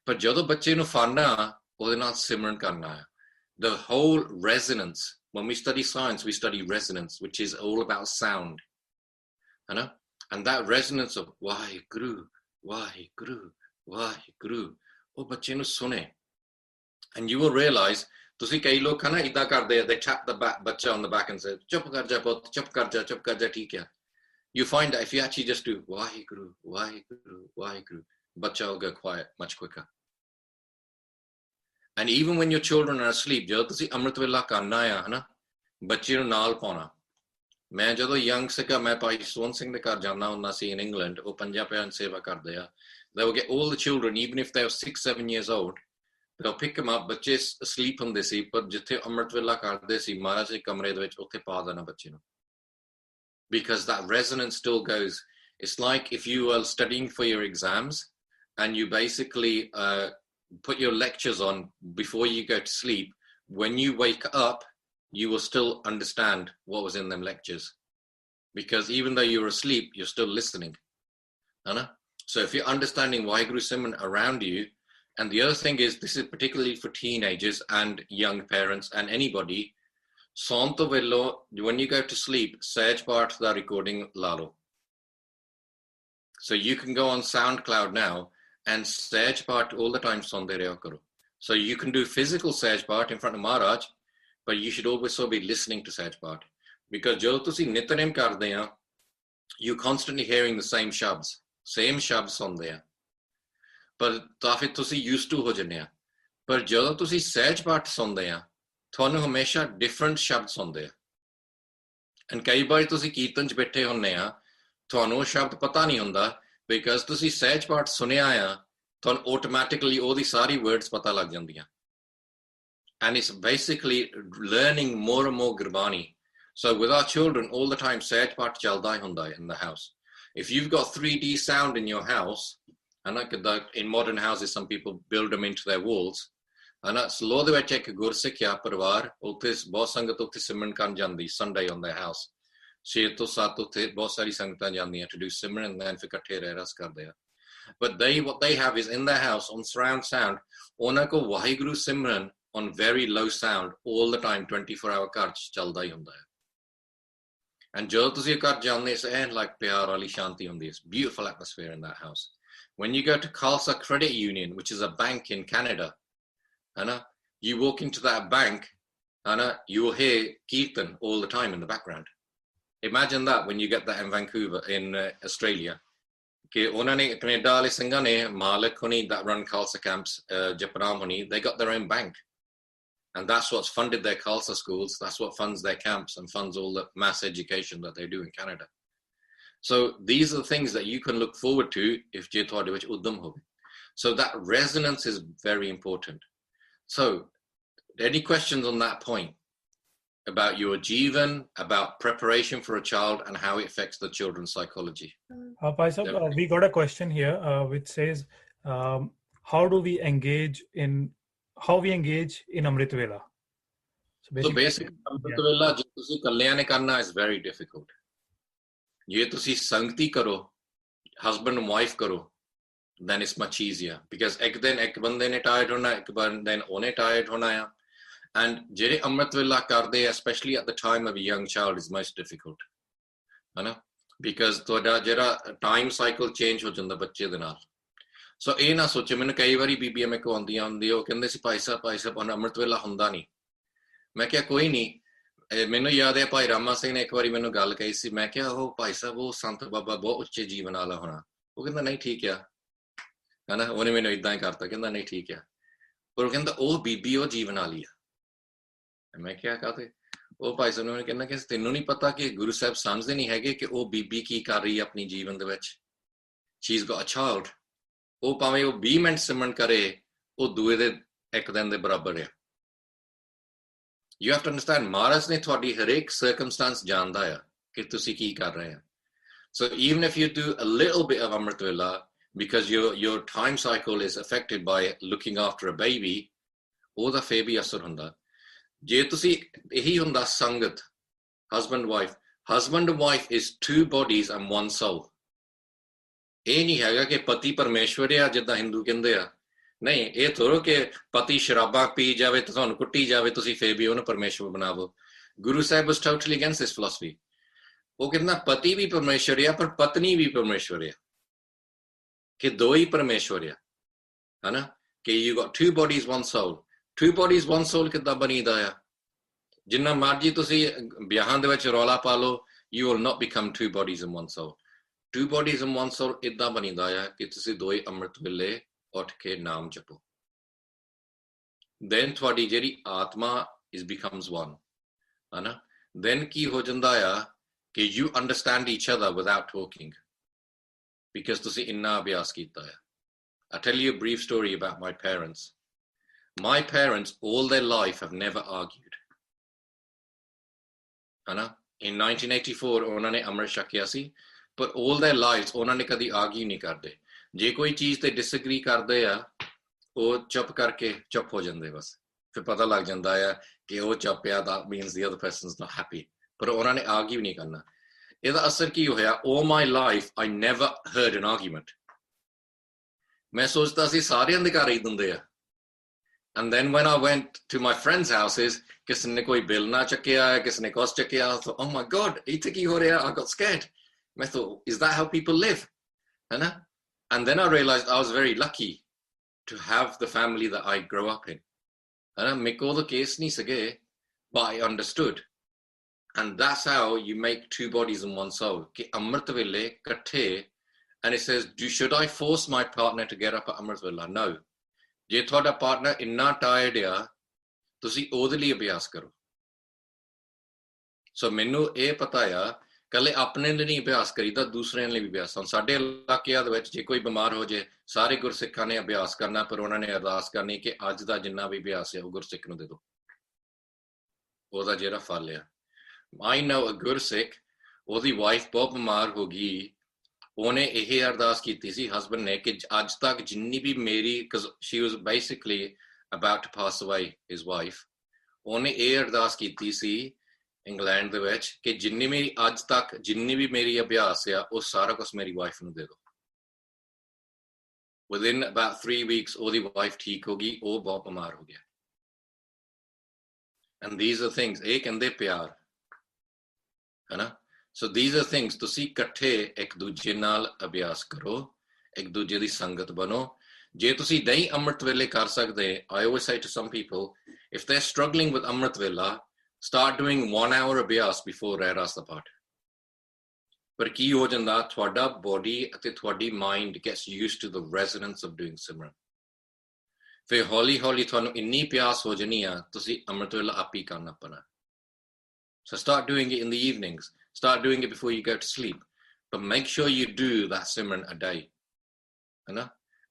ਪਰ ਜਦੋਂ ਬੱਚੇ ਨੂੰ ਫੜਨਾ ਉਹਦੇ ਨਾਲ ਸਿਮਰਨ ਕਰਨਾ ਹੈ. The whole resonance, when we study science, we study resonance, which is all about sound. And that resonance of Waheguru, Waheguru, Waheguru, ਉਹ ਬੱਚੇ ਨੂੰ ਸੁਣੇ. And you will realize, ਤੁਸੀਂ ਕਈ ਲੋਕ ਹਨ ਇਦਾਂ ਕਰਦੇ ਆ, they tap the ਬੱਚਾ on the back and say, ਚੁੱਪ ਕਰ ਜਾ ਪੁੱਤ, ਚੁੱਪ ਕਰ ਜਾ, ਠੀਕ ਹੈ. You find that if you actually just do Waheguru, Waheguru, Waheguru, ਬੱਚਾ will go quiet much quicker. And even when your children are asleep, ਜਦੋਂ ਤੁਸੀਂ ਅੰਮ੍ਰਿਤ ਵੇਲਾ ਕਰਨਾ ਆ ਬੱਚੇ ਨੂੰ ਨਾਲ ਪਾਉਣਾ. ਮੈਂ ਜਦੋਂ young ਸੀਗਾ ਮੈਂ ਭਾਈ ਸੋਹਣ ਸਿੰਘ ਦੇ ਘਰ ਜਾਂਦਾ ਹੁੰਦਾ ਸੀ in England, ਉਹ 5 ਪਿਆਰਿਆਂ ਦੀ ਸੇਵਾ ਕਰਦੇ ਆ. They will get all the children, even if they were 6, 7 years old, they'll pick them up, ਬੱਚੇ asleep ਹੁੰਦੇ ਸੀ, ਪਰ ਜਿੱਥੇ ਅੰਮ੍ਰਿਤ ਵੇਲਾ ਕਰਦੇ ਸੀ ਮਹਾਰਾਜ ਦੇ ਕਮਰੇ ਦੇ ਵਿੱਚ ਉੱਥੇ ਪਾ ਦੇਣਾ ਬੱਚੇ ਨੂੰ. Because that resonance still goes. It's like if you are studying for your exams and you basically put your lectures on before you go to sleep, when you wake up, you will still understand what was in them lectures. Because even though you're asleep, you're still listening. So if you're understanding Waheguru Simran around you, and the other thing is, this is particularly for teenagers and young parents and anybody, ਸੌਣ ਤੋਂ ਪਹਿਲਾਂ when you go to sleep, Sahaj Path the recording ਲਾ ਲਓ. So you can go on SoundCloud now and Sahaj Path all the time ਸੁਣਦੇ ਰਿਹਾ ਕਰੋ. So you can do physical Sahaj Path in front of Maharaj, but you should also be listening to Sahaj Path. Because ਜਦੋਂ ਤੁਸੀਂ ਨਿਤਨੇਮ ਕਰਦੇ ਆ, you're constantly hearing the same shabds ਸੁਣਦੇ ਆ. ਪਰ ਤਾਂ ਫਿਰ ਤੁਸੀਂ used to ਹੋ ਜਾਂਦੇ ਆ. ਪਰ ਜਦੋਂ ਤੁਸੀਂ Sahaj Path ਸੁਣਦੇ ਆ, ਤੁਹਾਨੂੰ ਹਮੇਸ਼ਾ different ਸ਼ਬਦ ਸੁਣਦੇ ਆ. And ਕਈ ਵਾਰ ਤੁਸੀਂ ਕੀਰਤਨ 'ਚ ਬੈਠੇ ਹੁੰਦੇ ਆ, ਤੁਹਾਨੂੰ ਉਹ ਸ਼ਬਦ ਪਤਾ ਨਹੀਂ ਹੁੰਦਾ because ਤੁਸੀਂ Sahaj Path ਸੁਣਿਆ ਆ, ਤੁਹਾਨੂੰ automatically ਉਹਦੀ ਸਾਰੀ words ਪਤਾ ਲੱਗ ਜਾਂਦੀਆਂ. And it's basically learning more and more Gurbani. So with our children, all the time, Sehaj Path chalda hi hunda hai in the house. If you've got 3D sound in your house, and in modern houses, some people build them into their walls, and slow the vich ek gursikhya parivar utte bahut sangat utte simran kan jandi Sunday on their house. 6 to 7 ਉੱਥੇ ਬਹੁਤ ਸਾਰੀ ਸੰਗਤਾਂ ਜਾਂਦੀਆਂ to do simran and then ਫਿਰ ਇਕੱਠੇ ਰਹਿ ਰਸ ਕਰਦੇ ਆ. But what they have is in their house on surround sound, ਉਹਨਾਂ ਕੋ ਵਾਹਿਗੁਰੂ ਸਿਮਰਨ on very low sound all the time 24-hour ਘਰ ਚ ਚੱਲਦਾ ਹੀ ਹੁੰਦਾ ਹੈ. And ਜਦੋਂ ਤੁਸੀਂ ਘਰ ਜਾਂਦੇ ਇਸ ਐਨ like ਪਿਆਰ ਵਾਲੀ ਸ਼ਾਂਤੀ ਹੁੰਦੀ ਹੈ. It's beautiful atmosphere in that house. When you go to Khalsa Credit Union, which is a bank in Canada, you walk into that bank and you will hear Kirtan all the time in the background. Imagine that when you get that in Vancouver, in Australia. Ke ਉਹਨਾਂ ਨੇ Canada ਵਾਲੇ ਸਿੰਘਾਂ ਨੇ ਮਾਲਕ ਹੁਣੀ that run Khalsa camps, Japaram ਹੁਣੀ, they got their own bank. And that's what's funded their Khalsa schools. That's what funds their camps and funds all the mass education that they do in Canada. So these are the things that you can look forward to if je ਤੁਹਾਡੇ ਵਿੱਚ ਉਦਮ ਹੋਵੇ. So that resonance is very important. So any questions on that point? About your jivan, about preparation for a child and how it affects the children's psychology. We got a question here which says, how we engage in Amrit Vela? So basically, Amrit Vela, je tusi kalyan karna is very difficult. Je tusi sangti karo, husband and wife karo, then it's much easier. Because ek din ek bande ne tired hona, ek then one tired hona hai. And ਜਿਹੜੇ ਅੰਮ੍ਰਿਤ ਵੇਲਾ ਕਰਦੇ, especially at the time of a young child, is most difficult. Because ਤੁਹਾਡਾ ਜਿਹੜਾ time cycle change ਹੋ ਜਾਂਦਾ ਬੱਚੇ ਦੇ ਨਾਲ. So ਇਹ ਨਾ ਸੋਚੇ, ਮੈਨੂੰ ਕਈ ਵਾਰੀ ਬੀਬੀਆਂ ਮੇਰੇ ਕੋਲ ਆਉਂਦੀਆਂ ਹੁੰਦੀਆਂ, ਉਹ ਕਹਿੰਦੇ ਸੀ ਭਾਈ ਸਾਹਿਬ ਹੁਣ ਅੰਮ੍ਰਿਤ ਵੇਲਾ ਹੁੰਦਾ ਨਹੀਂ. ਮੈਂ ਕਿਹਾ ਕੋਈ ਨਹੀਂ, ਮੈਨੂੰ ਯਾਦ ਹੈ ਭਾਈ ਰਾਮਾ ਸਿੰਘ ਨੇ ਇੱਕ ਵਾਰੀ ਮੈਨੂੰ ਗੱਲ ਕਹੀ ਸੀ. ਮੈਂ ਕਿਹਾ ਉਹ ਭਾਈ ਸਾਹਿਬ ਉਹ ਸੰਤ ਬਾਬਾ ਬਹੁਤ ਉੱਚੇ ਜੀਵਨ ਵਾਲਾ ਹੋਣਾ. ਉਹ ਕਹਿੰਦਾ ਨਹੀਂ ਠੀਕ ਆ, ਉਹਨੇ ਮੈਨੂੰ ਏਦਾਂ ਹੀ ਕਰਤਾ, ਕਹਿੰਦਾ ਨਹੀਂ ਠੀਕ ਆ. ਪਰ ਉਹ ਕਹਿੰਦਾ ਉਹ ਬੀਬੀ ਉਹ ਜੀਵਨ ਵਾਲੀ ਆ. ਮੈਂ ਕਿਹਾ ਕਾਹਤੇ? ਉਹ ਭਾਈ ਸਾਹਿਬ ਨੇ ਕਹਿੰਦਾ ਕਿ ਤੈਨੂੰ ਨਹੀਂ ਪਤਾ ਕਿ ਗੁਰੂ ਸਾਹਿਬ ਸਮਝਦੇ ਨਹੀਂ ਹੈਗੇ ਕਿ ਉਹ ਬੀਬੀ ਕੀ ਕਰ ਰਹੀ ਹੈ ਆਪਣੀ ਜੀਵਨ ਦੇ ਵਿੱਚ. She's got a child. ਉਹ ਭਾਵੇਂ ਉਹ 20 ਮਿੰਟ ਸਿਮਰਨ ਕਰੇ, ਉਹ ਦੂਏ ਦੇ ਇੱਕ ਦਿਨ ਦੇ ਬਰਾਬਰ ਆ. You have to understand, ਮਹਾਰਾਜ ਨੇ ਤੁਹਾਡੀ ਹਰੇਕ circumstance ਜਾਣਦਾ ਆ ਕਿ ਤੁਸੀਂ ਕੀ ਕਰ ਰਹੇ ਆ. So even if you do a little bit of Amrit Vela, because your time cycle is affected by looking after a baby, ਉਹਦਾ ਫੇਰ ਵੀ ਅਸਰ ਹੁੰਦਾ. ਜੇ ਤੁਸੀਂ ਇਹੀ ਹੁੰਦਾ ਸੰਗਤ, husband wife is 2 bodies and 1 soul. ਇਹ ਨਹੀਂ ਹੈਗਾ ਕਿ ਪਤੀ ਪਰਮੇਸ਼ਵਰ ਆ ਜਿੱਦਾਂ ਹਿੰਦੂ ਕਹਿੰਦੇ ਆ. ਨਹੀਂ, ਇਹ ਥੋੜ੍ਹਾ ਕਿ ਪਤੀ ਸ਼ਰਾਬਾਂ ਪੀ ਜਾਵੇ ਤੇ ਤੁਹਾਨੂੰ ਕੁੱਟੀ ਜਾਵੇ, ਤੁਸੀਂ ਫੇਰ ਵੀ ਉਹਨੂੰ ਪਰਮੇਸ਼ਵਰ ਬਣਾਵੋ. Guru Sahib was totally against this philosophy. ਉਹ ਕਹਿੰਦਾ ਪਤੀ ਵੀ ਪਰਮੇਸ਼ਵਰ ਆ ਪਰ ਪਤਨੀ ਵੀ ਪਰਮੇਸ਼ਵਰ ਆ, ਕਿ ਦੋ ਹੀ ਪਰਮੇਸ਼ਵਰ ਆ. ਕਿ you got 2 bodies 1 soul. 2 bodies 1 soul ਕਿੱਦਾਂ ਬਣੀਦਾ ਆ? ਜਿੰਨਾ ਮਰਜੀ ਤੁਸੀਂ ਵਿਆਹਾਂ ਦੇ ਵਿੱਚ ਰੌਲਾ ਪਾ ਲਓ, you will not become 2 bodies and 1 soul. 2 bodies and 1 soul ਇੱਦਾਂ ਬਣੀਦਾ ਆ ਕਿ ਤੁਸੀਂ ਦੋਏ ਅੰਮ੍ਰਿਤ ਵੇਲੇ ਉੱਠ ਕੇ ਨਾਮ ਜਪੋ. Then ਤੁਹਾਡੀ ਜਿਹੜੀ ਆਤਮਾ becomes one. Then ਕੀ ਹੋ ਜਾਂਦਾ ਆ ਕਿ you understand each other without talking. Because ਤੁਸੀਂ ਇੰਨਾ ਅਭਿਆਸ ਕੀਤਾ ਆ. I'll tell you a brief story about my parents. My parents, all their life, have never argued. In 1984, ਉਹਨਾਂ ਨੇ ਅੰਮ੍ਰਿਤ ਛਕਿਆ ਸੀ, but all their lives, ਉਹਨਾਂ ਨੇ ਕਦੀ argue ਨਹੀਂ ਕਰਦੇ. ਜੇ ਕੋਈ ਚੀਜ਼ ਤੇ disagree ਕਰਦੇ ਆ, ਉਹ ਚੁੱਪ ਹੋ ਜਾਂਦੇ ਬਸ. ਫਿਰ ਪਤਾ ਲੱਗ ਜਾਂਦਾ ਆ ਕਿ ਉਹ ਚੁੱਪ ਆ, that means the other person's not happy. ਪਰ ਉਹਨਾਂ ਨੇ argue ਨਹੀਂ ਕਰਨਾ. ਇਹਦਾ ਅਸਰ ਕੀ ਹੋਇਆ? All my life, I never heard an argument. ਮੈਂ ਸੋਚਦਾ ਸੀ ਸਾਰਿਆਂ ਦੇ ਘਰ ਹੀ ਦਿੰਦੇ ਆ. And then when I went to my friends' houses, ਕਿਸੇ ਨੇ ਕੋਈ ਬਿੱਲ ਨਾ ਚੱਕਿਆ, ਕਿਸੇ ਨੇ ਕੁਛ ਚੱਕਿਆ, I thought, oh my God, ਇੱਥੇ ਕੀ ਹੋ ਰਿਹਾ? I got scared. I thought, is that how people live? And then I realized I was very lucky to have the family that I grew up in. ਮੇਰੇ ਕੋਲ ਤਾਂ case ਨਹੀਂ ਸੀਗੇ, but I understood. And that's how you make 2 bodies and 1 soul. ਕਿ ਅੰਮ੍ਰਿਤ ਵੇਲੇ ਇਕੱਠੇ, and it says, should I force my partner to get up at ਅੰਮ੍ਰਿਤ ਵੇਲਾ? No. ਜੇ ਤੁਹਾਡਾ ਪਾਰਟਨਰ ਇੰਨਾ ਟਾਇਰਡ ਆ, ਤੁਸੀਂ ਉਹਦੇ ਲਈ ਅਭਿਆਸ ਕਰੋ. ਸੋ ਮੈਨੂੰ ਇਹ ਪਤਾ ਆ, ਕੱਲੇ ਆਪਣੇ ਲਈ ਨਹੀਂ ਅਭਿਆਸ ਕਰੀਦਾ, ਦੂਸਰਿਆਂ ਲਈ ਵੀ ਅਭਿਆਸ. ਹੁਣ ਸਾਡੇ ਇਲਾਕਿਆਂ ਦੇ ਵਿੱਚ ਜੇ ਕੋਈ ਬਿਮਾਰ ਹੋ ਜਾਏ, ਸਾਰੇ ਗੁਰਸਿੱਖਾਂ ਨੇ ਅਭਿਆਸ ਕਰਨਾ, ਪਰ ਉਹਨਾਂ ਨੇ ਅਰਦਾਸ ਕਰਨੀ ਕਿ ਅੱਜ ਦਾ ਜਿੰਨਾ ਵੀ ਅਭਿਆਸ ਹੈ ਉਹ ਗੁਰਸਿੱਖ ਨੂੰ ਦੇ ਦਿਓ, ਉਹਦਾ ਜਿਹੜਾ ਫਲ ਆ. I know a Gursikh, ਉਹਦੀ ਵਾਈਫ ਬਹੁਤ ਬਿਮਾਰ ਹੋ ਗਈ, ਉਹਨੇ ਇਹ ਅਰਦਾਸ ਕੀਤੀ ਸੀ ਹਸਬੈਂਡ ਨੇ ਕਿ ਅੱਜ ਤੱਕ ਜਿੰਨੀ ਵੀ ਮੇਰੀ, because she was basically about to pass away, his wife, ਉਹਨੇ ਇਹ ਅਰਦਾਸ ਕੀਤੀ ਸੀ ਇੰਗਲੈਂਡ ਦੇ ਵਿੱਚ ਕਿ ਜਿੰਨੀ ਮੇਰੀ ਅੱਜ ਤੱਕ ਜਿੰਨੀ ਵੀ ਮੇਰੀ ਅਭਿਆਸ ਆ ਉਹ ਸਾਰਾ ਕੁਝ ਮੇਰੀ ਵਾਈਫ ਨੂੰ ਦੇ ਦਿਓ। Within about 3 weeks ਉਹਦੀ ਵਾਈਫ ਠੀਕ ਹੋ ਗਈ, ਉਹ ਬਹੁਤ ਬਿਮਾਰ ਹੋ ਗਿਆ। And these are things, ਇਹ ਕਹਿੰਦੇ ਪਿਆਰ ਹੈ ਨਾ। So these are things, ਤੁਸੀਂ ਇਕੱਠੇ ਇੱਕ ਦੂਜੇ ਨਾਲ ਅਭਿਆਸ ਕਰੋ, ਇੱਕ ਦੂਜੇ ਦੀ ਸੰਗਤ ਬਣੋ। ਜੇ ਤੁਸੀਂ ਨਹੀਂ ਅੰਮ੍ਰਿਤ ਵੇਲੇ ਕਰ ਸਕਦੇ, I always say to some people, if they're struggling with ਅੰਮ੍ਰਿਤ ਵੇਲਾ, start doing 1 hour ਅਭਿਆਸ before ਰਹਿਰਾਸ ਦਾ ਪਾਠ। ਪਰ ਕੀ ਹੋ ਜਾਂਦਾ, ਤੁਹਾਡਾ ਬੋਡੀ ਅਤੇ ਤੁਹਾਡੀ mind gets used to the resonance of doing ਸਿਮਰਨ। ਫਿਰ ਹੌਲੀ ਹੌਲੀ ਤੁਹਾਨੂੰ ਇੰਨੀ ਪਿਆਸ ਹੋ ਜਾਣੀ ਆ, ਤੁਸੀਂ ਅੰਮ੍ਰਿਤ ਵੇਲਾ ਆਪ ਹੀ ਕਰਨਾ ਪੈਣਾ। So start doing it in the evenings, start doing it before you go to sleep, but make sure you do that simran a day, है ना।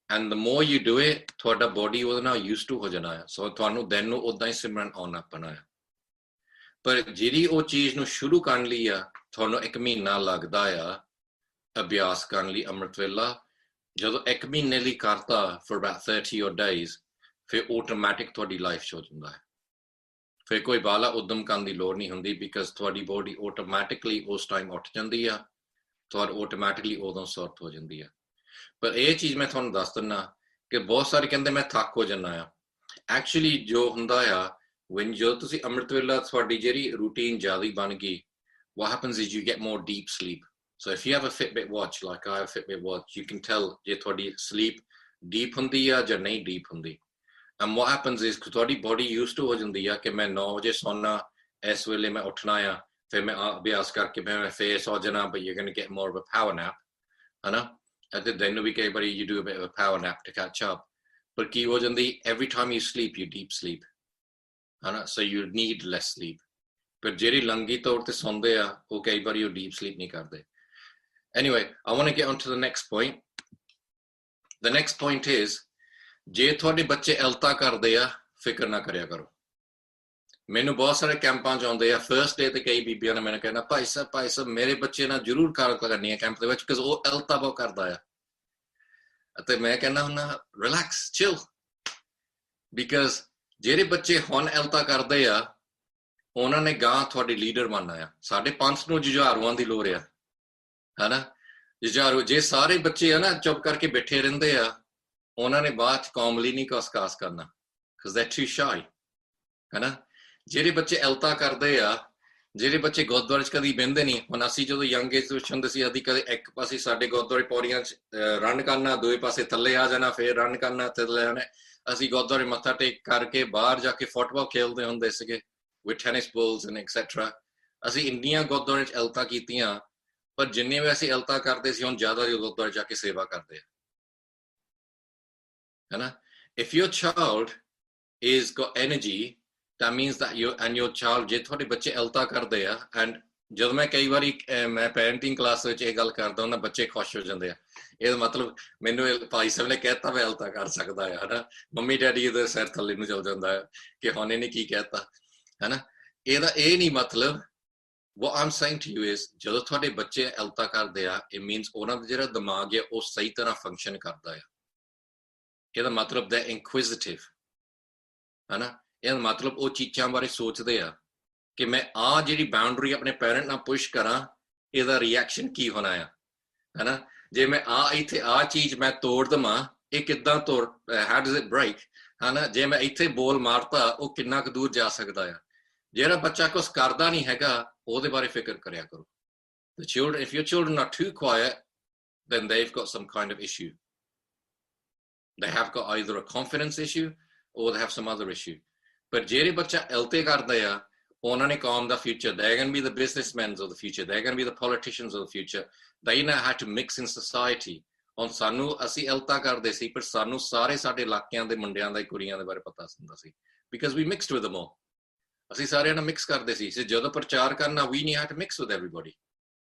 And the more you do it, ਤੁਹਾਡਾ body ਉਹਦੇ ਨਾਲ used to ਹੋ ਜਾਣਾ ਹੈ, so ਤੁਹਾਨੂੰ ਦਿਨ ਨੂੰ ਉਦਾਂ ਹੀ ਸਿਮਰਨ ਆਉਣਾ ਪੈਣਾ ਹੈ। ਪਰ ਜਿਹੜੀ ਉਹ ਚੀਜ਼ ਨੂੰ ਸ਼ੁਰੂ ਕਰਨ ਲਈ ਆ ਤੁਹਾਨੂੰ 1 ਮਹੀਨਾ ਲੱਗਦਾ ਆ ਅਭਿਆਸ ਕਰਨ ਲਈ ਅੰਮ੍ਰਿਤ ਵੇਲਾ, ਜਦੋਂ 1 ਮਹੀਨੇ ਲਈ ਕਰਤਾ for about 30 odd days, ਫਿਰ ਆਟੋਮੈਟਿਕ ਤੁਹਾਡੀ ਲਾਈਫ 'ਚ ਹੋ ਜਾਂਦਾ ਹੈ। ਫਿਰ ਕੋਈ ਬਾਲਾ ਉਦਮ ਕਰਨ ਦੀ ਲੋੜ ਨਹੀਂ ਹੁੰਦੀ, ਬਿਕਾਜ਼ ਤੁਹਾਡੀ ਬੋਡੀ ਆਟੋਮੈਟਿਕਲੀ ਉਸ ਟਾਈਮ ਉੱਠ ਜਾਂਦੀ ਆ, ਤੁਹਾਡੀ ਆਟੋਮੈਟਿਕਲੀ ਉਦੋਂ ਸੁਰਤ ਹੋ ਜਾਂਦੀ ਆ। ਪਰ ਇਹ ਚੀਜ਼ ਮੈਂ ਤੁਹਾਨੂੰ ਦੱਸ ਦਿੰਦਾ ਕਿ ਬਹੁਤ ਸਾਰੇ ਕਹਿੰਦੇ ਮੈਂ ਥੱਕ ਹੋ ਜਾਂਦਾ ਆ। ਐਕਚੁਅਲੀ ਜੋ ਹੁੰਦਾ ਆ, ਜਦੋਂ ਤੁਸੀਂ ਅੰਮ੍ਰਿਤ ਵੇਲਾ ਤੁਹਾਡੀ ਜਿਹੜੀ ਰੂਟੀਨ ਜ਼ਿਆਦਾ ਬਣ ਗਈ, what happens is you get more deep sleep. So if you have a Fitbit watch, like I have a Fitbit watch, you can tell ਜੇ ਤੁਹਾਡੀ sleep deep ਹੁੰਦੀ ਆ ਜਾਂ ਨਹੀਂ deep ਹੁੰਦੀ। And what happens is ਤੁਹਾਡੀ body used to ਹੋ ਜਾਂਦੀ ਆ ਕਿ ਮੈਂ 9 ਵਜੇ ਸੌਣਾ, ਇਸ ਵੇਲੇ ਮੈਂ ਉੱਠਣਾ ਆ, ਫਿਰ ਮੈਂ ਅਭਿਆਸ ਕਰਕੇ ਮੈਂ ਫੇਰ ਸੌ ਜਾਣਾ, but you're going to get more of a power nap, ਹੈ ਨਾ। ਅਤੇ ਦਿਨ ਨੂੰ ਵੀ ਕਈ ਵਾਰੀ you do a bit of a power nap to catch up, ਪਰ ਕੀ ਹੋ ਜਾਂਦੀ, every time you sleep you deep sleep, ਹੈ ਨਾ, so you need less sleep। ਪਰ ਜਿਹੜੀ ਲੰਗੀ ਤੌਰ ਤੇ ਸੌਂਦੇ ਆ ਉਹ ਕਈ ਵਾਰੀ ਉਹ ਡੀਪ ਸਲੀਪ ਨਹੀਂ ਕਰਦੇ। Anyway, I want to get on to the next point. The next point is, ਜੇ ਤੁਹਾਡੇ ਬੱਚੇ ਅਲਤਾ ਕਰਦੇ ਆ, ਫਿਕਰ ਨਾ ਕਰਿਆ ਕਰੋ। ਮੈਨੂੰ ਬਹੁਤ ਸਾਰੇ ਕੈਂਪਾਂ 'ਚ ਆਉਂਦੇ ਆ, ਫਰਸਟ ਡੇ ਤੇ ਕਈ ਬੀਬੀਆਂ ਨੇ ਮੈਨੂੰ ਕਹਿਣਾ, ਭਾਈ ਸਾਹਿਬ ਮੇਰੇ ਬੱਚੇ ਨਾਲ ਜ਼ਰੂਰ ਕਾਰ ਕਰਨੀ ਆ ਕੈਂਪ ਦੇ ਵਿੱਚ, ਬਿਕਾਜ਼ ਉਹ ਅਲਤਾ ਬਹੁਤ ਕਰਦਾ ਆ। ਅਤੇ ਮੈਂ ਕਹਿੰਦਾ ਹੁੰਦਾ, ਰਿਲੈਕਸ, ਚਿਲ, ਬਿਕਾਜ਼ ਜਿਹੜੇ ਬੱਚੇ ਹੁਣ ਅਲਤਾ ਕਰਦੇ ਆ ਉਹਨਾਂ ਨੇ ਗਾਂ ਤੁਹਾਡੇ ਲੀਡਰ ਬਣਨਾ ਆ। ਸਾਡੇ ਪੰਥ ਨੂੰ ਜੁਝਾਰੂਆਂ ਦੀ ਲੋੜ ਆ, ਹੈ ਨਾ। ਜੁਝਾਰੂ ਜੇ ਸਾਰੇ ਬੱਚੇ ਆ ਨਾ ਚੁੱਪ ਕਰਕੇ ਬੈਠੇ ਰਹਿੰਦੇ ਆ, ਉਹਨਾਂ ਨੇ ਬਾਅਦ 'ਚ ਕੌਮ ਲਈ ਨਹੀਂ ਕੁਛ ਖਾਸ ਕਰਨਾ, because they're too shy, ਹੈ ਨਾ। ਜਿਹੜੇ ਬੱਚੇ ਅਲਤਾ ਕਰਦੇ ਆ, ਜਿਹੜੇ ਬੱਚੇ ਗੁਰਦੁਆਰੇ 'ਚ ਕਦੀ ਬਹਿੰਦੇ ਨਹੀਂ। ਹੁਣ ਅਸੀਂ ਜਦੋਂ ਯੰਗ ਏਜ ਵਿੱਚ ਹੁੰਦੇ ਸੀ, ਅਸੀਂ ਕਦੇ ਇੱਕ ਪਾਸੇ ਸਾਡੇ ਗੁਰਦੁਆਰੇ ਪੌੜੀਆਂ 'ਚ ਰਨ ਕਰਨਾ, ਦੂਏ ਪਾਸੇ ਥੱਲੇ ਆ ਜਾਣਾ, ਫਿਰ ਰਨ ਕਰਨਾ, ਥੱਲੇ ਆਉਣਾ। ਅਸੀਂ ਗੁਰਦੁਆਰੇ ਮੱਥਾ ਟੇਕ ਕਰਕੇ ਬਾਹਰ ਜਾ ਕੇ ਫੁੱਟਬਾਲ ਖੇਲਦੇ ਹੁੰਦੇ ਸੀਗੇ with tennis balls and etc. ਅਸੀਂ ਇੰਡੀਆਂ ਗੁਰਦੁਆਰੇ 'ਚ ਅਲਤਾ ਕੀਤੀਆਂ, ਪਰ ਜਿੰਨੇ ਵੀ ਅਸੀਂ ਅਲਤਾ ਕਰਦੇ ਸੀ ਹੁਣ ਜ਼ਿਆਦਾ ਗੁਰਦੁਆਰੇ ਜਾ ਕੇ ਸੇਵਾ ਕਰਦੇ ਆ, ਹੈ ਨਾ। If your child is got energy, that means that your child, ਜੇ ਤੁਹਾਡੇ ਬੱਚੇ ਅਲਤਾ ਕਰਦੇ ਆ, and ਜਦੋਂ ਮੈਂ ਕਈ ਵਾਰੀ ਮੈਂ ਪੈਰੈਂਟਿੰਗ ਕਲਾਸ ਵਿੱਚ ਇਹ ਗੱਲ ਕਰਦਾ ਹੁੰਦਾ, ਬੱਚੇ ਖੁਸ਼ ਹੋ ਜਾਂਦੇ ਆ। ਇਹਦਾ ਮਤਲਬ ਮੈਨੂੰ ਭਾਈ ਸਾਹਿਬ ਨੇ ਕਹਿਤਾ ਮੈਂ ਅਲਤਾ ਕਰ ਸਕਦਾ ਆ, ਹੈ ਨਾ। ਮੰਮੀ ਡੈਡੀ ਇਹਦੇ ਸਿਰ ਥੱਲੇ ਨੂੰ ਚੱਲ ਜਾਂਦਾ ਹੈ ਕਿ ਹੁਣ ਇਹਨੇ ਕੀ ਕਹਿਤਾ, ਹੈ ਨਾ। ਇਹਦਾ ਇਹ ਨਹੀਂ ਮਤਲਬ। what I'm saying to you is, ਜਦੋਂ ਤੁਹਾਡੇ ਬੱਚੇ ਅਲਤਾ ਕਰਦੇ ਆ, it means ਉਹਨਾਂ ਦਾ ਜਿਹੜਾ ਦਿਮਾਗ ਹੈ ਉਹ ਸਹੀ ਤਰ੍ਹਾਂ ਫੰਕਸ਼ਨ ਕਰਦਾ ਆ। ਇਹਦਾ ਮਤਲਬ they're inquisitive, ਹੈ ਨਾ। ਇਹਦਾ ਮਤਲਬ ਉਹ ਚੀਜ਼ਾਂ ਬਾਰੇ ਸੋਚਦੇ ਆ ਕਿ ਮੈਂ ਆਹ ਜਿਹੜੀ ਬਾਉਂਡਰੀ ਆਪਣੇ ਪੈਰੈਂਟ ਨਾਲ ਪੁਸ਼ ਕਰਾਂ, ਇਹਦਾ ਰਿਐਕਸ਼ਨ ਕੀ ਹੋਣਾ ਆ, ਹੈ ਨਾ। ਜੇ ਮੈਂ ਇੱਥੇ ਆਹ ਚੀਜ਼ ਮੈਂ ਤੋੜ ਦੇਵਾਂ, ਇਹ ਕਿੱਦਾਂ ਤੋੜ, how does it break, ਹੈ ਨਾ। ਜੇ ਮੈਂ ਇੱਥੇ ਬੋਲ ਮਾਰਤਾ, ਉਹ ਕਿੰਨਾ ਕੁ ਦੂਰ ਜਾ ਸਕਦਾ ਆ। ਜਿਹੜਾ ਬੱਚਾ ਕੁਛ ਕਰਦਾ ਨਹੀਂ ਹੈਗਾ, ਉਹਦੇ ਬਾਰੇ ਫਿਕਰ ਕਰਿਆ ਕਰੋ। The children, if your children are too quiet, then they've got some kind of issue. They have got either a confidence issue or they have some other issue. ਪਰ ਜਿਹੜੇ ਬੱਚਾ ਅਲਤੇ ਕਰਦੇ ਆ, ਉਹਨਾਂ ਨੇ ਕੌਮ ਦਾ future, they're going to be the businessmen of the future, they're going to be the politicians of the future. They know how to mix in society. ਹੁਣ ਸਾਨੂੰ ਅਸੀਂ ਅਲਤਾ ਕਰਦੇ ਸੀ, ਪਰ ਸਾਨੂੰ ਸਾਰੇ ਸਾਡੇ ਇਲਾਕਿਆਂ ਦੇ ਮੁੰਡਿਆਂ ਦਾ ਕੁੜੀਆਂ ਦੇ ਬਾਰੇ ਪਤਾ ਹੁੰਦਾ ਸੀ, because we mixed with them all. ਅਸੀਂ ਸਾਰਿਆਂ ਨਾਲ ਮਿਕਸ ਕਰਦੇ ਸੀ। ਜਦੋਂ ਪ੍ਰਚਾਰ ਕਰਨਾ, we knew how to mix with everybody.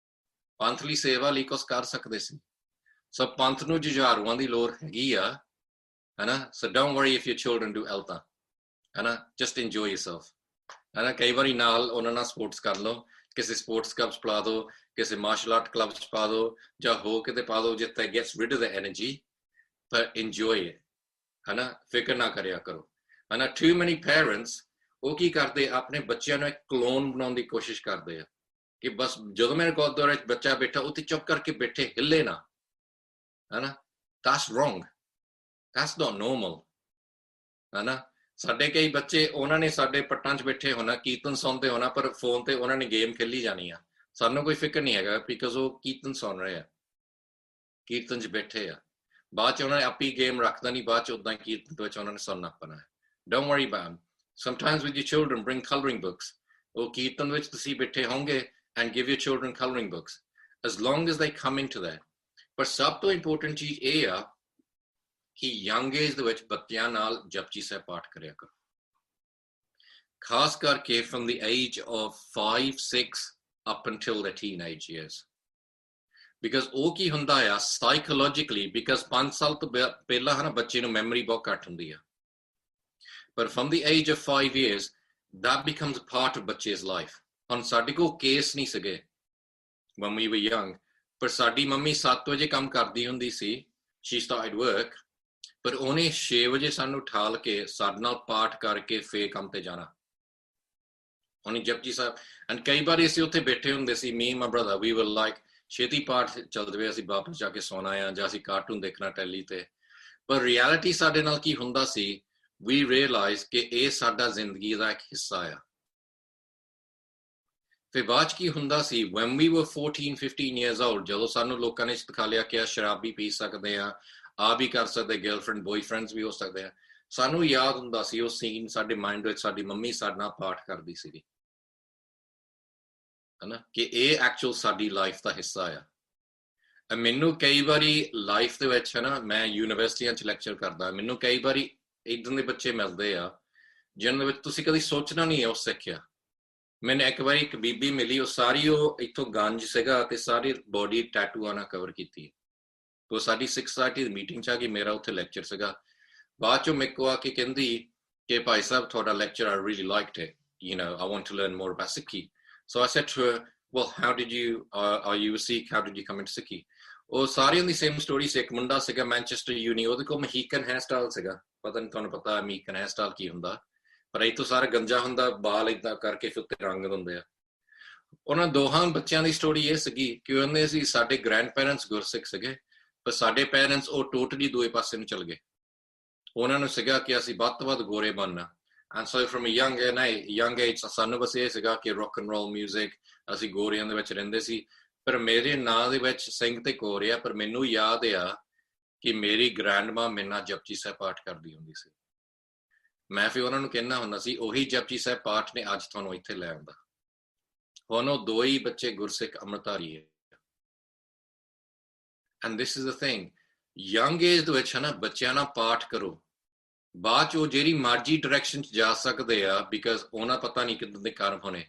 ਪੰਥ ਲਈ ਸੇਵਾ ਲਈ ਕੁਛ ਕਰ ਸਕਦੇ ਸੀ। ਸੋ ਪੰਥ ਨੂੰ ਜੁਝਾਰੂਆਂ ਦੀ ਲੋੜ ਹੈਗੀ ਆ, ਹੈ ਨਾ। So don't worry if your children do ਅਲਤਾ, ਹੈ ਨਾ। just enjoy yourself, ਹੈ ਨਾ। ਕਈ ਵਾਰੀ ਨਾਲ ਉਹਨਾਂ ਨਾਲ ਸਪੋਰਟਸ ਕਰ ਲਓ, ਕਿਸੇ ਸਪੋਰਟਸ ਕਲੱਬ 'ਚ ਪਾ ਦਿਓ, ਕਿਸੇ ਮਾਰਸ਼ਲ ਆਰਟ ਕਲੱਬ 'ਚ ਪਾ ਦਿਓ, ਜਾਂ ਹੋ ਕਿਤੇ ਪਾ ਦਿਓ ਜਿੱਥੇ gets rid of the energy, ਪਰ enjoy it, ਹਨਾ, ਫਿਕਰ ਨਾ ਕਰਿਆ ਕਰੋ, ਹਨਾ। too many parents ਉਹ ਕੀ ਕਰਦੇ, ਆਪਣੇ ਬੱਚਿਆਂ ਨੂੰ ਇੱਕ ਕਲੋਨ ਬਣਾਉਣ ਦੀ ਕੋਸ਼ਿਸ਼ ਕਰਦੇ ਆ ਕਿ ਬਸ ਜਦੋਂ ਮੇਰੇ ਗੁਰਦੁਆਰੇ 'ਚ ਬੱਚਾ ਬੈਠਾ ਉੱਥੇ ਚੁੱਪ ਕਰਕੇ ਬੈਠੇ, ਹਿੱਲੇ ਨਾ, ਹਨਾ। that's wrong, that's not normal, ਹਨਾ। ਸਾਡੇ ਕਈ ਬੱਚੇ ਉਹਨਾਂ ਨੇ ਸਾਡੇ ਪੱਟਾਂ 'ਚ ਬੈਠੇ ਹੋਣਾ, ਕੀਰਤਨ ਸੁਣਦੇ ਹੋਣਾ, ਪਰ ਫੋਨ ਤੇ ਉਹਨਾਂ ਨੇ ਗੇਮ ਖੇਲੀ ਜਾਣੀ ਆ, ਸਾਨੂੰ ਕੋਈ ਫਿਕਰ ਨਹੀਂ ਹੈਗਾ, ਬਿਕਾਜ਼ ਉਹ ਕੀਰਤਨ ਸੁਣ ਰਹੇ ਆ, ਕੀਰਤਨ 'ਚ ਬੈਠੇ ਆ। ਬਾਅਦ 'ਚ ਉਹਨਾਂ ਨੇ ਆਪੀ ਗੇਮ ਰੱਖਦਾ ਨਹੀਂ, ਬਾਅਦ 'ਚ ਉਦਾਂ ਕੀਰਤਨ ਦੇ ਵਿੱਚ ਉਹਨਾਂ ਨੇ ਸੁਣਨਾ ਪੈਣਾ ਹੈ। don't worry about them. Sometimes with your children bring coloring books, ਉਹ ਕੀਰਤਨ ਵਿੱਚ ਤੁਸੀਂ ਬੈਠੇ ਹੋਵੋਗੇ and give your children coloring books, as long as they come into that. ਪਰ ਸਭ ਤੋਂ ਇੰਪੋਰਟੈਂਟ ਚੀਜ਼ ਇਹ ਆ ਕਿ ਯੰਗ ਏਜ ਦੇ ਵਿੱਚ ਬੱਚਿਆਂ ਨਾਲ ਜਪਜੀ ਸਾਹਿਬ ਪਾਠ ਕਰਿਆ ਕਰੋ, ਖਾਸ ਕਰਕੇ from the age of 5, 6 up until the teenage years. Because ਉਹ ਕੀ ਹੁੰਦਾ ਆ ਸਾਈਕੋਲੋਜਿਕਲੀ, ਬਿਕਾਜ਼ 5 ਸਾਲ ਤੋਂ ਪਹਿਲਾਂ ਹੈ ਨਾ ਬੱਚੇ ਨੂੰ ਮੈਮਰੀ ਬਹੁਤ ਘੱਟ ਹੁੰਦੀ ਆ, ਪਰ from the age of 5 years that becomes a part of ਬੱਚੇ's life. ਹੁਣ ਸਾਡੇ ਕੋਲ ਕੇਸ ਨਹੀਂ ਸੀਗੇ when we were young, ਪਰ ਸਾਡੀ ਮੰਮੀ 7 ਵਜੇ ਕੰਮ ਕਰਦੀ ਹੁੰਦੀ ਸੀ, she started work, ਪਰ ਉਹਨੇ 6 ਵਜੇ ਸਾਨੂੰ ਉਠਾਲ ਕੇ ਸਾਡੇ ਨਾਲ ਪਾਠ ਕਰਕੇ ਫੇਰ ਕੰਮ ਤੇ ਜਾਣਾ, ਉਹਨੇ ਜਪਜੀ ਸਾਹਿਬ। ਐਂਡ ਕਈ ਵਾਰੀ ਅਸੀਂ ਉੱਥੇ ਬੈਠੇ ਹੁੰਦੇ ਸੀ, me and my brother, we were like ਛੇਤੀ ਪਾਠ ਚੱਲ ਜਾਵੇ, ਅਸੀਂ ਵਾਪਸ ਜਾ ਕੇ ਸੌਣਾ ਆ, ਜਾਂ ਅਸੀਂ ਕਾਰਟੂਨ ਦੇਖਣਾ ਟੈਲੀ ਤੇ। ਪਰ ਰਿਐਲਿਟੀ ਸਾਡੇ ਨਾਲ ਕੀ ਹੁੰਦਾ ਸੀ, we realize ਕਿ ਇਹ ਸਾਡਾ ਜ਼ਿੰਦਗੀ ਦਾ ਇੱਕ ਹਿੱਸਾ ਆ। ਫਿਰ ਬਾਅਦ 'ਚ ਕੀ ਹੁੰਦਾ ਸੀ, when we were 14, 15 years old, ਜਦੋਂ ਸਾਨੂੰ ਲੋਕਾਂ ਨੇ ਦਿਖਾ ਲਿਆ ਕਿ ਸ਼ਰਾਬ ਵੀ ਪੀ ਸਕਦੇ ਆ, ਆ ਵੀ ਕਰ ਸਕਦੇ, ਗਰਲਫ੍ਰੈਂਡ ਬॉयਫ੍ਰੈਂਡਸ ਵੀ ਹੋ ਸਕਦੇ ਆ, ਸਾਨੂੰ ਯਾਦ ਹੁੰਦਾ ਸੀ ਉਹ ਸੀਨ ਸਾਡੇ ਮਾਈਂਡ ਵਿੱਚ, ਸਾਡੀ ਮੰਮੀ ਸਾਡੇ ਨਾਲ ਪਾਠ ਕਰਦੀ ਸੀਗੀ, ਹਨਾ, ਕਿ ਇਹ ਐਕਚੁਅਲ ਸਾਡੀ ਲਾਈਫ ਦਾ ਹਿੱਸਾ ਆ। ਮੈਨੂੰ ਕਈ ਵਾਰੀ ਲਾਈਫ ਦੇ ਵਿੱਚ, ਹੈ ਨਾ, ਮੈਂ ਯੂਨੀਵਰਸਿਟੀਆਂ 'ਚ ਲੈਕਚਰ ਕਰਦਾ, ਮੈਨੂੰ ਕਈ ਵਾਰੀ ਇੱਦਾਂ ਦੇ ਬੱਚੇ ਮਿਲਦੇ ਆ ਜਿਹਨਾਂ ਦੇ ਵਿੱਚ ਤੁਸੀਂ ਕਦੀ ਸੋਚਣਾ ਨਹੀਂ ਹੈ ਉਹ ਸਿੱਖਿਆ। ਮੈਨੂੰ ਇੱਕ ਵਾਰੀ ਇੱਕ ਬੀਬੀ ਮਿਲੀ, ਉਹ ਸਾਰੀ ਉਹ ਇੱਥੋਂ ਗੰਜ ਸੀਗਾ ਤੇ ਸਾਰੀ ਬੋਡੀ ਟੈਟੂਆਂ ਨਾਲ ਕਵਰ ਕੀਤੀ, ਉਹ ਸਾਡੀ ਸਿੱਖ ਸੁਸਾਇਟੀ ਦੀ ਮੀਟਿੰਗ 'ਚ ਆ ਗਈ, ਮੇਰਾ ਉੱਥੇ ਲੈਕਚਰ ਸੀਗਾ। ਬਾਅਦ 'ਚੋਂ ਮੇਰੇ ਕੋਲ ਆ ਕੇ ਕਹਿੰਦੀ ਕਿ ਭਾਈ ਸਾਹਿਬ ਤੁਹਾਡਾ lecture, I really liked it, you know, I want to learn more about Sikhi. So I said to her, well, how did you, are you a Sikh? How did you come into Sikhi? ਉਹ ਸਾਰਿਆਂ ਦੀ same story ਸੀ। ਇੱਕ ਮੁੰਡਾ ਸੀਗਾ Manchester uni, ਉਹਦੇ ਕੋਲ ਮਹੀਕਨ hair style ਸੀਗਾ, ਪਤਾ ਨਹੀਂ ਤੁਹਾਨੂੰ ਪਤਾ ਮਹੀਕਨ ਹੈਅਰ ਸਟਾਈਲ ਕੀ ਹੁੰਦਾ, ਪਰ ਇੱਥੋਂ ਸਾਰਾ ਗੰਜਾ ਹੁੰਦਾ, ਬਾਲ ਏਦਾਂ ਕਰਕੇ ਫਿਰ ਉੱਤੇ ਰੰਗ ਹੁੰਦੇ ਆ। ਉਹਨਾਂ ਦੋਹਾਂ ਬੱਚਿਆਂ ਦੀ ਸਟੋਰੀ ਇਹ ਸੀਗੀ ਕਿ ਉਹਨੇ ਸੀ ਸਾਡੇ ਗ੍ਰੈਂਡ ਪੈਰੈਂਟਸ ਗੁਰਸਿੱਖ ਸੀਗੇ, ਪਰ ਸਾਡੇ ਪੈਰੈਂਟਸ ਉਹ ਟੋਟਲੀ ਦੂਏ ਪਾਸੇ ਨੂੰ ਚਲ ਗਏ। ਉਹਨਾਂ ਨੂੰ ਸੀਗਾ ਕਿ ਅਸੀਂ ਵੱਧ ਤੋਂ ਵੱਧ ਗੋਰੇ ਬਣਨਾ, and so from a young age ਸਾਨੂੰ ਬਸ ਇਹ ਸੀਗਾ ਕਿ ਰੌਕ ਐਂਡ ਰੋਲ ਮਿਊਜ਼ਿਕ, ਅਸੀਂ ਗੋਰਿਆਂ ਦੇ ਵਿੱਚ ਰਹਿੰਦੇ ਸੀ। ਪਰ ਮੇਰੇ ਨਾਂ ਦੇ ਵਿੱਚ ਸਿੰਘ ਤੇ ਕੌਰ ਆ, ਪਰ ਮੈਨੂੰ ਯਾਦ ਆ ਕਿ ਮੇਰੀ ਗ੍ਰੈਂਡਮਾ ਮੇਰੇ ਨਾਲ ਜਪਜੀ ਸਾਹਿਬ ਪਾਠ ਕਰਦੀ ਹੁੰਦੀ ਸੀ। ਮੈਂ ਫਿਰ ਉਹਨਾਂ ਨੂੰ ਕਹਿਣਾ ਹੁੰਦਾ ਸੀ, ਉਹੀ ਜਪਜੀ ਸਾਹਿਬ ਪਾਠ ਨੇ ਅੱਜ ਤੁਹਾਨੂੰ ਇੱਥੇ ਲੈ ਆਉਂਦਾ। ਹੁਣ ਉਹ ਦੋ ਹੀ ਬੱਚੇ ਗੁਰਸਿੱਖ ਅੰਮ੍ਰਿਤਧਾਰੀ ਹੈ। and this is the thing, young age ਦੇ ਵਿੱਚ ਹੈ ਨਾ, ਬੱਚਿਆਂ ਨਾਲ ਪਾਠ ਕਰੋ, ਬਾਅਦ 'ਚ ਉਹ ਜਿਹੜੀ ਮਰਜ਼ੀ ਡਾਇਰੈਕਸ਼ਨ 'ਚ ਜਾ ਸਕਦੇ ਆ, ਬਿਕਾਜ਼ ਉਹਨਾਂ ਪਤਾ ਨਹੀਂ ਕਿੱਦਾਂ ਦੇ ਕਰਮ ਹੋਣੇ,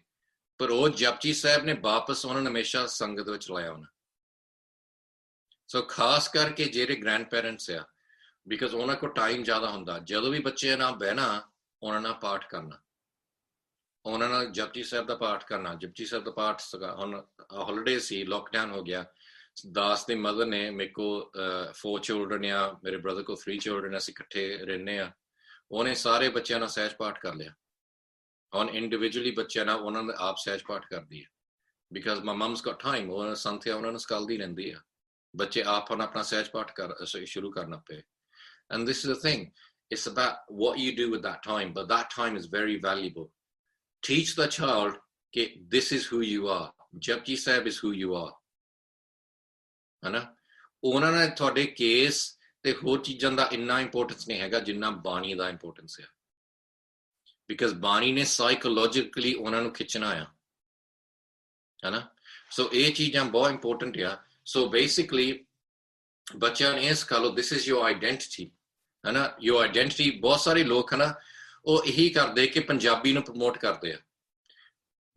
ਪਰ ਉਹ ਜਪਜੀ ਸਾਹਿਬ ਨੇ ਵਾਪਸ ਉਹਨਾਂ ਨੇ ਹਮੇਸ਼ਾ ਸੰਗਤ ਵਿੱਚ ਲਾਇਆ ਹੋਣਾ। ਸੋ ਖਾਸ ਕਰਕੇ ਜਿਹੜੇ ਗ੍ਰੈਂਡ ਪੈਰੈਂਟਸ ਆ, ਬਿਕਾਜ਼ ਉਹਨਾਂ ਕੋਲ ਟਾਈਮ ਜ਼ਿਆਦਾ ਹੁੰਦਾ, ਜਦੋਂ ਵੀ ਬੱਚੇ ਨਾਲ ਬਹਿਣਾ, ਉਹਨਾਂ ਨਾਲ ਪਾਠ ਕਰਨਾ, ਉਹਨਾਂ ਨਾਲ ਜਪਜੀ ਸਾਹਿਬ ਦਾ ਪਾਠ ਕਰਨਾ। ਜਪਜੀ ਸਾਹਿਬ ਦਾ ਪਾਠ ਸੀਗਾ, ਹੁਣ ਹੌਲੀਡੇ ਸੀ, ਲੋਕਡਾਊਨ ਹੋ ਗਿਆ, ਦਾਸ ਦੀ ਮਦਰ ਨੇ ਮੇਰੇ ਕੋਲ 4 children ਆ, ਮੇਰੇ ਬ੍ਰਦਰ ਕੋਲ 3 children, ਅਸੀਂ ਇਕੱਠੇ ਰਹਿੰਦੇ ਆ, ਉਹਨੇ ਸਾਰੇ ਬੱਚਿਆਂ ਨਾਲ ਸਹਿਜ ਪਾਠ ਕਰ ਲਿਆ। ਹੁਣ ਇੰਡੀਵਿਜੂਅਲੀ ਬੱਚਿਆਂ ਨਾਲ ਉਹਨਾਂ ਦੇ ਆਪ ਸਹਿਜ ਪਾਠ ਕਰਦੀ ਹੈ, because my mums got time, ਉਹ ਸੰਥਿਆ ਉਹਨਾਂ ਨੂੰ ਸਿਖਾਉਂਦੀ ਰਹਿੰਦੀ ਆ, ਬੱਚੇ ਆਪ ਹੁਣ ਆਪਣਾ ਸਹਿਜ ਪਾਠ ਸ਼ੁਰੂ ਕਰਨਾ ਪਏ। and this is the thing, it's about what you do with that time, but that time is very valuable. Teach the child that this is who you are, Japji Sahib is who you are, है ना। ਉਹਨਾਂ ਨੇ ਤੁਹਾਡੇ case ਤੇ ਹੋਰ ਚੀਜ਼ਾਂ ਦਾ ਇੰਨਾ importance ਨਹੀਂ ਹੈਗਾ ਜਿੰਨਾ ਬਾਣੀ ਦਾ ਇੰਪੋਰਟੈਂਸ ਹੈ, ਬਿਕਾਜ਼ ਬਾਣੀ ਨੇ ਸਾਈਕੋਲੋਜਿਕਲੀ ਉਹਨਾਂ ਨੂੰ ਖਿੱਚਣਾ ਆ, ਹੈ ਨਾ। ਸੋ ਇਹ ਚੀਜ਼ਾਂ ਬਹੁਤ ਇੰਪੋਰਟੈਂਟ ਆ। ਸੋ ਬੇਸਿਕਲੀ ਬੱਚਿਆਂ ਨੇ ਇਹ ਸਿਖਾ ਲਓ, ਦਿਸ ਇਜ਼ ਯੋਰ ਆਈਡੈਂਟਿਟੀ, ਹੈ ਨਾ, ਯੋਰ ਆਈਡੈਂਟਿਟੀ। ਬਹੁਤ ਸਾਰੇ ਲੋਕ ਹੈ ਨਾ, ਉਹ ਇਹੀ ਕਰਦੇ ਕਿ ਪੰਜਾਬੀ ਨੂੰ ਪ੍ਰਮੋਟ ਕਰਦੇ ਆ।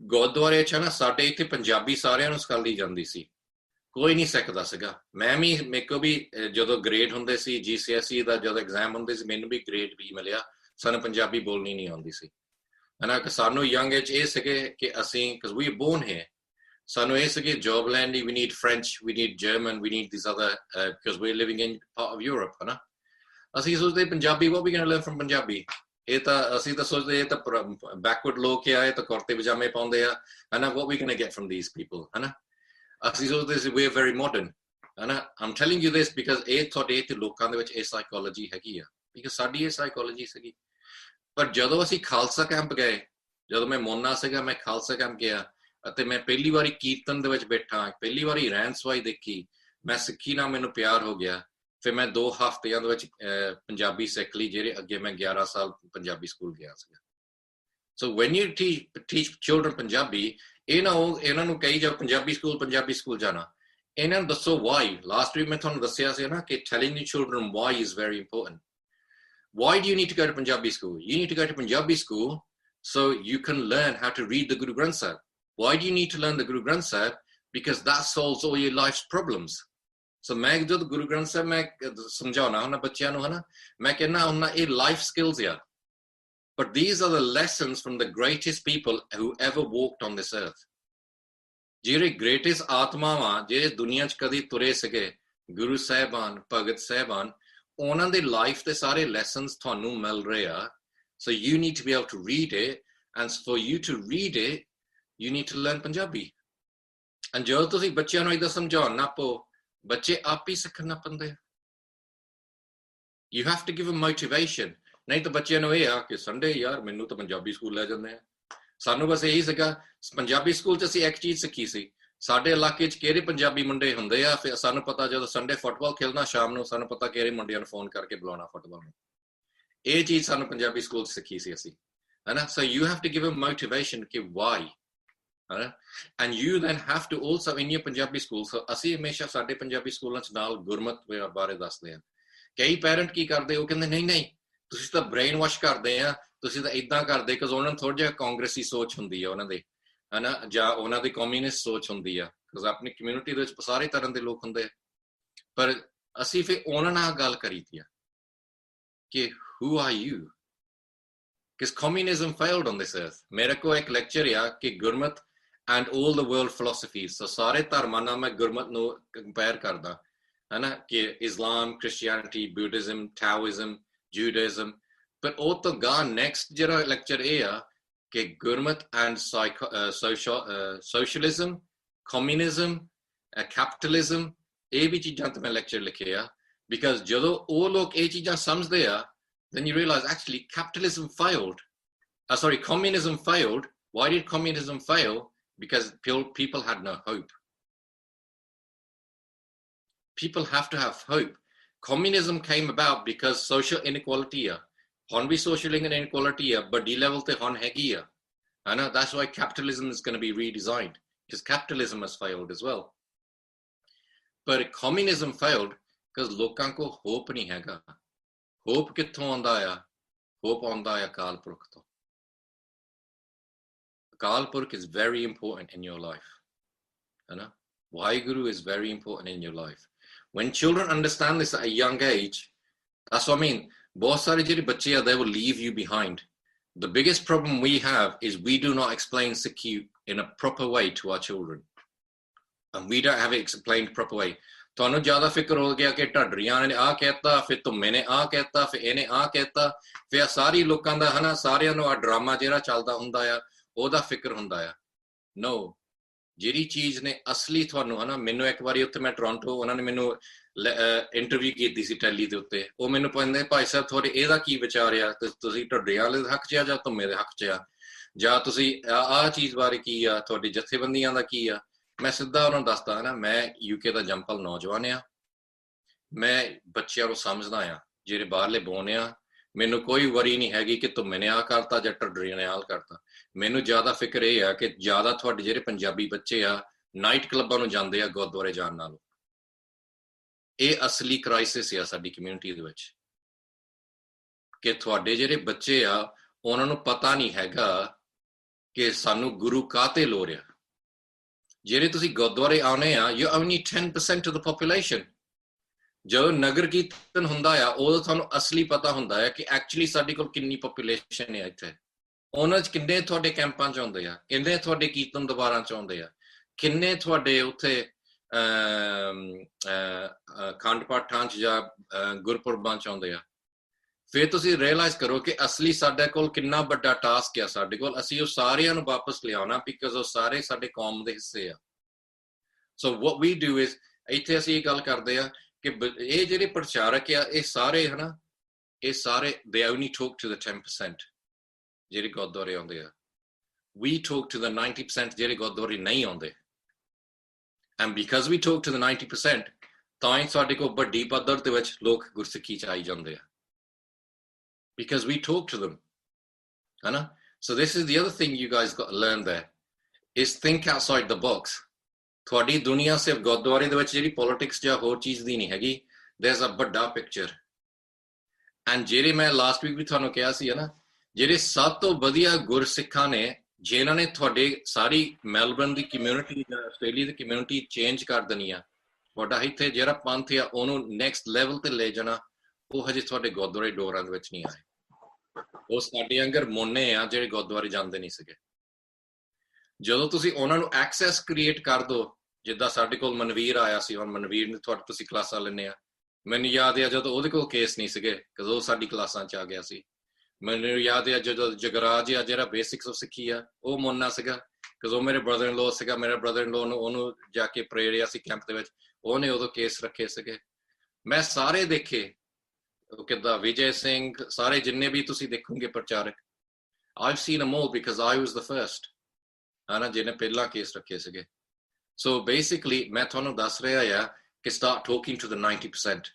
ਗੁਰਦੁਆਰੇ 'ਚ ਹੈ ਨਾ, ਸਾਡੇ ਇੱਥੇ ਪੰਜਾਬੀ ਸਾਰਿਆਂ ਨੂੰ ਸਿਖਾਈ ਜਾਂਦੀ ਸੀ, ਕੋਈ ਨਹੀਂ ਸਿੱਖਦਾ ਸੀਗਾ। ਮੈਂ ਵੀ, ਮੇਰੇ ਕੋਲ ਵੀ ਜਦੋਂ ਗ੍ਰੇਡ ਹੁੰਦੇ ਸੀ, GCSE ਦਾ ਜਦੋਂ ਐਗਜ਼ਾਮ ਹੁੰਦੇ ਸੀ, ਮੈਨੂੰ ਵੀ ਗ੍ਰੇਡ B ਮਿਲਿਆ, ਸਾਨੂੰ ਪੰਜਾਬੀ ਬੋਲਣੀ ਨਹੀਂ ਆਉਂਦੀ ਸੀ, ਹੈ ਨਾ। ਕਿ ਸਾਨੂੰ ਯੰਗ ਏਜ ਇਹ ਸੀਗੇ ਕਿ ਅਸੀਂ, because we are born here, ਸਾਨੂੰ ਇਹ ਸੀ ਕਿ ਜੌਬ ਲੈਣ ਲਈ we need French, we need German, we need these other because we're living in part of Europe, ਹਨਾ। ਅਸੀਂ ਸੋਚਦੇ Punjabi, what we going to learn from Punjabi? ਇਹ ਤਾਂ ਅਸੀਂ ਤਾਂ ਸੋਚਦੇ ਇਹ ਤਾਂ backward ਲੋਕ ਆ, ਇਹ ਤਾਂ ਕੁਰਤੇ ਪਜਾਮੇ ਪਾਉਂਦੇ ਆ, ਹਨਾ। what we going to get from these people, ਹਨਾ। ਅਸੀਂ ਸੋਚਦੇ ਸੀ we're very modern, ਹਨਾ। I'm telling you this because ਇਹ ਤੁਹਾਡੇ ਇੱਥੇ ਲੋਕਾਂ ਦੇ ਵਿੱਚ ਇਹ ਸਾਈਕੋਲੋਜੀ ਹੈਗੀ ਆ, because ਸਾਡੀ ਇਹ ਸਾਈਕੋਲੋਜੀ ਸੀਗੀ। ਪਰ ਜਦੋਂ ਅਸੀਂ ਖਾਲਸਾ ਕੈਂਪ ਗਏ, ਜਦੋਂ ਮੈਂ ਮੋਨਾ ਸੀਗਾ, ਮੈਂ ਖਾਲਸਾ ਕੈਂਪ ਗਿਆ ਅਤੇ ਮੈਂ ਪਹਿਲੀ ਵਾਰੀ ਕੀਰਤਨ ਦੇ ਵਿੱਚ ਬੈਠਾ, ਪਹਿਲੀ ਵਾਰੀ ਰਹਿਣ ਸਵਾਈ ਦੇਖੀ, ਮੈਂ ਸਿੱਖੀ ਨਾਲ ਮੈਨੂੰ ਪਿਆਰ ਹੋ ਗਿਆ। ਫਿਰ ਮੈਂ 2 ਹਫ਼ਤਿਆਂ ਦੇ ਵਿੱਚ ਪੰਜਾਬੀ ਸਿੱਖ ਲਈ, ਜਿਹੜੇ ਅੱਗੇ ਮੈਂ 11 ਸਾਲ ਪੰਜਾਬੀ ਸਕੂਲ ਗਿਆ ਸੀਗਾ। So when you teach children Punjabi, ਇਹਨਾਂ ਨੂੰ ਕਹੀ ਜਾਓ ਪੰਜਾਬੀ ਸਕੂਲ ਜਾਣਾ, ਇਹਨਾਂ ਨੂੰ ਦੱਸੋ why। ਲਾਸਟ ਵੀਕ ਮੈਂ ਤੁਹਾਨੂੰ ਦੱਸਿਆ ਸੀ ਨਾ ਕਿ telling the children why is very important. Why do you need to go to Punjabi school? You need to go to Punjabi school so you can learn how to read the Guru Granth Sahib. Why do you need to learn the Guru Granth Sahib? Because that solves all your life's problems. So मैं जब Guru Granth Sahib मैं समझाना हूँ ना बच्चों को, है ना, मैं कहना हूँ ना ये life skills या, but these are the lessons from the greatest people who ever walked on this earth. ਜਿਹੜੇ greatest ਆਤਮਾਵਾਂ ਜਿਹੜੇ ਦੁਨੀਆ 'ਚ ਕਦੀ ਤੁਰੇ ਸੀਗੇ, ਗੁਰੂ ਸਾਹਿਬਾਨ, ਭਗਤ ਸਾਹਿਬਾਨ, ਉਹਨਾਂ ਦੇ ਲਾਈਫ ਦੇ ਸਾਰੇ ਲੈਸਨਸ ਤੁਹਾਨੂੰ ਮਿਲ ਰਹੇ ਆ। So you need to be able to read it, and for you to read it, you need to learn Punjabi. And ਜਦੋਂ ਤੁਸੀਂ ਬੱਚਿਆਂ ਨੂੰ ਇਹਦਾ ਸਮਝਾਉਣ ਨਾ ਪਓ, ਬੱਚੇ ਆਪ ਹੀ ਸਿੱਖਣ ਨਾ ਪੈਂਦੇ। You have to give them motivation. ਨਹੀਂ ਤਾਂ ਬੱਚਿਆਂ ਨੂੰ ਇਹ ਆ ਕਿ ਸੰਡੇ ਯਾਰ ਮੈਨੂੰ ਤਾਂ ਪੰਜਾਬੀ ਸਕੂਲ ਲੈ ਜਾਂਦੇ ਆ। ਸਾਨੂੰ ਬਸ ਇਹੀ ਸੀਗਾ, ਪੰਜਾਬੀ ਸਕੂਲ 'ਚ ਅਸੀਂ ਇੱਕ ਚੀਜ਼ ਸਿੱਖੀ ਸੀ, ਸਾਡੇ ਇਲਾਕੇ 'ਚ ਕਿਹੜੇ ਪੰਜਾਬੀ ਮੁੰਡੇ ਹੁੰਦੇ ਆ, ਫਿਰ ਸਾਨੂੰ ਪਤਾ ਜਦੋਂ ਸੰਡੇ ਫੁੱਟਬਾਲ ਖੇਲਣਾ ਸ਼ਾਮ ਨੂੰ, ਸਾਨੂੰ ਪਤਾ ਕਿਹੜੇ ਮੁੰਡਿਆਂ ਨੂੰ ਫੋਨ ਕਰਕੇ ਬੁਲਾਉਣਾ ਫੁੱਟਬਾਲ ਨੂੰ। ਇਹ ਚੀਜ਼ ਸਾਨੂੰ ਪੰਜਾਬੀ ਸਕੂਲ 'ਚ ਸਿੱਖੀ ਸੀ ਅਸੀਂ, ਹਨਾ। So you have to give them motivation ਕਿ why, ਹਨਾ। And you then have to also in your Punjabi school, so ਅਸੀਂ ਹਮੇਸ਼ਾ ਸਾਡੇ ਪੰਜਾਬੀ ਸਕੂਲਾਂ 'ਚ ਨਾਲ ਗੁਰਮਤ ਬਾਰੇ ਦੱਸਦੇ ਆ। ਕਈ ਪੈਰੈਂਟ ਕੀ ਕਰਦੇ, ਉਹ ਕਹਿੰਦੇ ਨਹੀਂ ਤੁਸੀਂ ਤਾਂ ਬ੍ਰੇਨ ਵਾਸ਼ ਕਰਦੇ ਆ, ਤੁਸੀਂ ਤਾਂ ਏਦਾਂ ਕਰਦੇ, ਕਿਉਂਕਿ ਉਹਨਾਂ ਨੂੰ ਥੋੜਾ ਜਿਹਾ ਕਾਂਗਰਸੀ ਸੋਚ ਹੁੰਦੀ ਆ ਉਹਨਾਂ ਦੇ, ਹਨਾ, ਜਾਂ ਉਹਨਾਂ ਦੀ ਕਮਿਊਨਿਸਟ ਸੋਚ ਹੁੰਦੀ ਆ, ਕਿਉਂਕਿ ਆਪਣੀ ਕਮਿਊਨਿਟੀ ਦੇ ਵਿੱਚ ਸਾਰੇ ਤਰ੍ਹਾਂ ਦੇ ਲੋਕ ਹੁੰਦੇ ਆ। ਪਰ ਅਸੀਂ ਫਿਰ ਉਹਨਾਂ ਨਾਲ ਗੱਲ ਕਰੀਦੀ ਆ ਕਿ who are you? Because communism failed on this earth. ਮੇਰੇ ਕੋਲ ਇੱਕ ਲੈਕਚਰ ਆ ਕਿ ਗੁਰਮਤ and all the world philosophies, so ਸਾਰੇ ਧਰਮਾਂ ਨਾਲ ਮੈਂ ਗੁਰਮਤ ਨੂੰ ਕੰਪੇਅਰ ਕਰਦਾ, ਹਨਾ, ਕਿ ਇਸਲਾਮ, ਕ੍ਰਿਸਚੀਅਨਿਟੀ, ਬੁੱਧਿਜ਼ਮ, ਟਾਓਇਜ਼ਮ, ਜੂਡਾਇਜ਼ਮ। ਪਰ ਉਹ ਤੋਂ ਗਾਂ ਨੈਕਸਟ ਜਿਹੜਾ ਲੈਕਚਰ ਇਹ ਆ ਕਿ ਗੁਰਮਤ and socialism, communism, capitalism, ਇਹ ਵੀ ਚੀਜ਼ਾਂ ਤੇ ਮੈਂ ਲੈਕਚਰ ਲਿਖੇ ਆ। Because ਜਦੋਂ ਉਹ ਲੋਕ ਇਹ ਚੀਜ਼ਾਂ ਸਮਝਦੇ ਆ, then you realize actually capitalism failed. Communism failed. Why did communism fail? Because people had no hope. People have to have hope. Communism came about because social inequality ਆ, ਹੁਣ ਵੀ social inequality ਆ, ਵੱਡੀ level ਤੇ ਹੁਣ ਹੈਗੀ ਆ, ਹਨਾ। That's why capitalism is going to be redesigned, because capitalism has failed as well. But communism failed because ਲੋਕਾਂ ਕੋ hope ਨਹੀਂ ਹੈਗਾ। hope ਕਿੱਥੋਂ ਆਉਂਦਾ ਆ? hope ਆਉਂਦਾ ਆ ਅਕਾਲ ਪੁਰਖ ਤੋਂ। Akal Purakh is very important in your life, ਹਨਾ। Waheguru is very important in your life. When children understand this at a young age, that's what I mean. ਬਹੁਤ ਸਾਰੇ ਜਿਹੜੇ ਬੱਚੇ ਆ, they will leave you behind. The biggest problem we have is we do not explain Sikhi in a proper way to our children. And we don't have it explained proper way. ਤੁਹਾਨੂੰ ਜ਼ਿਆਦਾ ਫਿਕਰ ਹੋ ਗਿਆ ਕਿ ਢੱਡਰੀਆਂ ਨੇ ਆਹ ਕਹਿਤਾ, ਫਿਰ ਧੁੰਮੇ ਨੇ ਆਹ ਕਹਿਤਾ, ਫਿਰ ਇਹਨੇ ਆਹ ਕਹਿਤਾ, ਫਿਰ ਸਾਰੀ ਲੋਕਾਂ ਦਾ, ਹਨਾ, ਸਾਰਿਆਂ ਨੂੰ ਆ ਡਰਾਮਾ ਜਿਹੜਾ ਚੱਲਦਾ ਹੁੰਦਾ ਆ, ਉਹਦਾ ਫਿਕਰ ਹੁੰਦਾ ਆ। No, ਜਿਹੜੀ ਚੀਜ਼ ਨੇ ਅਸਲੀ ਤੁਹਾਨੂੰ, ਹਨਾ, ਮੈਨੂੰ ਇੱਕ ਵਾਰੀ ਉੱਥੇ ਮੈਂ ਟੋਰਾਂਟੋ, ਉਹਨਾਂ ਨੇ ਮੈਨੂੰ ਇੰਟਰਵਿਊ ਕੀਤੀ ਸੀ ਟੈਲੀ ਦੇ ਉੱਤੇ, ਉਹ ਮੈਨੂੰ ਪੁੱਛਦੇ, ਭਾਈ ਸਾਹਿਬ ਤੁਹਾਡੇ ਇਹਦਾ ਕੀ ਵਿਚਾਰ ਆ, ਤੁਸੀਂ ਢੱਡਰੀਆਂ ਵਾਲੇ ਦੇ ਹੱਕ 'ਚ ਆ ਜਾਂ ਧੁੰਮੇ ਦੇ ਹੱਕ 'ਚ ਆ, ਜਾਂ ਤੁਸੀਂ ਆਹ ਚੀਜ਼ ਬਾਰੇ ਕੀ ਆ, ਤੁਹਾਡੀ ਜਥੇਬੰਦੀਆਂ ਦਾ ਕੀ ਆ। ਮੈਂ ਸਿੱਧਾ ਉਹਨਾਂ ਨੂੰ ਦੱਸਦਾ, ਹਨਾ, ਮੈਂ UK ਦਾ ਜੰਪਲ ਨੌਜਵਾਨ ਆ, ਮੈਂ ਬੱਚਿਆਂ ਨੂੰ ਸਮਝਦਾ ਆ ਜਿਹੜੇ ਬਾਹਰਲੇ ਬੋਨ ਆ। ਮੈਨੂੰ ਕੋਈ ਵਰੀ ਨਹੀਂ ਹੈਗੀ ਕਿ ਧੁੰਮੇ ਨੇ ਆਹ ਕਰਤਾ ਜਾਂ ਢੱਡਰੀਆਂ ਨੇ ਆਹ ਕਰਤਾ। ਮੈਨੂੰ ਜ਼ਿਆਦਾ ਫਿਕਰ ਇਹ ਆ ਕਿ ਜ਼ਿਆਦਾ ਤੁਹਾਡੇ ਜਿਹੜੇ ਪੰਜਾਬੀ ਬੱਚੇ ਆ ਨਾਈਟ ਕਲੱਬਾਂ ਨੂੰ ਜਾਂਦੇ ਆ ਗੁਰਦੁਆਰੇ ਜਾਣ ਨਾਲੋਂ। ਇਹ ਅਸਲੀ ਕ੍ਰਾਈਸਿਸ ਆ ਸਾਡੀ ਕਮਿਊਨਿਟੀ ਦੇ ਵਿੱਚ, ਕਿ ਤੁਹਾਡੇ ਜਿਹੜੇ ਬੱਚੇ ਆ ਉਹਨਾਂ ਨੂੰ ਪਤਾ ਨਹੀਂ ਹੈਗਾ ਕਿ ਸਾਨੂੰ ਗੁਰੂ ਕਾਹਤੇ ਲੋੜ ਆ। ਜਿਹੜੇ ਤੁਸੀਂ ਗੁਰਦੁਆਰੇ ਆਉਣੇ ਆ, you only 10% of the population. ਜਦੋਂ ਨਗਰ ਕੀਰਤਨ ਹੁੰਦਾ ਆ, ਉਦੋਂ ਤੁਹਾਨੂੰ ਅਸਲੀ ਪਤਾ ਹੁੰਦਾ ਹੈ ਕਿ ਐਕਚੁਅਲੀ ਸਾਡੇ ਕੋਲ ਕਿੰਨੀ ਪੋਪੂਲੇਸ਼ਨ ਹੈ ਇੱਥੇ। ਉਹਨਾਂ 'ਚ ਕਿੰਨੇ ਤੁਹਾਡੇ ਕੈਂਪਾਂ 'ਚ ਆਉਂਦੇ ਆ, ਕਿੰਨੇ ਤੁਹਾਡੇ ਕੀਰਤਨ ਦੁਆਰਾਂ 'ਚ ਆਉਂਦੇ ਆ, ਕਿੰਨੇ ਤੁਹਾਡੇ ਉੱਥੇ ਖੰਡ ਪਾਠਾਂ 'ਚ ਜਾਂ ਗੁਰਪੁਰਬਾਂ 'ਚ ਆਉਂਦੇ ਆ। ਫਿਰ ਤੁਸੀਂ ਰਿਅਲਾਈਜ਼ ਕਰੋ ਕਿ ਅਸਲੀ ਸਾਡੇ ਕੋਲ ਕਿੰਨਾ ਵੱਡਾ ਟਾਸਕ ਆ ਸਾਡੇ ਕੋਲ, ਅਸੀਂ ਉਹ ਸਾਰਿਆਂ ਨੂੰ ਵਾਪਸ ਲਿਆਉਣਾ, ਬਿਕਾਜ਼ ਉਹ ਸਾਰੇ ਸਾਡੇ ਕੌਮ ਦੇ ਹਿੱਸੇ ਆ। ਸੋ what we do is, ਇੱਥੇ ਅਸੀਂ ਇਹ ਗੱਲ ਕਰਦੇ ਆ ਕਿ ਇਹ ਜਿਹੜੇ ਪ੍ਰਚਾਰਕ ਆ ਇਹ ਸਾਰੇ ਹਨਾ, ਇਹ ਸਾਰੇ they only talk to the 10% ਜਿਹੜੇ ਗੁਰਦੁਆਰੇ ਆਉਂਦੇ ਆ। we talk to the 90% ਜਿਹੜੇ ਗੁਰਦੁਆਰੇ ਨਹੀਂ ਆਉਂਦੇ, and because we talk to the 90% ਤਾਂ ਹੀ ਸਾਡੇ ਕੋਲ ਵੱਡੀ ਪੱਧਰ ਦੇ ਵਿੱਚ ਲੋਕ ਗੁਰਸਿੱਖੀ 'ਚ ਆਈ ਜਾਂਦੇ ਆ, because we talk to them, hana? So this is the other thing you guys got to learn there, is think outside the box. ਤੁਹਾਡੀ ਦੁਨੀਆ ਸਿਰਫ ਗੁਰਦੁਆਰੇ ਦੇ ਵਿੱਚ ਜਿਹੜੀ ਪੋਲਿਟਿਕਸ ਜਾਂ ਹੋਰ ਚੀਜ਼ ਦੀ ਨਹੀਂ ਹੈਗੀ, there's a ਵੱਡਾ ਪਿਕਚਰ। ਐਂਡ ਜਿਹੜੇ ਮੈਂ ਲਾਸਟ ਵੀਕ ਵੀ ਤੁਹਾਨੂੰ ਕਿਹਾ ਸੀ ਨਾ, ਜਿਹੜੇ ਸਭ ਤੋਂ ਵਧੀਆ ਗੁਰਸਿੱਖਾਂ ਨੇ ਜਿਨ੍ਹਾਂ ਨੇ ਤੁਹਾਡੇ ਸਾਰੀ ਮੈਲਬਰਨ ਦੀ ਕਮਿਊਨਿਟੀ ਜਾਂ ਆਸਟ੍ਰੇਲੀਆ ਦੀ ਕਮਿਊਨਿਟੀ ਚੇਂਜ ਕਰ ਦੇਣੀ ਆ, ਤੁਹਾਡਾ ਇੱਥੇ ਜਿਹੜਾ ਪੰਥ ਆ ਉਹਨੂੰ ਨੈਕਸਟ ਲੈਵਲ ਤੇ ਲੈ ਜਾਣਾ, ਉਹ ਹਜੇ ਤੁਹਾਡੇ ਗੁਰਦੁਆਰੇ ਡੋਰਾਂ ਦੇ ਵਿੱਚ ਨਹੀਂ ਆਏ। ਉਹ ਸਾਡੇ ਅੰਗਰ ਮੋਨੇ ਆ ਜਿਹੜੇ ਗੁਰਦੁਆਰੇ ਜਾਂਦੇ ਨਹੀਂ ਸੀਗੇ। ਜਦੋਂ ਤੁਸੀਂ ਉਹਨਾਂ ਨੂੰ ਐਕਸੈਸ ਕ੍ਰੀਏਟ ਕਰ ਦੋ, ਜਿੱਦਾਂ ਸਾਡੇ ਕੋਲ ਮਨਵੀਰ ਆਇਆ ਸੀ, ਹੁਣ ਮਨਵੀਰ ਨੇ ਤੁਹਾਡੇ ਤੁਸੀਂ ਕਲਾਸਾਂ ਲੈਂਦੇ ਆ, ਮੈਨੂੰ ਯਾਦ ਆ ਜਦੋਂ ਉਹਦੇ ਕੋਲ ਕੇਸ ਨਹੀਂ ਸੀਗੇ, ਕਦੋਂ ਸਾਡੀ ਕਲਾਸਾਂ 'ਚ ਆ ਗਿਆ ਸੀ। ਮੈਨੂੰ ਯਾਦ ਆ ਜਦੋਂ ਜਗਰਾਜ ਆ ਜਿਹੜਾ ਬੇਸਿਕਸ ਆਫ ਸਿੱਖੀ ਆ, ਉਹ ਮੋਨਾ ਸੀਗਾ, ਕਦੋਂ ਮੇਰੇ ਬ੍ਰਦਰ ਇਨ ਲੋ ਸੀਗਾ, ਮੇਰੇ ਬ੍ਰਦਰ ਇਨ ਲੋ ਨੂੰ ਉਹਨੂੰ ਜਾ ਕੇ ਪ੍ਰੇਰਿਆ ਸੀ ਕੈਂਪ ਦੇ ਵਿੱਚ, ਉਹਨੇ ਉਦੋਂ ਕੇਸ ਰੱਖੇ ਸੀਗੇ। ਮੈਂ ਸਾਰੇ ਦੇਖੇ, ਕਿੱਦਾਂ ਵਿਜੇ ਸਿੰਘ, ਸਾਰੇ ਜਿੰਨੇ ਵੀ ਤੁਸੀਂ ਦੇਖੋਗੇ ਪ੍ਰਚਾਰਕ, I've seen them all because I was the first, ਹਨਾ, ਜਿਹਨੇ ਪਹਿਲਾਂ ਕੇਸ ਰੱਖੇ ਸੀਗੇ। ਸੋ ਬੇਸਿਕਲੀ ਮੈਂ ਤੁਹਾਨੂੰ ਦੱਸ ਰਿਹਾ ਆ ਕਿ start talking to the 90%.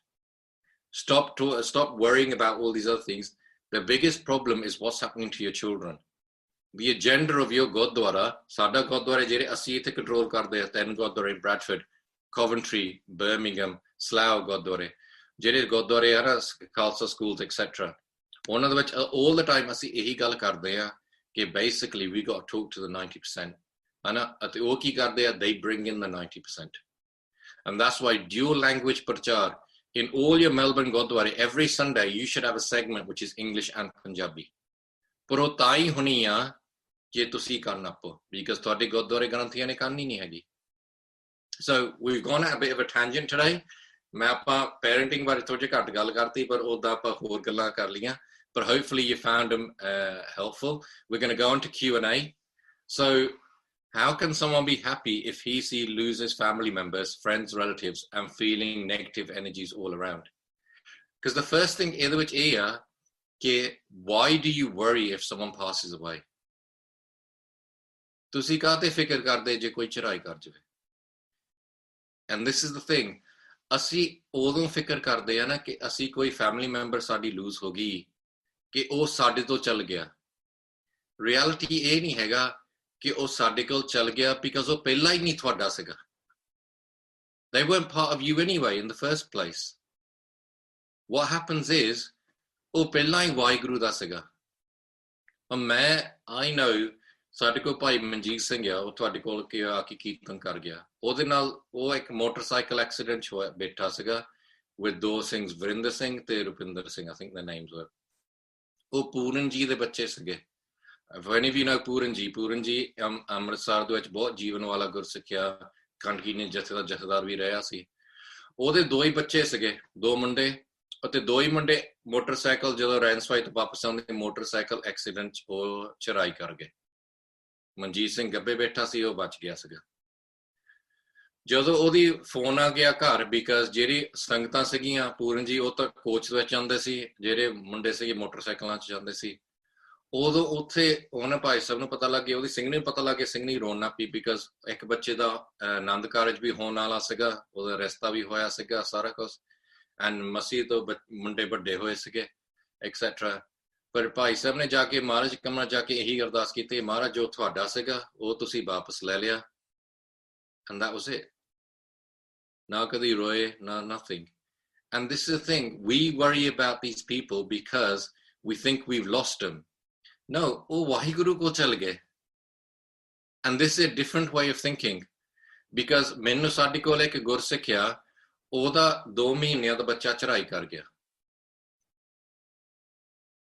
Stop worrying about all these other things. The biggest problem is what's happening to your children. The agenda of your Gurdwara, ਸਾਡਾ ਗੁਰਦੁਆਰੇ ਜਿਹੜੇ ਅਸੀਂ ਇੱਥੇ ਕੰਟਰੋਲ ਕਰਦੇ ਆ, 3 ਗੁਰਦੁਆਰੇ, ਬ੍ਰੈਡਫੋਰਡ, ਕੋਵੈਂਟਰੀ, ਬਰਮਿੰਗਮ, ਸਲਾਓ ਗੁਰਦੁਆਰੇ, ਜਿਹੜੇ ਗੁਰਦੁਆਰੇ ਆ ਨਾ ਖਾਲਸਾ ਸਕੂਲਸ ਐਕਸੈਟਰਾ, ਉਹਨਾਂ ਦੇ ਵਿੱਚ all the time ਅਸੀਂ ਇਹੀ ਗੱਲ ਕਰਦੇ ਆ ਕਿ basically we got to talk to the 90%, ਹਨਾ। ਅਤੇ ਉਹ ਕੀ ਕਰਦੇ ਆ, they bring in the 90%, and that's why dual language ਪ੍ਰਚਾਰ in all your Melbourne ਗੁਰਦੁਆਰੇ every Sunday you should have a segment which is English and Punjabi। ਪਰ ਉਹ ਤਾਂ ਹੀ ਹੋਣੀ ਆ ਜੇ ਤੁਸੀਂ ਕਰਨਾ ਪਓ, because ਤੁਹਾਡੇ ਗੁਰਦੁਆਰੇ ਗ੍ਰੰਥੀਆਂ ਨੇ ਕਰਨੀ ਨਹੀਂ ਹੈਗੀ। So we've gone at a bit of a tangent today। ਮੈਂ ਆਪਾਂ ਪੈਰੈਂਟਿੰਗ ਬਾਰੇ ਥੋੜੀ ਜਿਹੀ ਘੱਟ ਗੱਲ ਕਰਤੀ, ਪਰ ਉਹਦਾ ਆਪਾਂ ਹੋਰ ਗੱਲਾਂ ਕਰ ਲਈਆਂ, but hopefully you found them helpful। We're going to go on to Q&A। So how can someone be happy if he loses family members, friends, relatives, and feeling negative energies all around? Because the first thing ਇਹਦੇ ਵਿੱਚ ਇਹ ਆ ਕਿ why do you worry if someone passes away? ਤੁਸੀਂ ਕਾਹਤੇ ਫਿਕਰ ਕਰਦੇ ਜੇ ਕੋਈ ਚੜਾਈ ਕਰ ਜਾਵੇ? And this is the thing, ਅਸੀਂ ਉਦੋਂ ਫਿਕਰ ਕਰਦੇ ਆ ਨਾ ਕਿ ਅਸੀਂ ਕੋਈ ਫੈਮਿਲੀ ਮੈਂਬਰ ਸਾਡੀ ਲੂਜ਼ ਹੋ ਗਈ, ਕਿ ਉਹ ਸਾਡੇ ਤੋਂ ਚੱਲ ਗਿਆ। ਰਿਐਲਿਟੀ ਇਹ ਨਹੀਂ ਹੈਗਾ ਕਿ ਉਹ ਸਾਡੇ ਕੋਲ ਚੱਲ ਗਿਆ ਬਿਕਾਜ਼ ਉਹ ਪਹਿਲਾਂ ਹੀ ਨਹੀਂ ਤੁਹਾਡਾ ਸੀਗਾ। They weren't part of you anyway in the first place। What happens is ਉਹ ਪਹਿਲਾਂ ਹੀ ਵਾਹਿਗੁਰੂ ਦਾ ਸੀਗਾ। I know ਸਾਡੇ ਕੋਲ ਭਾਈ ਮਨਜੀਤ ਸਿੰਘ ਆ, ਉਹ ਤੁਹਾਡੇ ਕੋਲ ਆ ਕੇ ਕੀਰਤਨ ਕਰ ਗਿਆ, ਉਹਦੇ ਨਾਲ ਉਹ ਇੱਕ ਮੋਟਰਸਾਈਕਲ ਐਕਸੀਡੈਂਟ ਹੋਇਆ ਬੈਠਾ ਸੀਗਾ with 2 ਸਿੰਘs, ਵਰਿੰਦਰ ਸਿੰਘ ਤੇ Rupinder Singh, I think their names were। ਉਹ ਪੂਰਨ ਜੀ ਦੇ ਬੱਚੇ ਸੀਗੇ। If any of you know ਪੂਰਨ ਜੀ ਅੰਮ੍ਰਿਤਸਰ ਦੇ ਵਿੱਚ ਬਹੁਤ ਜੀਵਨ ਵਾਲਾ ਗੁਰਸਿੱਖਿਆ ਕੰਠੀ ਨੇ ਜਥੇ ਦਾ ਜਥੇਦਾਰ ਵੀ ਰਿਹਾ ਸੀ। ਉਹਦੇ 2 ਹੀ ਬੱਚੇ ਸੀਗੇ, 2 ਮੁੰਡੇ, ਅਤੇ 2 ਹੀ ਮੁੰਡੇ ਮੋਟਰਸਾਈਕਲ ਜਦੋਂ ਰੈਂਸਵਾਈ ਤੋਂ ਵਾਪਸ ਆਉਂਦੇ ਮੋਟਰਸਾਈਕਲ ਐਕਸੀਡੈਂਟ 'ਚ ਉਹ ਚੜਾਈ ਕਰ ਗਏ। ਮਨਜੀਤ ਸਿੰਘ ਗੱਬੇ ਬੈਠਾ ਸੀ, ਉਹ ਬਚ ਗਿਆ ਸੀਗਾ। ਜਦੋਂ ਉਹਦੀ ਫੋਨ ਆ ਗਿਆ ਘਰ, ਬਿਕਾਜ਼ ਜਿਹੜੀ ਸੰਗਤਾਂ ਸੀਗੀਆਂ, ਪੂਰਨ ਜੀ ਉਹ ਤਾਂ ਕੋਚ ਵਿੱਚ ਜਾਂਦੇ ਸੀ, ਜਿਹੜੇ ਮੁੰਡੇ ਸੀਗੇ ਮੋਟਰਸਾਈਕਲਾਂ 'ਚ ਜਾਂਦੇ ਸੀ, ਉਦੋਂ ਉੱਥੇ ਉਹਨੇ ਭਾਈ ਸਾਹਿਬ ਨੂੰ ਪਤਾ ਲੱਗ ਗਿਆ, ਉਹਦੀ ਸਿੰਘਣੀ ਨੂੰ ਪਤਾ ਲੱਗ ਗਿਆ, ਸਿੰਘਣੀ ਰੋਣ ਲੱਗ ਪਈ, ਬਿਕਾਜ਼ ਇੱਕ ਬੱਚੇ ਦਾ ਆਨੰਦ ਕਾਰਜ ਵੀ ਹੋਣ ਵਾਲਾ ਸੀਗਾ, ਉਹਦਾ ਰਿਸ਼ਤਾ ਵੀ ਹੋਇਆ ਸੀਗਾ, ਸਾਰਾ ਕੁਛ, ਐਂਡ ਮਸੀਹ ਤੋਂ ਮੁੰਡੇ ਵੱਡੇ ਹੋਏ ਸੀਗੇ ਐਕਸੈਟਰਾ। ਪਰ ਭਾਈ ਸਾਹਿਬ ਨੇ ਜਾ ਕੇ ਮਹਾਰਾਜ ਕਮਰਾ ਜਾ ਕੇ ਇਹੀ ਅਰਦਾਸ ਕੀਤੀ, ਮਹਾਰਾਜ ਜੋ ਤੁਹਾਡਾ ਸੀਗਾ ਉਹ ਤੁਸੀਂ ਵਾਪਸ ਲੈ ਲਿਆ, and that was it। ਨਾ ਕਦੀ ਰੋਏ, ਨਾ nothing। And this is the thing, we worry about these people because we think we've lost them। No, ਉਹ ਵਾਹਿਗੁਰੂ ਕੋਲ ਚਲ ਗਏ। And this is a different way of thinking, because ਮੈਨੂੰ ਸਾਡੇ ਕੋਲ ਇੱਕ ਗੁਰਸਿੱਖ ਆ, ਉਹਦਾ 2 ਮਹੀਨਿਆਂ ਦਾ ਬੱਚਾ ਚੜਾਈ ਕਰ ਗਿਆ,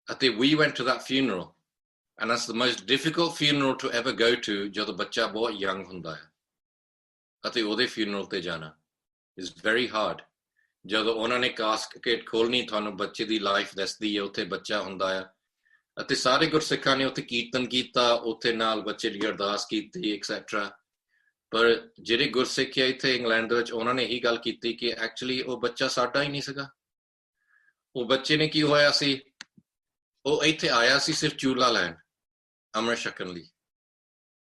ਅਤੇ we went to that funeral, and that's the most difficult funeral to ever go to ਜਦੋਂ ਬੱਚਾ ਬਹੁਤ young ਹੁੰਦਾ ਹੈ। ਅਤੇ ਉਹਦੇ ਫਿਊਨਰਲ ਤੇ ਜਾਣਾ is very hard। ਜਦੋਂ ਉਹਨਾਂ ਨੇ ਕਾਸਕੇਟ ਖੋਲਣੀ, ਤੁਹਾਨੂੰ ਬੱਚੇ ਦੀ ਲਾਈਫ ਦੱਸਦੀ ਹੈ, ਉੱਥੇ ਬੱਚਾ ਹੁੰਦਾ ਆ, ਅਤੇ ਸਾਰੇ ਗੁਰਸਿੱਖਾਂ ਨੇ ਉੱਥੇ ਕੀਰਤਨ ਕੀਤਾ, ਉੱਥੇ ਨਾਲ ਬੱਚੇ ਲਈ ਅਰਦਾਸ ਕੀਤੀ ਐਕਸੈਟਰਾ। ਪਰ ਜਿਹੜੇ ਗੁਰਸਿੱਖ ਆ ਇੱਥੇ ਇੰਗਲੈਂਡ ਦੇ ਵਿੱਚ, ਉਹਨਾਂ ਨੇ ਇਹੀ ਗੱਲ ਕੀਤੀ ਕਿ ਐਕਚੁਅਲੀ ਉਹ ਬੱਚਾ ਸਾਡਾ ਹੀ ਨਹੀਂ ਸੀਗਾ। ਉਹ ਬੱਚੇ ਨੇ ਕੀ ਹੋਇਆ ਸੀ, ਉਹ ਇੱਥੇ ਆਇਆ ਸੀ ਸਿਰਫ ਚੂਲਾ ਲੈਣ, ਅੰਮ੍ਰਿਤ ਛਕਣ ਲਈ।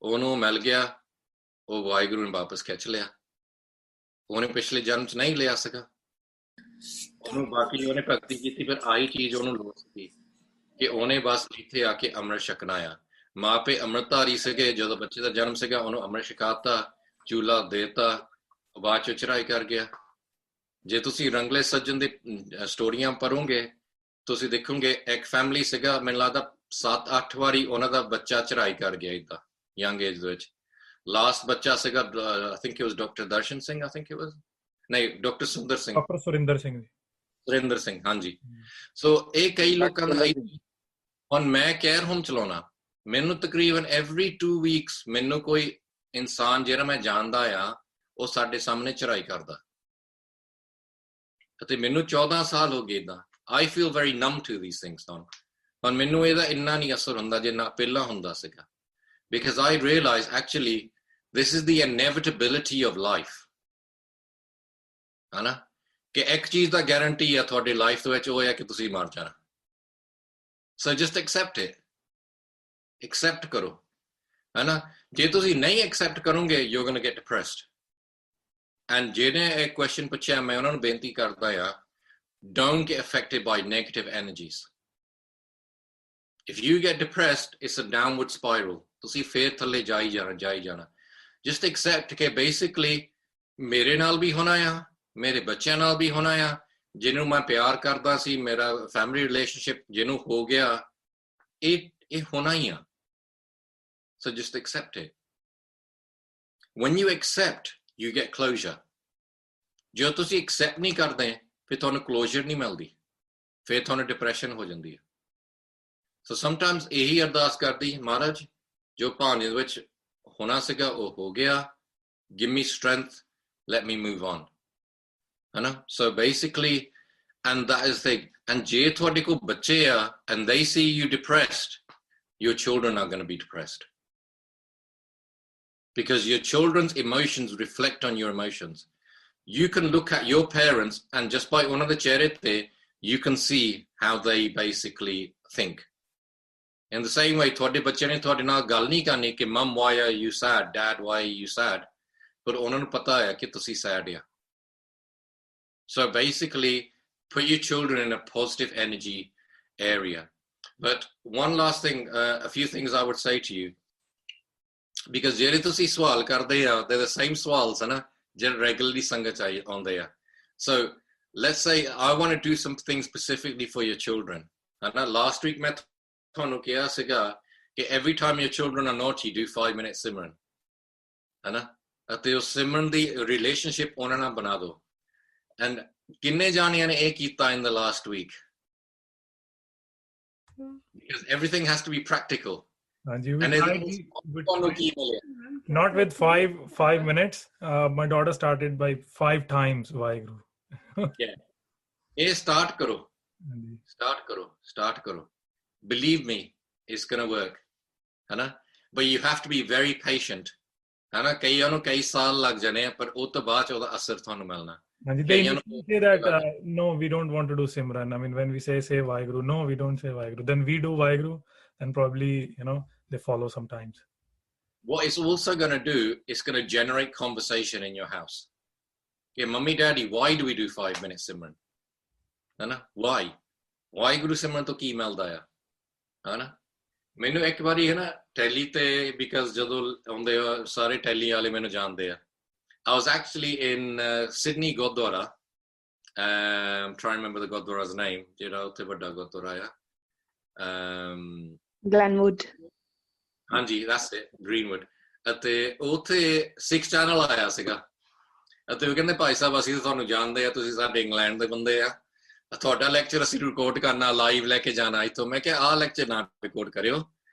ਉਹਨੂੰ ਮਿਲ ਗਿਆ, ਉਹ ਵਾਹਿਗੁਰੂ ਨੇ ਵਾਪਸ ਖਿੱਚ ਲਿਆ। ਉਹਨੇ ਪਿਛਲੇ ਜਨਮ ਚ ਨਹੀਂ ਲਿਆ ਸੀਗਾ ਉਹਨੂੰ, ਬਾਕੀ ਉਹਨੇ ਭਗਤੀ ਕੀਤੀ, ਫਿਰ ਆਹੀ ਚੀਜ਼ ਉਹਨੂੰ ਲੋੜ ਸੀ ਕਿ ਉਹਨੇ ਬਸ ਇੱਥੇ ਆ ਕੇ ਅੰਮ੍ਰਿਤ ਛਕਣਾ ਆ। ਮਾਪੇ ਅੰਮ੍ਰਿਤਧਾਰੀ ਸੀਗੇ, ਜਦੋਂ ਬੱਚੇ ਦਾ ਜਨਮ ਸੀਗਾ ਉਹਨੂੰ ਅੰਮ੍ਰਿਤ ਛਕਾਤਾ, ਚੂਲਾ ਦੇਤਾ, ਬਾਅਦ ਚ ਚੜ੍ਹਾਈ ਕਰ ਗਿਆ। ਜੇ ਤੁਸੀਂ ਰੰਗਲੇ ਸੱਜਣ ਦੀ ਸਟੋਰੀਆਂ ਪੜ੍ਹੋਗੇ, ਤੁਸੀਂ ਦੇਖੋਗੇ ਇੱਕ ਫੈਮਿਲੀ ਸੀਗਾ, ਮੈਨੂੰ ਲੱਗਦਾ 7-8 ਵਾਰੀ ਉਹਨਾਂ ਦਾ ਬੱਚਾ ਚੜ੍ਹਾਈ ਕਰ ਗਿਆ ਏਦਾਂ ਯੰਗ ਏਜ ਦੇ ਵਿੱਚ। ਲਾਸਟ ਬੱਚਾ ਸੀਗਾ I think it was Dr. Darshan Singh, I think it was, ਨਹੀਂ Dr. ਸੁਰਿੰਦਰ ਸਿੰਘ, ਡਾਕਟਰ ਸੁਰਿੰਦਰ ਸਿੰਘ ਜੀ, ਸੁਰਿੰਦਰ ਸਿੰਘ, ਹਾਂਜੀ। ਸੋ ਇਹ ਕਈ ਲੋਕਾਂ ਦਾ, ਹੁਣ ਮੈਂ ਕੇਅਰ ਹੋਮ ਚਲਾਉਣਾ, ਮੈਨੂੰ ਤਕਰੀਬਨ every 2 weeks ਮੈਨੂੰ ਕੋਈ ਇਨਸਾਨ ਜਿਹੜਾ ਮੈਂ ਜਾਣਦਾ ਆ, ਉਹ ਸਾਡੇ ਸਾਹਮਣੇ ਚੜ੍ਹਾਈ ਕਰਦਾ, ਅਤੇ ਮੈਨੂੰ 14 ਸਾਲ ਹੋ ਗਏ ਏਦਾਂ। I feel very numb to these things now, ਪਰ ਮੈਨੂੰ ਇਹਦਾ ਇੰਨਾ ਨਹੀਂ ਅਸਰ ਹੁੰਦਾ ਜਿੰਨਾ ਪਹਿਲਾਂ ਹੁੰਦਾ ਸੀਗਾ, because I realize actually this is the inevitability of life, ਹੈ ਨਾ, ਕਿ ਇੱਕ ਚੀਜ਼ ਦਾ ਗਾਰੰਟੀ ਆ ਤੁਹਾਡੀ ਲਾਈਫ ਦੇ ਵਿੱਚ, ਉਹ ਹੈ ਕਿ ਤੁਸੀਂ ਮਰ ਜਾਣਾ। So just accept it, accept ਕਰੋ, ਹੈ ਨਾ। ਜੇ ਤੁਸੀਂ ਨਹੀਂ accept ਕਰੋਗੇ, you're going to get depressed। and ਜਿਹਨੇ ਇਹ question ਪੁੱਛਿਆ, ਮੈਂ ਉਹਨਾਂ ਨੂੰ ਬੇਨਤੀ ਕਰਦਾ ਆ, don't get affected by negative energies। if you get depressed, it's a downward spiral, ਤੁਸੀਂ ਫੇਰ ਥੱਲੇ ਜਾਈ ਜਾਣਾ। just accept ਕਿ basically ਮੇਰੇ ਨਾਲ ਵੀ ਹੋਣਾ ਆ, ਮੇਰੇ ਬੱਚਿਆਂ ਨਾਲ ਵੀ ਹੋਣਾ ਆ, ਜਿਹਨੂੰ ਮੈਂ ਪਿਆਰ ਕਰਦਾ ਸੀ, ਮੇਰਾ ਫੈਮਿਲੀ ਰਿਲੇਸ਼ਨਸ਼ਿਪ ਜਿਹਨੂੰ ਹੋ ਗਿਆ, ਇਹ ਹੋਣਾ ਹੀ ਆ। so just accept it। when you accept, you get closure। ਜੇ ਤੁਸੀਂ accept ਨਹੀਂ ਕਰਦੇ, ਫਿਰ ਤੁਹਾਨੂੰ closure ਨਹੀਂ ਮਿਲਦੀ, ਫਿਰ ਤੁਹਾਨੂੰ ਡਿਪਰੈਸ਼ਨ ਹੋ ਜਾਂਦੀ ਹੈ। so sometimes ਇਹੀ ਅਰਦਾਸ ਕਰਦੀ, ਮਹਾਰਾਜ ਜੋ ਭਾਣੇ ਦੇ ਵਿੱਚ ਹੋਣਾ ਸੀਗਾ ਉਹ ਹੋ ਗਿਆ, give me strength, let me move on, ਹੈ ਨਾ। so basically, and that is the, and ਜੇ ਤੁਹਾਡੇ ਕੋਲ ਬੱਚੇ ਆ and they see you depressed, your children are going to be depressed, because your children's emotions reflect on your emotions। you can look at your parents and just by ਉਹਨਾਂ ਦੇ ਚਿਹਰੇ ਤੇ you can see how they basically think। in the same way, ਤੁਹਾਡੇ ਬੱਚੇ ਨੇ ਤੁਹਾਡੇ ਨਾਲ ਗੱਲ ਨਹੀਂ ਕਰਨੀ ਕਿ mom why are you sad, dad why are you sad, ਪਰ ਉਹਨਾਂ ਨੂੰ ਪਤਾ ਹੈ ਕਿ ਤੁਸੀਂ sad ਆ। so basically put your children in a positive energy area। but one last thing, a few things I would say to you, because ਜਿਹੜੇ ਤੁਸੀਂ ਸਵਾਲ ਕਰਦੇ ਆ, they're the same ਸਵਾਲ ਹੈ ਨਾ ਜਿਹੜੇ regularly ਸੰਗਤ ਚ ਆਉਂਦੇ ਆ। so let's say I want to do something specifically for your children, ਹੈ ਨਾ। last week ਮੈਂ ਤੁਹਾਨੂੰ ਕਿਹਾ ਸੀਗਾ ਕਿ every time your children are naughty, do 5 minutes ਸਿਮਰਨ, ਹੈ ਨਾ, ਅਤੇ ਉਹ ਸਿਮਰਨ ਦੀ relationship ਉਹਨਾਂ ਨਾਲ ਬਣਾ ਦਿਓ। and ਕਿੰਨੇ ਜਾਣਿਆਂ ਨੇ ਇਹ ਕੀਤਾ in the last week? because everything has to be practical। and not with 5 minutes, my daughter started by 5 times Vaheguru। yeah, ਇਹ start ਕਰੋ, believe me, it's going to work, ਹੈ ਨਾ। but you have to be very patient, ਹੈ ਨਾ। ਕਈਆਂ ਨੂੰ ਕਈ ਸਾਲ ਲੱਗ ਜਾਣੇ ਆ, ਪਰ ਉਹ ਤੋਂ ਬਾਅਦ ਉਹਦਾ ਅਸਰ ਤੁਹਾਨੂੰ ਮਿਲਣਾ। they say that no, we don't want to do Simran, I mean when we say Vaheguru, no, we don't say Vaheguru, then we do Vaheguru, and probably they follow sometimes। what it's also going to do, it's going to generate conversation in your house। yeah, mummy daddy, why do we do 5 minutes Simran, ਹੈ ਨਾ। why Vaheguru Simran ਤੋਂ ਕੀ ਮਿਲਦਾ ਆ, ਹੈ ਨਾ। ਮੈਨੂੰ ਇੱਕ ਵਾਰੀ ਹੈ ਨਾ ਟੈਲੀ ਤੇ, ਬਿਕਾਜ਼ ਜਦੋਂ ਆਉਂਦੇ ਆ ਸਾਰੇ ਟੈਲੀ ਵਾਲੇ ਮੈਨੂੰ ਜਾਣਦੇ ਆ, I was actually in Sydney Gurdwara, I'm trying to remember the Gurdwara's name, ਜਿਹੜਾ ਉੱਥੇ ਵੱਡਾ ਗੁਰਦੁਆਰਾ ਆ, Glenwood, ਹਾਂਜੀ that's it, Greenwood। ਅਤੇ ਉੱਥੇ 6 ਚੈਨਲ ਆਇਆ ਸੀਗਾ, ਅਤੇ ਉਹ ਕਹਿੰਦੇ ਭਾਈ ਸਾਹਿਬ ਅਸੀਂ ਤਾਂ ਤੁਹਾਨੂੰ ਜਾਣਦੇ ਆ, ਤੁਸੀਂ ਸਾਡੇ ਇੰਗਲੈਂਡ ਦੇ ਬੰਦੇ ਆ, ਤੁਹਾਡਾ ਲੈਕਚਰ ਅਸੀਂ ਰਿਕਾਰਡ ਕਰਨਾ, ਲਾਈਵ ਲੈ ਕੇ ਜਾਣਾ ਇੱਥੋਂ। ਮੈਂ ਕਿਹਾ ਆਹ ਲੈਕਚਰ ਨਾ ਰਿਕਾਰਡ ਕਰਿਓ।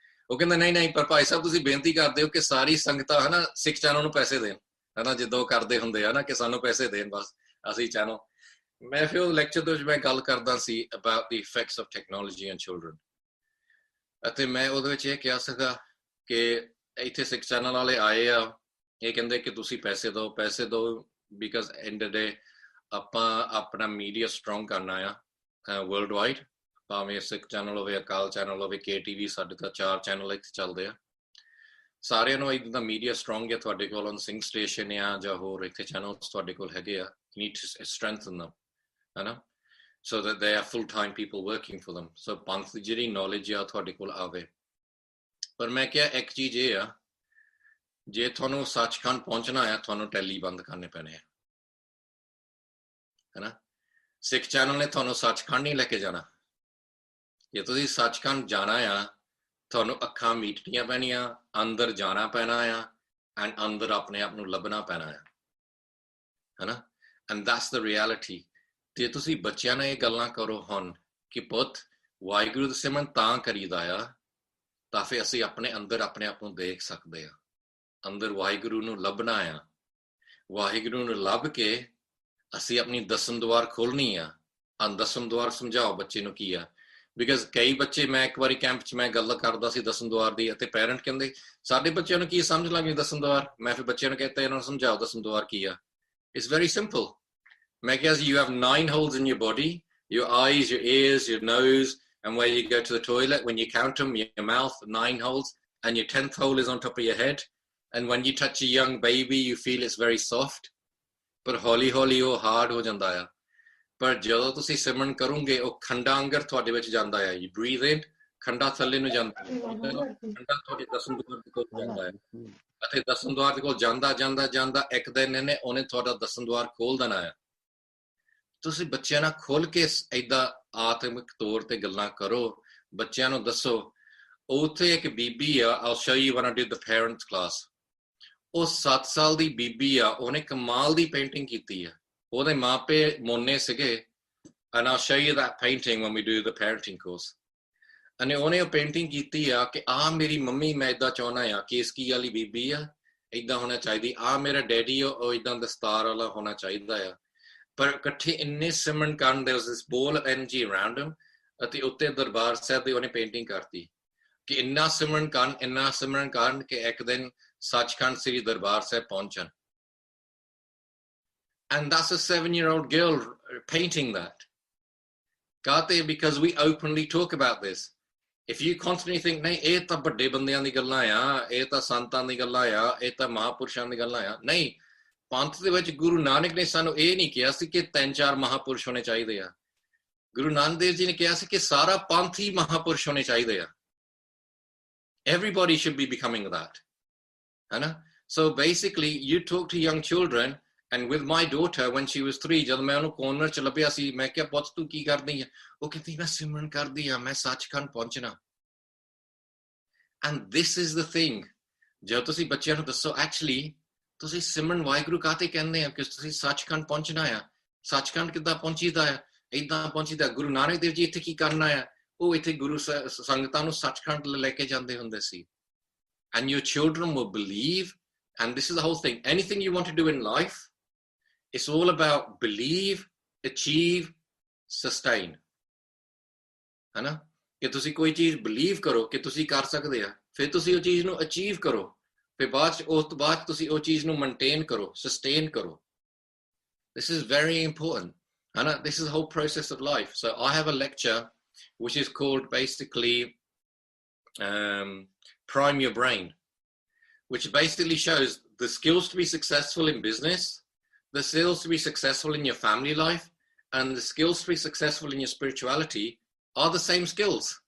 ਉਹ ਕਹਿੰਦਾ ਨਹੀਂ ਪਰ ਭਾਈ ਸਾਹਿਬ ਤੁਸੀਂ ਬੇਨਤੀ ਕਰਦੇ ਹੋ ਕਿ ਸਾਰੀ ਸੰਗਤਾਂ ਹੈ ਨਾ 6 ਚੈਨਲ ਨੂੰ ਪੈਸੇ ਦੇਣ, ਹੈ ਨਾ, ਜਿੱਦੋਂ ਕਰਦੇ ਹੁੰਦੇ ਆ ਨਾ ਕਿ ਸਾਨੂੰ ਪੈਸੇ ਦੇਣ ਬਸ ਅਸੀਂ ਚੈਨਲ। ਮੈਂ ਫਿਰ ਉਹ ਲੈਕਚਰ ਦੇ ਵਿੱਚ ਮੈਂ ਗੱਲ ਕਰਦਾ ਸੀ about the effects of technology on children, ਅਤੇ ਮੈਂ ਉਹਦੇ ਵਿੱਚ ਇਹ ਕਿਹਾ ਸੀਗਾ ਕਿ ਇੱਥੇ ਸਿੱਖ ਚੈਨਲ ਵਾਲੇ ਆਏ ਆ, ਇਹ ਕਹਿੰਦੇ ਕਿ ਤੁਸੀਂ ਪੈਸੇ ਦਿਓ ਬਿਕਾਜ਼ ਐਂਡ ਡੇ ਆਪਾਂ ਆਪਣਾ ਮੀਡੀਆ ਸਟਰੋਂਗ ਕਰਨਾ ਆ ਵਰਲਡ ਵਾਈਡ, ਭਾਵੇਂ ਸਿੱਖ ਚੈਨਲ ਹੋਵੇ, ਅਕਾਲ ਚੈਨਲ ਹੋਵੇ, KTV, ਸਾਡੇ ਤਾਂ 4 ਚੈਨਲ ਇੱਥੇ ਚੱਲਦੇ ਆ, ਸਾਰਿਆਂ ਨੂੰ ਇੱਦਾਂ ਦਾ ਮੀਡੀਆ ਸਟਰੋਂਗ ਹੈ ਤੁਹਾਡੇ ਕੋਲ, ਔਨ ਸਿੰਘ ਸਟੇਸ਼ਨ ਆ ਜਾਂ ਹੋਰ ਇੱਥੇ ਚੈਨਲਸ ਤੁਹਾਡੇ ਕੋਲ ਹੈਗੇ ਆ, you need to strengthen them, ਹੈ ਨਾ, so that they are full-time people working for them, so ਪੰਥ ਦੀ ਜਿਹੜੀ ਨੌਲੇਜ ਆ ਤੁਹਾਡੇ ਕੋਲ ਆਵੇ। ਪਰ ਮੈਂ ਕਿਹਾ ਇੱਕ ਚੀਜ਼ ਇਹ ਆ, ਜੇ ਤੁਹਾਨੂੰ ਸੱਚਖੰਡ ਪਹੁੰਚਣਾ ਆ ਤੁਹਾਨੂੰ ਟੈਲੀ ਬੰਦ ਕਰਨੇ ਪੈਣੇ ਆ, ਹੈ ਨਾ। ਸਿੱਖ ਚੈਨਲ ਨੇ ਤੁਹਾਨੂੰ ਸੱਚਖੰਡ ਨਹੀਂ ਲੈ ਕੇ ਜਾਣਾ। ਜੇ ਤੁਸੀਂ ਸੱਚਖੰਡ ਜਾਣਾ ਆ ਤੁਹਾਨੂੰ ਅੱਖਾਂ ਮੀਟਣੀਆਂ ਪੈਣੀਆਂ, ਅੰਦਰ ਜਾਣਾ ਪੈਣਾ ਆ, ਐਂਡ ਅੰਦਰ ਆਪਣੇ ਆਪ ਨੂੰ ਲੱਭਣਾ ਪੈਣਾ ਆ, ਹੈ ਨਾ। And that's the reality. ਤੇ ਤੁਸੀਂ ਬੱਚਿਆਂ ਨੂੰ ਇਹ ਗੱਲਾਂ ਕਰੋ ਹੁਣ ਕਿ ਪੁੱਤ ਵਾਹਿਗੁਰੂ ਦਾ ਸਿਮਰਨ ਤਾਂ ਕਰੀਦਾ ਆ ਤਾਂ ਫਿਰ ਅਸੀਂ ਆਪਣੇ ਅੰਦਰ ਆਪਣੇ ਆਪ ਨੂੰ ਦੇਖ ਸਕਦੇ ਆ, ਅੰਦਰ ਵਾਹਿਗੁਰੂ ਨੂੰ ਲੱਭਣਾ ਆ, ਵਾਹਿਗੁਰੂ ਨੂੰ ਲੱਭ ਕੇ ਅਸੀਂ ਆਪਣੀ ਦਸਮ ਦੁਆਰ ਖੋਲਣੀ ਆ। ਦਸਮ ਦੁਆਰ ਸਮਝਾਓ ਬੱਚੇ ਨੂੰ ਕੀ ਆ, ਬਿਕਾਜ਼ ਕਈ ਬੱਚੇ, ਮੈਂ ਇੱਕ ਵਾਰੀ ਕੈਂਪ 'ਚ ਮੈਂ ਗੱਲ ਕਰਦਾ ਸੀ ਦਸਮ ਦੁਆਰ ਦੀ, ਅਤੇ ਪੈਰੈਂਟ ਕਹਿੰਦੇ ਸਾਡੇ ਬੱਚਿਆਂ ਨੂੰ ਕੀ ਸਮਝ ਲੱਗ ਗਈ ਦਸਮ ਦੁਆਰ। ਮੈਂ ਫਿਰ ਬੱਚਿਆਂ ਨੂੰ ਕਹਿੰਦਾ ਇਹਨਾਂ ਨੂੰ ਸਮਝਾਓ ਦਸਮ ਦੁਆਰ ਕੀ ਆ। It's very simple. ਮੈਂ ਕਿਹਾ you have 9 holes in your body, your eyes, your ears, your nose, and where you go to the toilet, when you count them, your mouth, 9 holes, and your 10th hole is on top of your head, and when you touch a young baby you feel it's very soft, ਪਰ ਹੌਲੀ ਹੌਲੀ ਉਹ hard ਹੋ ਜਾਂਦਾ ਆ। ਪਰ ਜਦੋਂ ਤੁਸੀਂ ਸਿਮਰਨ ਕਰੋਗੇ ਉਹ ਖੰਡਾ ਅੰਗਰ ਤੁਹਾਡੇ ਵਿੱਚ ਜਾਂਦਾ ਆ, you breathe in, ਖੰਡਾ ਥੱਲੇ ਨੂੰ ਜਾਂਦਾ, ਖੰਡਾ ਤੁਹਾਡੇ ਦਸਮ ਦੁਆਰ ਦੇ ਕੋਲ ਜਾਂਦਾ ਹੈ, ਅਤੇ ਦਸਮ ਦੁਆਰ ਦੇ ਕੋਲ ਜਾਂਦਾ ਇੱਕ ਦਿਨ ਉਹਨੇ ਤੁਹਾਡਾ ਦਸਮ ਦੁਆਰ ਖੋਲ ਦੇਣਾ ਆ। ਤੁਸੀਂ ਬੱਚਿਆਂ ਨਾਲ ਖੁੱਲ ਕੇ ਏਦਾਂ ਆਤਮਿਕ ਤੌਰ ਤੇ ਗੱਲਾਂ ਕਰੋ, ਬੱਚਿਆਂ ਨੂੰ ਦੱਸੋ। ਉੱਥੇ ਇੱਕ ਬੀਬੀ ਆ, I'll show you when I do the parents class, ਉਹ 7 ਸਾਲ ਦੀ ਬੀਬੀ ਆ, ਉਹਨੇ ਕਮਾਲ ਦੀ ਪੇਂਟਿੰਗ ਕੀਤੀ ਆ, ਉਹਦੇ ਮਾਪੇ ਮੋਨੇ ਸੀਗੇ, and I'll show you that painting when we do the parenting course, and ਉਹਨੇ ਉਹ ਪੇਂਟਿੰਗ ਕੀਤੀ ਆ ਕਿ ਆਹ ਮੇਰੀ ਮੰਮੀ, ਮੈਂ ਏਦਾਂ ਚਾਹੁੰਦਾ ਆ, ਕੇਸਕੀ ਵਾਲੀ ਬੀਬੀ ਆ, ਏਦਾਂ ਹੋਣਾ ਚਾਹੀਦੀ, ਆਹ ਮੇਰਾ ਡੈਡੀ ਆ, ਉਹ ਏਦਾਂ ਦਸਤਾਰ ਵਾਲਾ ਹੋਣਾ ਚਾਹੀਦਾ ਆ। ਪਰ ਇਕੱਠੇ ਇੰਨੇ ਸਿਮਰਨ ਕਰਨ, there was this ball of energy around him, ਅਤੇ ਉੱਤੇ ਦਰਬਾਰ ਸਾਹਿਬ ਦੀ ਉਹਨੇ ਪੇਂਟਿੰਗ ਕਰਤੀ ਕਿ ਇੰਨਾ ਸਿਮਰਨ ਕਰਨ ਕਿ ਇੱਕ ਦਿਨ ਸੱਚਖੰਡ ਸ੍ਰੀ ਦਰਬਾਰ ਸਾਹਿਬ ਪਹੁੰਚਣ। And that's a 7-year-old girl painting that. Kaate, because we openly talk about this. If you constantly think, ਨਹੀਂ ਇਹ ਤਾਂ ਵੱਡੇ ਬੰਦਿਆਂ ਦੀ ਗੱਲਾਂ ਆ, ਇਹ ਤਾਂ ਸੰਤਾਂ ਦੀ ਗੱਲਾਂ ਆ, ਇਹ ਤਾਂ ਮਹਾਪੁਰਸ਼ਾਂ ਦੀ ਗੱਲਾਂ ਆ, ਨਹੀਂ, ਪੰਥ ਦੇ ਵਿੱਚ ਗੁਰੂ ਨਾਨਕ ਨੇ ਸਾਨੂੰ ਇਹ ਨਹੀਂ ਕਿਹਾ ਸੀ ਕਿ 3-4 ਮਹਾਪੁਰਸ਼ ਹੋਣੇ ਚਾਹੀਦੇ ਆ। ਗੁਰੂ ਨਾਨਕ ਦੇਵ ਜੀ ਨੇ ਕਿਹਾ ਸੀ ਕਿ ਸਾਰਾ ਪੰਥ ਹੀ ਮਹਾਪੁਰਸ਼ ਹੋਣੇ ਚਾਹੀਦੇ ਆ। Everybody should be becoming that, ਹੈ ਨਾ। So basically you talk to young children, and with my daughter when she was 3, ਜਦ ਮੈਂ ਉਹਨੂੰ ਕੋਰਨਰ 'ਚ ਲੱਭਿਆ ਸੀ, ਮੈਂ ਕਿਹਾ ਪੁੱਤ ਤੂੰ ਕੀ ਕਰਦੀ ਆ, ਉਹ ਕਹਿੰਦੀ ਮੈਂ ਸਿਮਰਨ ਕਰਦੀ ਆ, ਮੈਂ ਸੱਚਖੰਡ ਪਹੁੰਚਣਾ। And this is the thing, ਜਦੋਂ ਤੁਸੀਂ ਬੱਚਿਆਂ ਨੂੰ ਦੱਸੋ ਐਕਚੁਅਲੀ ਤੁਸੀਂ ਸਿਮਰਨ ਵਾਹਿਗੁਰੂ ਕਾਹਤੇ ਕਹਿੰਦੇ ਆ, ਕਿ ਤੁਸੀਂ ਸੱਚਖੰਡ ਪਹੁੰਚਣਾ ਆ। ਸੱਚਖੰਡ ਕਿੱਦਾਂ ਪਹੁੰਚੀਦਾ ਆ, ਏਦਾਂ ਪਹੁੰਚੀਦਾ। ਗੁਰੂ ਨਾਨਕ ਦੇਵ ਜੀ ਇੱਥੇ ਕੀ ਕਰਨਾ ਆ, ਉਹ ਇੱਥੇ ਗੁਰੂ ਸੰਗਤਾਂ ਨੂੰ ਸੱਚਖੰਡ ਲੈ ਕੇ ਜਾਂਦੇ ਹੁੰਦੇ ਸੀ। And your children will believe, and this is the whole thing, anything you want to do in life, it's all about believe, achieve, sustain, ਹੈ ਨਾ। ਕਿ ਤੁਸੀਂ ਕੋਈ ਚੀਜ਼ believe ਕਰੋ ਕਿ ਤੁਸੀਂ ਕਰ ਸਕਦੇ ਆ, ਫਿਰ ਤੁਸੀਂ ਉਹ ਚੀਜ਼ ਨੂੰ achieve ਕਰੋ, ਫਿਰ ਉਸ ਤੋਂ ਬਾਅਦ ਤੁਸੀਂ ਉਹ ਚੀਜ਼ ਨੂੰ maintain ਕਰੋ, sustain ਕਰੋ। This is very important, ਹੈ ਨਾ। This is the whole process of life. So I have a lecture which is called basically Prime Your Brain, which basically shows the skills to be successful in business, the skills to be successful in your family life, and the skills to be successful in your spirituality are the same skills.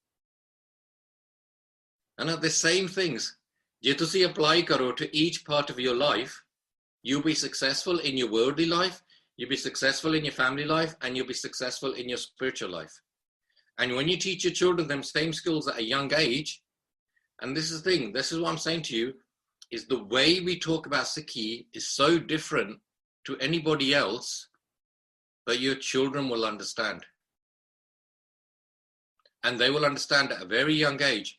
And they're the same things. Je tusi apply karo to each part of your life, you'll be successful in your worldly life, you'll be successful in your family life, and you'll be successful in your spiritual life. And when you teach your children them same skills at a young age, and this is the thing, this is what I'm saying to you, is the way we talk about Sikhi is so different to anybody else that your children will understand. And they will understand at a very young age.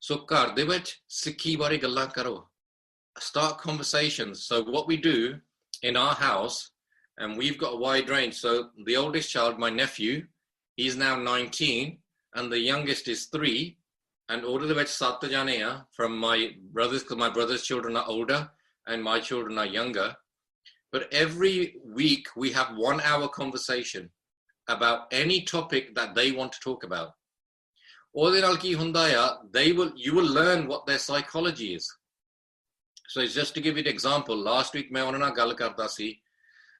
So ਘਰ ਦੇ ਵਿੱਚ ਸਿੱਖੀ ਬਾਰੇ ਗੱਲਾਂ ਕਰੋ, start conversations. So what we do in our house, and we've got a wide range. So the oldest child, my nephew, he's now 19, and the youngest is 3. And order the vich 7 jane are from my brothers, because my brother's children are older and my children are younger. But every week we have 1 hour conversation about any topic that they want to talk about. ਉਹਦੇ ਨਾਲ ਕੀ ਹੁੰਦਾ ਆ, you will learn what their psychology is. So it's just to give you an example, last week ਮੈਂ ਉਹਨਾਂ ਨਾਲ ਗੱਲ ਕਰਦਾ ਸੀ,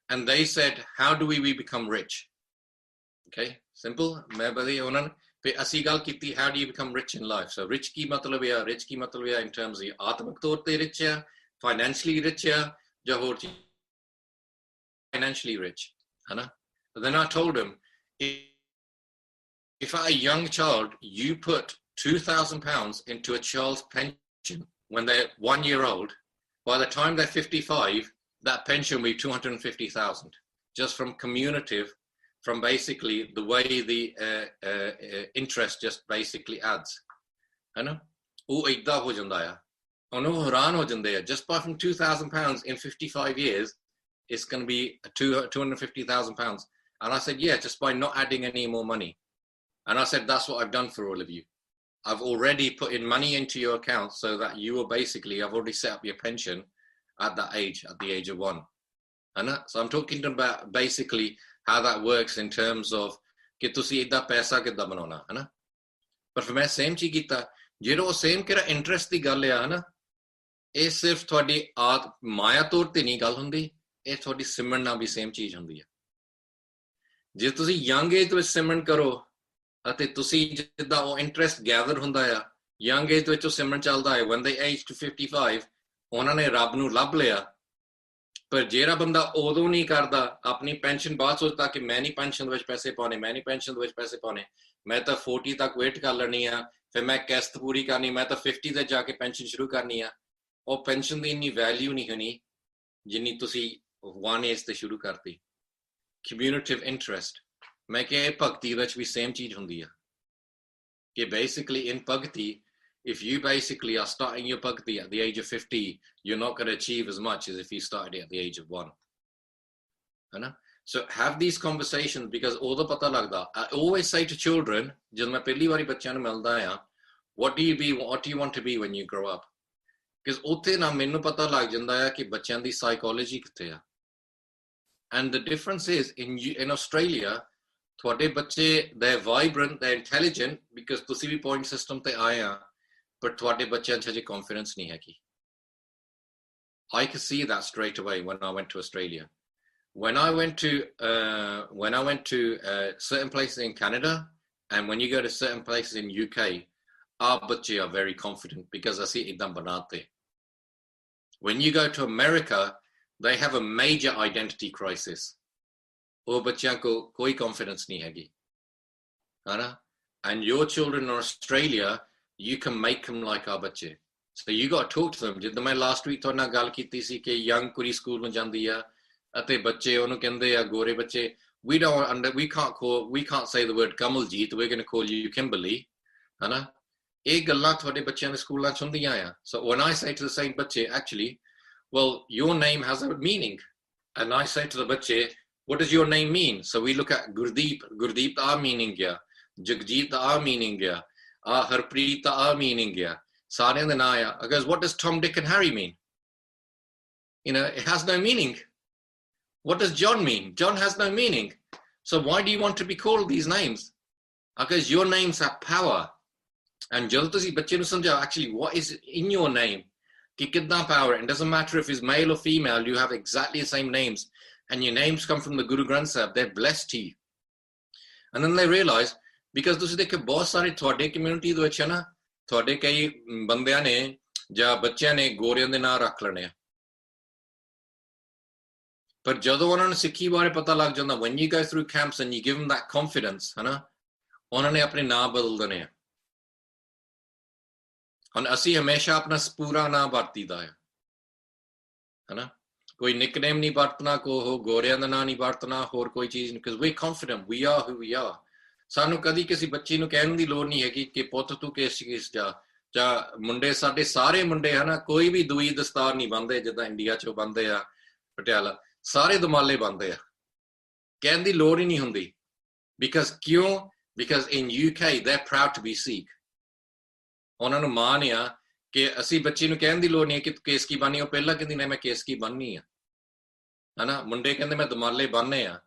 and they said, how do we become rich? Okay, simple. ਮੈਂ ਬੜੀ ਉਹਨਾਂ ਨੇ ਫਿਰ ਅਸੀਂ ਗੱਲ ਕੀਤੀ, how do you become rich in life? So rich ਕੀ ਮਤਲਬ ਆ, rich ਕੀ ਮਤਲਬ ਆ in terms of ਆਤਮਿਕ ਤੌਰ ਤੇ rich ਆ, financially rich ਆ, ਜਾਂ ਹੋਰ ਚੀਜ਼ financially rich, ਹੈ. But then I told him, if at a young child, you put £2,000 into a child's pension when they're 1 year old, by the time they're 55, that pension will be 250,000, just from cumulative, from basically the way the interest just basically adds. Just by from £2,000 in 55 years, it's going to be £250,000. And I said, yeah, just by not adding any more money. And I said, that's what I've done for all of you. I've already put in money into your account so that you will basically, I've already set up your pension at that age, at the age of 1. So I'm talking about basically how that works in terms of कि तुसी इतना पैसा कितना बनाना, है ना? पर फिर मैं सेम चीज कीता, जेरो सेम केरा इंटरेस्ट दी गल है ना, ये सिर्फ थोड़ी माया तौर ते नहीं गल हुंदी, ये थोड़ी सिमरन नाल भी सेम चीज हुंदी है. जे तुसी यंग एज विच सिमरन करो ਅਤੇ ਤੁਸੀਂ ਜਿੱਦਾਂ ਉਹ ਇੰਟਰਸਟ ਗੈਦਰ ਹੁੰਦਾ ਆ, ਯੰਗ ਏਜ ਵਿੱਚ ਉਹ ਸਿਮਰਨ ਚੱਲਦਾ ਹੈ, when they age to 55 ਉਹਨਾਂ ਨੇ ਰੱਬ ਨੂੰ ਲੱਭ ਲਿਆ. ਪਰ ਜਿਹੜਾ ਬੰਦਾ ਉਦੋਂ ਨਹੀਂ ਕਰਦਾ, ਆਪਣੀ ਪੈਨਸ਼ਨ ਬਾਅਦ ਸੋਚਦਾ ਕਿ ਮੈਂ ਨਹੀਂ ਪੈਨਸ਼ਨ ਵਿੱਚ ਪੈਸੇ ਪਾਉਣੇ, ਮੈਂ ਨਹੀਂ ਪੈਨਸ਼ਨ ਵਿੱਚ ਪੈਸੇ ਪਾਉਣੇ, ਮੈਂ ਤਾਂ 40 ਤੱਕ ਵੇਟ ਕਰ ਲੈਣੀ ਆ, ਫਿਰ ਮੈਂ ਕਿਸ਼ਤ ਪੂਰੀ ਕਰਨੀ, ਮੈਂ ਤਾਂ 50 ਤੇ ਜਾ ਕੇ ਪੈਨਸ਼ਨ ਸ਼ੁਰੂ ਕਰਨੀ ਆ. ਉਹ ਪੈਨਸ਼ਨ ਦੀ ਇੰਨੀ ਵੈਲਿਊ ਨਹੀਂ ਹੋਣੀ ਜਿੰਨੀ ਤੁਸੀਂ 1 ਏਜ ਤੇ ਸ਼ੁਰੂ ਕਰਤੀ. ਕਮਿਊਨਿਟਿਵ ਇੰਟਰਸਟ, मैं क्या भक्ति which भी same चीज हुंदी है कि basically in bhakti, if you basically are starting your bhakti at the age of 50, you're not going to achieve as much as if you started it at the age of 1. So have these conversations, because all the pata lagda. I always say to children, जब मैं पहली बारी बच्चों ਨੂੰ ਮਿਲਦਾ ਆ, what do you want to be when you grow up? Because ਉੱਥੇ ਨਾ ਮੈਨੂੰ ਪਤਾ ਲੱਗ ਜਾਂਦਾ ਆ ਕਿ ਬੱਚਿਆਂ ਦੀ psychology ਕਿੱਥੇ ਆ. And the difference is in Australia, ਤੁਹਾਡੇ ਬੱਚੇ, they're vibrant, they're intelligent, because ਤੁਸੀਂ ਵੀ point system ਤੇ ਆਏ ਆ, but ਤੁਹਾਡੇ ਬੱਚਿਆਂ 'ਚ ਅਜੇ confidence ਨਹੀਂ ਹੈਗੀ. I could see that straight away when I went to Australia. When I went to certain places in Canada, and when you go to certain places in UK, our ਬੱਚੇ are very confident because ਅਸੀਂ ਇੱਦਾਂ ਬਣਾਤੇ. When you go to America, they have a major identity crisis. ਉਹ ਬੱਚਿਆਂ ਕੋ ਕੋਈ confidence ਨਹੀਂ ਹੈਗੀ, ਹੈ ਨਾ? And your children in Australia, you can make them like our ਬੱਚੇ. So you got to talk to them. ਜਿੱਦਾਂ ਮੈਂ last week ਤੁਹਾਡੇ ਨਾਲ ਗੱਲ ਕੀਤੀ ਸੀ ਕਿ young ਕੁੜੀ ਸਕੂਲ ਨੂੰ ਜਾਂਦੀ ਆ ਅਤੇ ਬੱਚੇ ਉਹਨੂੰ ਕਹਿੰਦੇ ਆ, ਗੋਰੇ ਬੱਚੇ, we can't say the word Kamaljeet, we're going to call you Kimberly, ਹੈ ਨਾ? ਇਹ ਗੱਲਾਂ ਤੁਹਾਡੇ ਬੱਚਿਆਂ ਦੇ ਸਕੂਲਾਂ 'ਚ ਹੁੰਦੀਆਂ ਆ. So when I say to the same ਬੱਚੇ, actually, well, your name has a meaning. And I say to the ਬੱਚੇ, what does your name mean? So we look at Gurdeep da meaning ya, Jagjit da meaning ya, Harpreet da meaning ya, Saryan da naya. Because what does Tom, Dick and Harry mean? It has no meaning. What does John mean? John has no meaning. So why do you want to be called these names? Because your names have power. And jadon tusi bachche nu samjhao actually what is in your name, ki kitna power. It doesn't matter if it's male or female, you have exactly the same names. And your names come from the Guru Granth Sahib, they're blessed to you. And then they realize, because ਤੁਸੀਂ ਦੇਖੋ ਬਹੁਤ ਸਾਰੇ ਤੁਹਾਡੇ community ਦੇ ਵਿੱਚ ਹੈ ਨਾ, ਤੁਹਾਡੇ ਕਈ ਬੰਦਿਆਂ ਨੇ ਜਾਂ ਬੱਚਿਆਂ ਨੇ ਗੋਰਿਆਂ ਦੇ ਨਾਂ ਰੱਖ ਲੈਣੇ ਆ, ਪਰ ਜਦੋਂ ਉਹਨਾਂ ਨੂੰ ਸਿੱਖੀ ਬਾਰੇ ਪਤਾ ਲੱਗ ਜਾਂਦਾ, when you go through camps and you give them that confidence, ਹੈ ਨਾ, ਉਹਨਾਂ ਨੇ ਆਪਣੇ ਨਾਂ ਬਦਲ ਦੇਣੇ ਆ. ਹੁਣ ਅਸੀਂ ਹਮੇਸ਼ਾ ਆਪਣਾ ਪੂਰਾ ਨਾਂ ਵਰਤੀਦਾ ਹੈ ਨਾ, ਕੋਈ ਨਿਕਨੇਮ ਨਹੀਂ ਵਰਤਣਾ, ਕੋ ਗੋਰਿਆਂ ਦਾ ਨਾਂ ਨਹੀਂ ਵਰਤਣਾ, ਹੋਰ ਕੋਈ ਚੀਜ਼ ਨਹੀਂ, because we're confident, we are who we are. ਸਾਨੂੰ ਕਦੀ ਕਿਸੇ ਬੱਚੀ ਨੂੰ ਕਹਿਣ ਦੀ ਲੋੜ ਨਹੀਂ ਹੈਗੀ ਕਿ ਪੁੱਤ ਤੂੰ ਕਿਸ ਜਾ, ਜਾਂ ਮੁੰਡੇ ਸਾਡੇ ਸਾਰੇ ਮੁੰਡੇ ਹਨਾ ਕੋਈ ਵੀ ਦੂਈ ਦਸਤਾਰ ਨਹੀਂ ਬੰਨਦੇ ਜਿੱਦਾਂ ਇੰਡੀਆ 'ਚ ਬੰਨਦੇ ਆ ਪਟਿਆਲਾ ਸਾਰੇ ਦੁਮਾਲੇ ਬੰਨਦੇ ਆ ਕਹਿਣ ਦੀ ਲੋੜ ਹੀ ਨਹੀਂ ਹੁੰਦੀ because in UK they're proud to be Sikh ਉਹਨਾਂ ਨੂੰ ਮਾਣ ਆ ਕਿ ਅਸੀਂ ਬੱਚੀ ਨੂੰ ਕਹਿਣ ਦੀ ਲੋੜ ਨਹੀਂ ਹੈ ਕਿ ਤੂੰ ਕੇਸਕੀ ਬੰਨੀ ਉਹ ਪਹਿਲਾਂ ਕਹਿੰਦੀ ਨਹੀਂ ਮੈਂ ਕੇਸਕੀ ਬੰਨਣੀ ਆ ਹਨਾ ਮੁੰਡੇ ਕਹਿੰਦੇ ਮੈਂ ਦੁਮਾਲੇ ਬੰਨਣੇ ਆ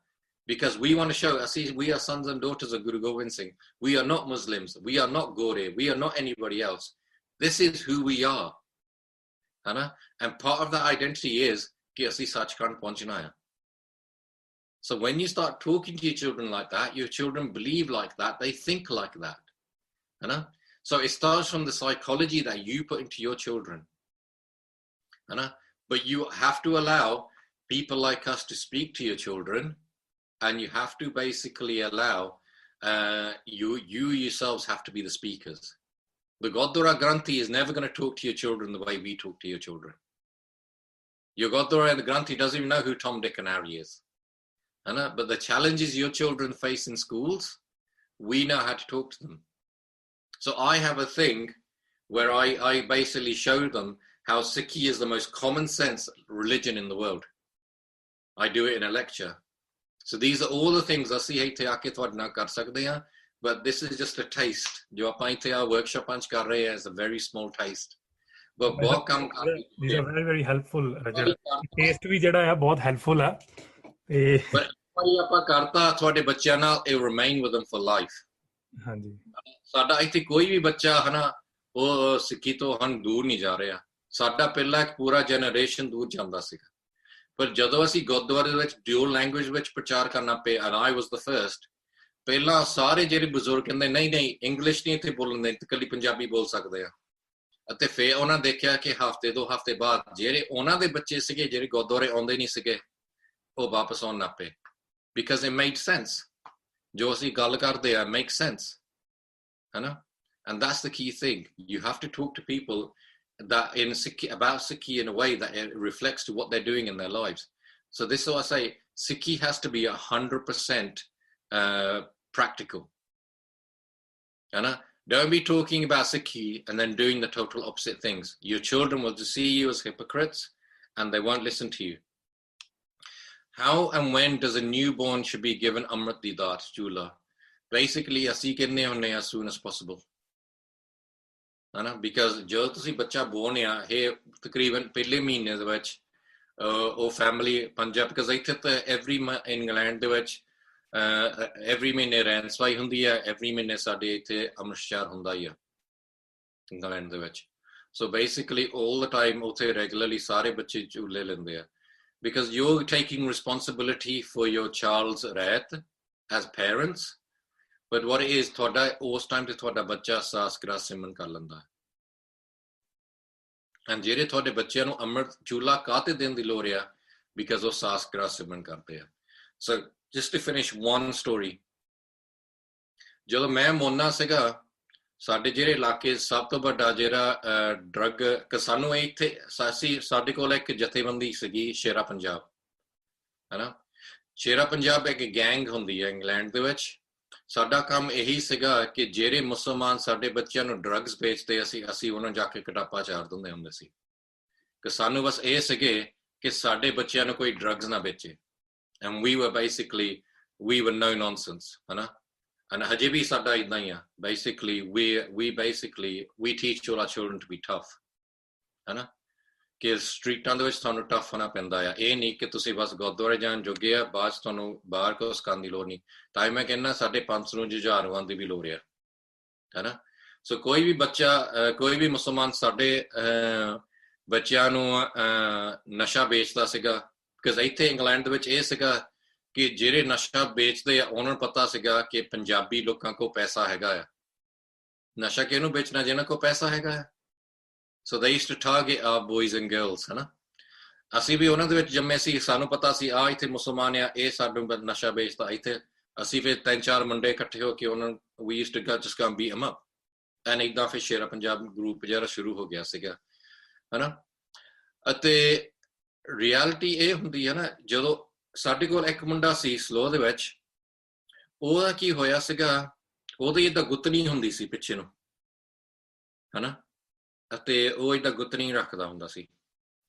because we want to show we are sons and daughters of Guru Gobind Singh. We are not Muslims. We are not Gore. We are not anybody else. This is who we are. Hana? And part of that identity is ki assi Sachkhand pahunchna hai. So when you start talking to your children like that, your children believe like that, they think like that. Hana? So it starts from the psychology that you put into your children. Hana? But you have to allow people like us to speak to your children. And you have to basically allow you yourselves have to be the speakers. The Gurdwara Granthi is never going to talk to your children the way we talk to your children. Your Gurdwara and the Granthi doesn't even know who Tom, Dick and Harry is. But the challenges your children face in schools, we know how to talk to them. So I have a thing where I basically show them how Sikhi is the most common sense religion in the world. I do it in a lecture. So these are all the things ਅਸੀਂ ਇੱਥੇ ਆ ਕੇ ਤੁਹਾਡੇ ਨਾਲ ਕਰ ਸਕਦੇ ਹਾਂ but this is just a taste ਜੋ ਆਪਾਂ ਇੱਥੇ ਆ ਵਰਕਸ਼ਾਪਾਂ 'ਚ ਕਰ ਰਹੇ ਹਾਂ is a very small taste but ਬਹੁਤ ਕੰਮ these are very very helpful taste ਵੀ ਜਿਹੜਾ ਆ ਬਹੁਤ helpful ਆ ਤੇ ਆਪਾਂ ਕਰਤਾ ਤੁਹਾਡੇ ਬੱਚਿਆਂ ਨਾਲ it remain with them for life ਹਾਂਜੀ ਸਾਡਾ ਇੱਥੇ ਕੋਈ ਵੀ ਬੱਚਾ ਹਨਾ ਉਹ ਸਿੱਖੀ ਤੋਂ ਹਨ ਦੂਰ ਨਹੀਂ ਜਾ ਰਿਹਾ ਸਾਡਾ ਪਹਿਲਾਂ ਇੱਕ ਪੂਰਾ ਜਨਰੇਸ਼ਨ ਦੂਰ ਜਾਂਦਾ ਸੀਗਾ ਪਰ ਜਦੋਂ ਅਸੀਂ ਗੁਰਦੁਆਰੇ ਦੇ ਵਿੱਚ ਡਿਊਲ ਲੈਂਗੁਏਜ ਵਿੱਚ ਪ੍ਰਚਾਰ ਕਰਨਾ ਪਿਆ and I was the first ਪਹਿਲਾਂ ਸਾਰੇ ਜਿਹੜੇ ਬਜ਼ੁਰਗ ਕਹਿੰਦੇ ਨਹੀਂ ਇੰਗਲਿਸ਼ ਨਹੀਂ ਇੱਥੇ ਬੋਲਦੇ ਇਕੱਲੀ ਪੰਜਾਬੀ ਬੋਲ ਸਕਦੇ ਆ ਅਤੇ ਫਿਰ ਉਹਨਾਂ ਦੇਖਿਆ ਕਿ ਹਫ਼ਤੇ 2 ਹਫ਼ਤੇ ਬਾਅਦ ਜਿਹੜੇ ਉਹਨਾਂ ਦੇ ਬੱਚੇ ਸੀਗੇ ਜਿਹੜੇ ਗੁਰਦੁਆਰੇ ਆਉਂਦੇ ਨਹੀਂ ਸੀਗੇ ਉਹ ਵਾਪਸ ਆਉਣ ਲੱਗ ਪਏ because it made sense ਜੋ ਅਸੀਂ ਗੱਲ ਕਰਦੇ ਆ make sense ਹਨਾ and that's the key thing you have to talk to people that in Sikhi about Sikhi in a way that it reflects to what they're doing in their lives. So this is what I say, Sikhi has to be 100% practical. Don't be talking about Sikhi and then doing the total opposite things. Your children will just see you as hypocrites and they won't listen to you. How and when does a newborn should be given Amrit Didat, Jula? Basically, asi kinne honne as soon as possible. because ਜਦੋਂ ਤੁਸੀਂ ਬੱਚਾ born ਆ ਇਹ ਤਕਰੀਬਨ ਪਹਿਲੇ ਮਹੀਨੇ ਦੇ ਵਿੱਚ ਉਹ ਫੈਮਿਲੀ ਪੰਜਾਬ because ਇੱਥੇ ਤਾਂ ਐਵਰੀ ਇੰਗਲੈਂਡ ਦੇ ਵਿੱਚ ਐਵਰੀ ਮਹੀਨੇ ਰਹਿਣ ਸਵਾਈ ਹੁੰਦੀ ਆ ਐਵਰੀ ਮਹੀਨੇ ਸਾਡੇ ਇੱਥੇ ਅੰਮ੍ਰਿਤਸਰ ਹੁੰਦਾ ਹੀ ਆ ਇੰਗਲੈਂਡ ਦੇ ਵਿੱਚ so basically all the time ਉੱਥੇ regularly ਸਾਰੇ ਬੱਚੇ ਝੂਲੇ ਲੈਂਦੇ ਆ because you're taking responsibility for your child's ਰਹਿਤ as parents but what it is ਤੁਹਾਡਾ ਉਸ ਟਾਈਮ ਤੇ ਤੁਹਾਡਾ ਬੱਚਾ ਸਾਸ ਗ੍ਰਾਸ ਸਿਮਰਨ ਕਰ ਲੈਂਦਾ and ਜਿਹੜੇ ਤੁਹਾਡੇ ਬੱਚਿਆਂ ਨੂੰ ਅੰਮ੍ਰਿਤ ਚੂਲਾ ਕਾਹਤੇ ਦੇਣ ਦੀ ਲੋੜ ਆ because ਉਹ ਸਾਸ ਗ੍ਰਾਸ ਸਿਮਰਨ ਕਰਦੇ ਆ so just to finish one story ਜਦੋਂ ਮੈਂ ਮੋਨਾ ਸੀਗਾ ਸਾਡੇ ਜਿਹੜੇ ਇਲਾਕੇ ਸਭ ਤੋਂ ਵੱਡਾ ਜਿਹੜਾ ਡਰੱਗ ਸਾਨੂੰ ਇੱਥੇ ਸਾਡੇ ਕੋਲ ਇੱਕ ਜਥੇਬੰਦੀ ਸੀਗੀ ਸ਼ੇਰਾ ਪੰਜਾਬ ਹਨਾ ਸ਼ੇਰਾ ਪੰਜਾਬ ਇੱਕ ਗੈਂਗ ਹੁੰਦੀ ਹੈ ਇੰਗਲੈਂਡ ਦੇ ਵਿੱਚ ਸਾਡਾ ਕੰਮ ਇਹੀ ਸੀਗਾ ਕਿ ਜਿਹੜੇ ਮੁਸਲਮਾਨ ਸਾਡੇ ਬੱਚਿਆਂ ਨੂੰ ਡਰੱਗਸ ਵੇਚਦੇ ਅਸੀਂ ਉਹਨਾਂ ਜਾ ਕੇ ਕਟਾਪਾ ਚਾਰ ਦਿੰਦੇ ਹੁੰਦੇ ਸੀ ਕਿ ਸਾਨੂੰ ਬਸ ਇਹ ਸੀਗੇ ਕਿ ਸਾਡੇ ਬੱਚਿਆਂ ਨੂੰ ਕੋਈ ਡਰੱਗਸ ਨਾ ਵੇਚੇ and we were no nonsense ਹਨਾ and ਹਜੇ ਵੀ ਸਾਡਾ ਇਦਾਂ ਹੀ ਆ basically we teach all our children to be tough ਹਨਾ ਕਿ ਸਟਰੀਟਾਂ ਦੇ ਵਿੱਚ ਤੁਹਾਨੂੰ ਟਫ ਹੋਣਾ ਪੈਂਦਾ ਆ ਇਹ ਨਹੀਂ ਕਿ ਤੁਸੀਂ ਬਸ ਗੁਰਦੁਆਰੇ ਜਾਣ ਜੋਗੇ ਆ ਬਾਅਦ ਚ ਤੁਹਾਨੂੰ ਬਾਹਰ ਕੁਛ ਕਰਨ ਦੀ ਲੋੜ ਨਹੀਂ ਤਾਂ ਮੈਂ ਕਹਿੰਦਾ ਸਾਡੇ ਪੰਥ ਨੂੰ ਜੁਝਾਰਵਾਂ ਦੀ ਵੀ ਲੋੜ ਆ ਹਨਾ ਸੋ ਕੋਈ ਵੀ ਬੱਚਾ ਕੋਈ ਵੀ ਮੁਸਲਮਾਨ ਸਾਡੇ ਬੱਚਿਆਂ ਨੂੰ ਨਸ਼ਾ ਵੇਚਦਾ ਸੀਗਾ ਬਿਕਾਜ਼ ਇੱਥੇ ਇੰਗਲੈਂਡ ਦੇ ਵਿੱਚ ਇਹ ਸੀਗਾ ਕਿ ਜਿਹੜੇ ਨਸ਼ਾ ਵੇਚਦੇ ਆ ਉਹਨਾਂ ਨੂੰ ਪਤਾ ਸੀਗਾ ਕਿ ਪੰਜਾਬੀ ਲੋਕਾਂ ਕੋਲ ਪੈਸਾ ਹੈਗਾ ਆ ਨਸ਼ਾ ਕਿਹਨੂੰ ਵੇਚਣਾ ਜਿਹਨਾਂ ਕੋਲ ਪੈਸਾ ਹੈਗਾ ਆ so they used to target our boys and girls ਹਨਾ ਅਸੀਂ ਵੀ ਉਹਨਾਂ ਦੇ ਵਿੱਚ ਜੰਮੇ ਸੀ ਸਾਨੂੰ ਪਤਾ ਸੀ ਆ ਇੱਥੇ ਮੁਸਲਮਾਨ ਆ ਇਹ ਸਾਨੂੰ ਨਸ਼ਾ ਵੇਚਦਾ ਇੱਥੇ ਅਸੀਂ ਫਿਰ 3-4 ਮੁੰਡੇ ਇਕੱਠੇ ਹੋ ਕੇ ਉਹਨਾਂ we used to just go and beat them up and ਇੱਦਾਂ ਫਿਰ ਸ਼ੇਰਾ ਪੰਜਾਬ ਗਰੁੱਪ ਜਿਹੜਾ ਸ਼ੁਰੂ ਹੋ ਗਿਆ ਸੀਗਾ ਹਨਾ ਅਤੇ ਰਿਐਲਿਟੀ ਇਹ ਹੁੰਦੀ ਹੈ ਨਾ ਜਦੋਂ ਸਾਡੇ ਕੋਲ ਇੱਕ ਮੁੰਡਾ ਸੀ ਸਲੋ ਦੇ ਵਿੱਚ ਉਹਦਾ ਕੀ ਹੋਇਆ ਸੀਗਾ ਉਹਦੀ ਏਦਾਂ ਗੁੱਤਨੀ ਹੁੰਦੀ ਸੀ ਪਿੱਛੇ ਨੂੰ ਹਨਾ ਅਤੇ ਉਹ ਏਦਾਂ ਗੁੱਤਨੀ ਰੱਖਦਾ ਹੁੰਦਾ ਸੀ।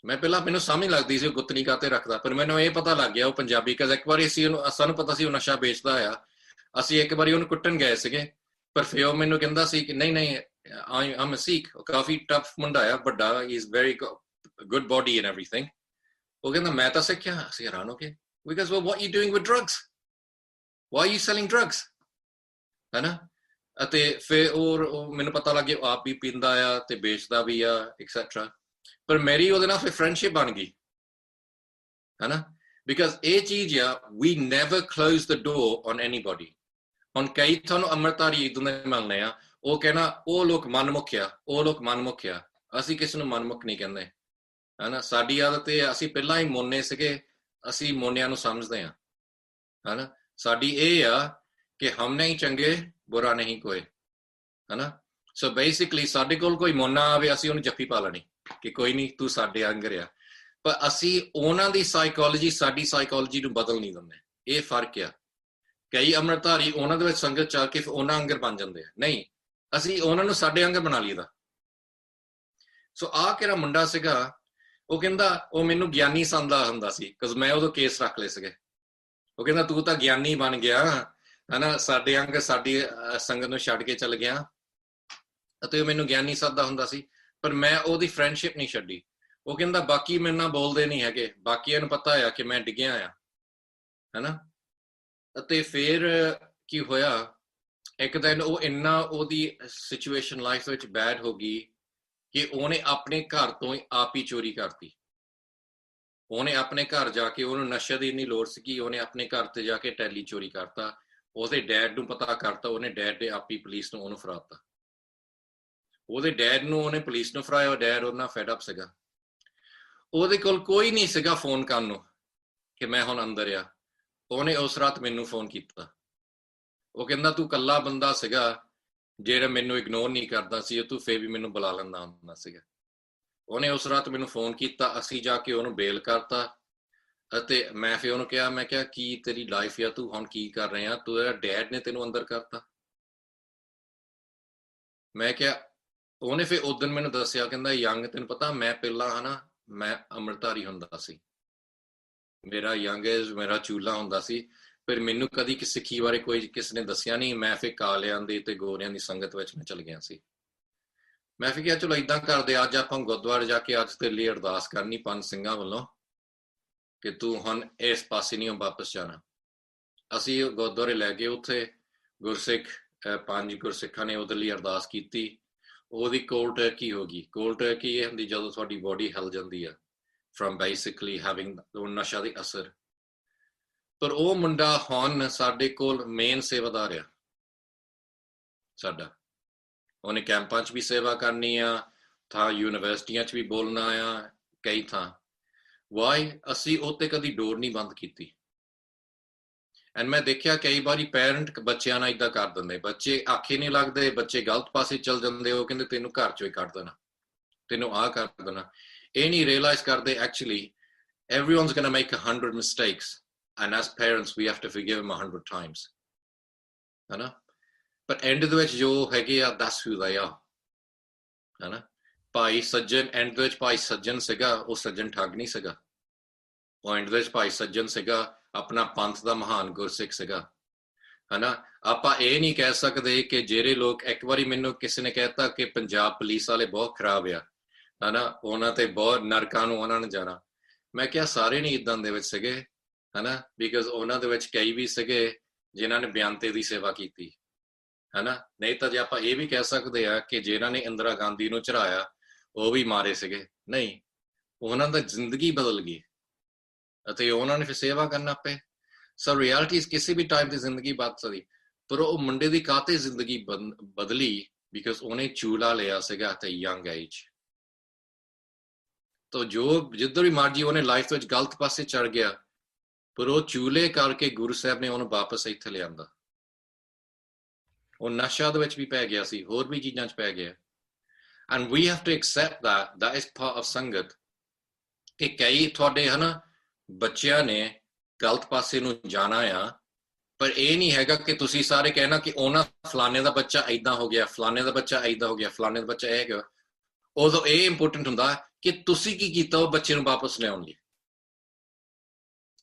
ਮੈਂ ਪਹਿਲਾਂ ਮੈਨੂੰ ਸਮਝ ਲੱਗਦੀ ਸੀ ਉਹ ਗੁੱਤਨੀ ਕਾਤੇ ਰੱਖਦਾ, ਪਰ ਮੈਨੂੰ ਇਹ ਪਤਾ ਲੱਗ ਗਿਆ ਉਹ ਪੰਜਾਬੀ, ਕਦੇ ਇੱਕ ਵਾਰੀ ਸਾਨੂੰ ਪਤਾ ਸੀ ਉਹ ਨਸ਼ਾ ਵੇਚਦਾ ਆ। ਅਸੀਂ ਇੱਕ ਵਾਰੀ ਉਹਨੂੰ ਕੁੱਟਣ ਗਏ ਸੀਗੇ, ਪਰ ਫਿਰ ਉਹ ਮੈਨੂੰ ਕਹਿੰਦਾ ਸੀ ਕਿ ਨਹੀਂ ਨਹੀਂ I'm a Sikh, coffee tough ਮੁੰਡਾ ਆ, ਵੱਡਾ, he is very good body and everything। ਉਹ ਕਹਿੰਦਾ ਮੈਂ ਤਾਂ ਸਿੱਖਿਆ। ਅਸੀਂ ਹੈਰਾਨ ਹੋ ਗਏ, because well, what are you doing with drugs? Why are you selling drugs? ਹੈਨਾ। ਅਤੇ ਫਿਰ ਉਹ ਮੈਨੂੰ ਪਤਾ ਲੱਗ ਗਿਆ ਉਹ ਆਪ ਵੀ ਪੀਂਦਾ ਆ ਤੇ ਵੇਚਦਾ ਵੀ ਆ ਐਕਸੈਟਰਾ। ਪਰ ਮੇਰੀ ਉਹਦੇ ਨਾਲ ਫਿਰ ਫਰੈਂਡਸ਼ਿਪ ਬਣ ਗਈ, ਹੈਨਾ। ਬਿਕਾਜ਼ ਇਹ ਚੀਜ਼ ਆ, we never close the door on anybody। ਹੁਣ ਕਈ ਤੁਹਾਨੂੰ ਅੰਮ੍ਰਿਤਧਾਰੀ ਇਦਾਂ ਦੇ ਮਿਲਣੇ ਆ, ਉਹ ਕਹਿਣਾ ਉਹ ਲੋਕ ਮਨਮੁਖ ਆ, ਉਹ ਲੋਕ ਮਨਮੁਖ ਆ। ਅਸੀਂ ਕਿਸੇ ਨੂੰ ਮਨਮੁਖ ਨਹੀਂ ਕਹਿੰਦੇ, ਹੈਨਾ। ਸਾਡੀ ਆਦਤ ਇਹ, ਅਸੀਂ ਪਹਿਲਾਂ ਹੀ ਮੋਨੇ ਸੀਗੇ, ਅਸੀਂ ਮੋਨਿਆਂ ਨੂੰ ਸਮਝਦੇ ਹਾਂ, ਹੈਨਾ। ਸਾਡੀ ਇਹ ਆ ਕਿ ਹਮ ਨਹੀਂ ਚੰਗੇ ਬੁਰਾ ਨਹੀਂ ਕੋਈ, ਹੈਨਾ। ਸੋ ਬੇਸਿਕਲੀ ਸਾਡੇ ਕੋਲ ਕੋਈ ਮੋਨਾ ਆਵੇ, ਅਸੀਂ ਉਹਨੂੰ ਜੱਫੀ ਪਾ ਲੈਣੀ ਕਿ ਕੋਈ ਨਹੀਂ ਤੂੰ ਸਾਡੇ ਅੰਗਰ ਆ, ਪਰ ਅਸੀਂ ਉਹਨਾਂ ਦੀ ਸਾਈਕੋਲੋਜੀ ਸਾਡੀ ਸਾਈਕੋਲੋਜੀ ਨੂੰ ਬਦਲ ਨਹੀਂ ਦਿੰਦੇ। ਇਹ ਫਰਕ ਆ। ਕਈ ਅੰਮ੍ਰਿਤਧਾਰੀ ਉਹਨਾਂ ਦੇ ਵਿੱਚ ਸੰਗਤ ਚਾ ਕੇ ਉਹਨਾਂ ਅੰਗਰ ਬਣ ਜਾਂਦੇ ਆ, ਨਹੀਂ, ਅਸੀਂ ਉਹਨਾਂ ਨੂੰ ਸਾਡੇ ਅੰਗਰ ਬਣਾ ਲਈਦਾ। ਸੋ ਆਹ ਕਿਹੜਾ ਮੁੰਡਾ ਸੀਗਾ, ਉਹ ਕਹਿੰਦਾ ਉਹ ਮੈਨੂੰ ਗਿਆਨੀ ਸਮਝਦਾ ਹੁੰਦਾ ਸੀ, ਕਿਉਂਕਿ ਮੈਂ ਉਦੋਂ ਕੇਸ ਰੱਖ ਲਏ ਸੀਗੇ। ਉਹ ਕਹਿੰਦਾ ਤੂੰ ਤਾਂ ਗਿਆਨੀ ਬਣ ਗਿਆ, ਹਨਾ, ਸਾਡੇ ਅੰਗ ਸਾਡੀ ਸੰਗਤ ਨੂੰ ਛੱਡ ਕੇ ਚੱਲ ਗਿਆ, ਅਤੇ ਉਹ ਮੈਨੂੰ ਗਿਆਨੀ ਸਮਝਦਾ ਹੁੰਦਾ ਸੀ। ਪਰ ਮੈਂ ਉਹਦੀ ਫਰੈਂਡਸ਼ਿਪ ਨਹੀਂ ਛੱਡੀ। ਉਹ ਕਹਿੰਦਾ ਬਾਕੀ ਮੇਰੇ ਨਾਲ ਬੋਲਦੇ ਨਹੀਂ ਹੈਗੇ, ਬਾਕੀਆਂ ਨੂੰ ਪਤਾ ਆ ਕਿ ਮੈਂ ਡਿੱਗਿਆ ਆ, ਹਨਾ। ਅਤੇ ਫਿਰ ਕੀ ਹੋਇਆ, ਇੱਕ ਦਿਨ ਉਹ ਇੰਨਾ ਉਹਦੀ ਸਿਚੁਏਸ਼ਨ ਲਾਈਫ ਵਿੱਚ ਬੈਡ ਹੋ ਗਈ ਕਿ ਉਹਨੇ ਆਪਣੇ ਘਰ ਤੋਂ ਆਪ ਹੀ ਚੋਰੀ ਕਰਤੀ। ਉਹਨੇ ਆਪਣੇ ਘਰ ਜਾ ਕੇ, ਉਹਨੂੰ ਨਸ਼ੇ ਦੀ ਇੰਨੀ ਲੋੜ ਸੀਗੀ, ਉਹਨੇ ਆਪਣੇ ਘਰ ਤੇ ਜਾ ਕੇ ਟੈਲੀ ਚੋਰੀ ਕਰਤਾ। ਉਹਦੇ ਡੈਡ ਨੂੰ ਪਤਾ ਕਰਤਾ, ਉਹਨੇ ਡੈਡ ਦੇ ਆਪ ਹੀ ਪੁਲਿਸ ਨੂੰ ਉਹਨੂੰ ਫੜਾਤਾ। ਉਹਦੇ ਡੈਡ ਨੂੰ ਉਹਨੇ ਪੁਲਿਸ ਨੂੰ ਫੜਾਇਆ। ਡੈਡ ਉਹਦੇ ਨਾਲ ਫੈਡ ਅਪ ਸੀਗਾ। ਉਹਦੇ ਕੋਲ ਕੋਈ ਨਹੀਂ ਸੀਗਾ ਫੋਨ ਕਰਨ ਨੂੰ ਕਿ ਮੈਂ ਹੁਣ ਅੰਦਰ ਆ। ਉਹਨੇ ਉਸ ਰਾਤ ਮੈਨੂੰ ਫੋਨ ਕੀਤਾ। ਉਹ ਕਹਿੰਦਾ ਤੂੰ ਇਕੱਲਾ ਬੰਦਾ ਸੀਗਾ ਜਿਹੜਾ ਮੈਨੂੰ ਇਗਨੋਰ ਨਹੀਂ ਕਰਦਾ ਸੀ, ਤੂੰ ਫੇਰ ਵੀ ਮੈਨੂੰ ਬੁਲਾ ਲੈਂਦਾ ਹੁੰਦਾ ਸੀਗਾ। ਉਹਨੇ ਉਸ ਰਾਤ ਮੈਨੂੰ ਫੋਨ ਕੀਤਾ, ਅਸੀਂ ਜਾ ਕੇ ਉਹਨੂੰ ਬੇਲ ਕਰਤਾ। ਅਤੇ ਮੈਂ ਫਿਰ ਉਹਨੂੰ ਕਿਹਾ, ਮੈਂ ਕਿਹਾ ਕੀ ਤੇਰੀ ਲਾਈਫ ਆ, ਤੂੰ ਹੁਣ ਕੀ ਕਰ ਰਿਹਾ, ਤੇਰਾ ਡੈਡ ਨੇ ਤੈਨੂੰ ਅੰਦਰ ਕਰਤਾ। ਮੈਂ ਕਿਹਾ, ਉਹਨੇ ਫਿਰ ਉਸ ਦਿਨ ਮੈਨੂੰ ਦੱਸਿਆ, ਕਹਿੰਦਾ ਯੰਗ ਤੈਨੂੰ ਪਤਾ ਮੈਂ ਪਹਿਲਾਂ ਹਨਾ ਮੈਂ ਅੰਮ੍ਰਿਤਧਾਰੀ ਹੁੰਦਾ ਸੀ, ਮੇਰਾ ਯੰਗ ਏਜ ਮੇਰਾ ਚੂਲਾ ਹੁੰਦਾ ਸੀ, ਫਿਰ ਮੈਨੂੰ ਕਦੀ ਸਿੱਖੀ ਬਾਰੇ ਕੋਈ ਕਿਸੇ ਨੇ ਦੱਸਿਆ ਨਹੀਂ। ਮੈਂ ਫਿਰ ਕਾਲਿਆਂ ਦੀ ਤੇ ਗੋਰਿਆਂ ਦੀ ਸੰਗਤ ਵਿੱਚ ਮੈਂ ਚਲ ਗਿਆ ਸੀ। ਮੈਂ ਫਿਰ ਕਿਹਾ ਚਲੋ ਏਦਾਂ ਕਰਦੇ, ਅੱਜ ਆਪਾਂ ਗੁਰਦੁਆਰੇ ਜਾ ਕੇ ਅੱਜ ਤੇਰੇ ਲਈ ਅਰਦਾਸ ਕਰਨੀ ਪੰਜ ਸਿੰਘਾਂ ਵੱਲੋਂ ਕਿ ਤੂੰ ਹੁਣ ਇਸ ਪਾਸੇ ਨਹੀਂ ਵਾਪਸ ਜਾਣਾ। ਅਸੀਂ ਗੁਰਦੁਆਰੇ ਲੈ ਗਏ, ਉੱਥੇ ਗੁਰਸਿੱਖ ਪੰਜ ਗੁਰਸਿੱਖਾਂ ਨੇ ਉਹਦੇ ਲਈ ਅਰਦਾਸ ਕੀਤੀ। ਉਹਦੀ ਕੋਲਡ ਟਰਕੀ ਹੋ ਗਈ। ਕੋਲਡ ਟਰਕੀ ਇਹ ਹੁੰਦੀ ਜਦੋਂ ਤੁਹਾਡੀ ਬੋਡੀ ਹਿੱਲ ਜਾਂਦੀ ਆ from basically having ਨਸ਼ਾ ਦੇ ਅਸਰ। ਪਰ ਉਹ ਮੁੰਡਾ ਹੁਣ ਸਾਡੇ ਕੋਲ ਮੇਨ ਸੇਵਾਦਾਰ ਆ ਸਾਡਾ। ਉਹਨੇ ਕੈਂਪਾਂ 'ਚ ਵੀ ਸੇਵਾ ਕਰਨੀ ਆ, ਥਾਂ ਯੂਨੀਵਰਸਿਟੀਆਂ 'ਚ ਵੀ ਬੋਲਣਾ ਆ, ਕਈ ਥਾਂ। ਵਾਈ? ਅਸੀਂ ਉੱਤੇ ਕਦੀ ਡੋਰ ਨਹੀਂ ਬੰਦ ਕੀਤੀ। ਐਂਡ ਮੈਂ ਦੇਖਿਆ ਕਈ ਵਾਰੀ ਪੈਰੈਂਟ ਬੱਚਿਆਂ ਨਾਲ ਏਦਾਂ ਕਰ ਦਿੰਦੇ, ਬੱਚੇ ਆਖੇ ਨਹੀਂ ਲੱਗਦੇ, ਬੱਚੇ ਗਲਤ ਪਾਸੇ ਚੱਲ ਜਾਂਦੇ। ਉਹ ਕਹਿੰਦੇ ਤੈਨੂੰ ਘਰ 'ਚੋਂ ਹੀ ਕੱਢ ਦੇਣਾ, ਤੈਨੂੰ ਆਹ ਕਰ ਦੇਣਾ। ਇਹ ਨਹੀਂ realize ਕਰਦੇ actually everyone's going to make 100 mistakes and as parents we have to forgive them 100 times, ਹੈਨਾ। ਪਰ ਐਂਡ ਦੇ ਵਿੱਚ ਜੋ ਹੈਗੇ ਆ that's who they are, ਹੈਨਾ। ਭਾਈ ਸੱਜਣ ਐਂਡ ਦੇ ਵਿੱਚ ਭਾਈ ਸੱਜਣ ਸੀਗਾ, ਉਹ ਸੱਜਣ ਠੱਗ ਨਹੀਂ ਸੀਗਾ। ਉਹ ਐਂਡ ਦੇ ਵਿੱਚ ਭਾਈ ਸੱਜਣ ਸੀਗਾ, ਆਪਣਾ ਪੰਥ ਦਾ ਮਹਾਨ ਗੁਰਸਿੱਖ ਸੀਗਾ, ਹੈਨਾ। ਆਪਾਂ ਇਹ ਨਹੀਂ ਕਹਿ ਸਕਦੇ ਕਿ ਜਿਹੜੇ ਲੋਕ, ਇੱਕ ਵਾਰੀ ਮੈਨੂੰ ਕਿਸੇ ਨੇ ਕਹਿਤਾ ਕਿ ਪੰਜਾਬ ਪੁਲਿਸ ਵਾਲੇ ਬਹੁਤ ਖਰਾਬ ਆ, ਹਨਾ, ਉਹਨਾਂ ਤੇ ਬਹੁਤ ਨਰਕਾਂ ਨੂੰ ਉਹਨਾਂ ਨੇ ਜਾਣਾ। ਮੈਂ ਕਿਹਾ ਸਾਰੇ ਨਹੀਂ ਇੱਦਾਂ ਦੇ ਵਿੱਚ ਸੀਗੇ, ਹਨਾ, ਬਿਕਾਜ਼ ਉਹਨਾਂ ਦੇ ਵਿੱਚ ਕਈ ਵੀ ਸੀਗੇ ਜਿਨ੍ਹਾਂ ਨੇ ਬਿਆਨਤੇ ਦੀ ਸੇਵਾ ਕੀਤੀ, ਹਨਾ। ਨਹੀਂ ਤਾਂ ਜੇ ਆਪਾਂ ਇਹ ਵੀ ਕਹਿ ਸਕਦੇ ਆ ਕਿ ਜਿਹਨਾਂ ਨੇ ਇੰਦਰਾ ਗਾਂਧੀ ਨੂੰ ਚੜਾਇਆ ਉਹ ਵੀ ਮਾਰੇ ਸੀਗੇ, ਨਹੀਂ, ਉਹਨਾਂ ਦੀ ਜ਼ਿੰਦਗੀ ਬਦਲ ਗਈ ਅਤੇ ਉਹਨਾਂ ਨੇ ਫਿਰ ਸੇਵਾ ਕਰਨਾ ਪਏ। ਸੋ ਰਿਐਲਿਟੀ ਕਿਸੇ ਵੀ ਟਾਈਪ ਦੀ ਜ਼ਿੰਦਗੀ ਬਦਲ ਸਕਦੀ, ਪਰ ਉਹ ਮੁੰਡੇ ਦੀ ਕਾਹਤੇ ਜ਼ਿੰਦਗੀ ਬਦਲੀ? ਬਿਕਾਜ਼ ਉਹਨੇ ਚੂਲਾ ਲਿਆ ਸੀਗਾ ਤੇ ਯੰਗ ਏਜ। ਤਾਂ ਜੋ ਜਿੱਧਰ ਵੀ ਮਰਜੀ ਉਹਨੇ ਲਾਈਫ ਵਿੱਚ ਗਲਤ ਪਾਸੇ ਚੜ ਗਿਆ, ਪਰ ਉਹ ਚੂਲੇ ਕਰਕੇ ਗੁਰੂ ਸਾਹਿਬ ਨੇ ਉਹਨੂੰ ਵਾਪਸ ਇੱਥੇ ਲਿਆਂਦਾ। ਉਹ ਨਸ਼ਾ ਦੇ ਵਿੱਚ ਵੀ ਪੈ ਗਿਆ ਸੀ, ਹੋਰ ਵੀ ਚੀਜ਼ਾਂ 'ਚ ਪੈ ਗਿਆ। And we have to accept that is part of ਸੰਗਤ। ਕਿ ਕਈ ਤੁਹਾਡੇ ਹਨਾ ਬੱਚਿਆਂ ਨੇ ਗਲਤ ਪਾਸੇ ਨੂੰ ਜਾਣਾ ਆ, ਪਰ ਇਹ ਨਹੀਂ ਹੈਗਾ ਕਿ ਤੁਸੀਂ ਸਾਰੇ ਕਹਿਣਾ ਕਿ ਉਹਨਾਂ ਫਲਾਣੇ ਦਾ ਬੱਚਾ ਏਦਾਂ ਹੋ ਗਿਆ, ਫਲਾਣੇ ਦਾ ਬੱਚਾ ਏਦਾਂ ਹੋ ਗਿਆ, ਫਲਾਣੇ ਦਾ ਬੱਚਾ ਇਹ ਹੈਗਾ। ਉਦੋਂ ਇਹ ਇੰਪੋਰਟੈਂਟ ਹੁੰਦਾ ਕਿ ਤੁਸੀਂ ਕੀ ਕੀਤਾ ਉਹ ਬੱਚੇ ਨੂੰ ਵਾਪਸ ਲਿਆਉਣ ਲਈ।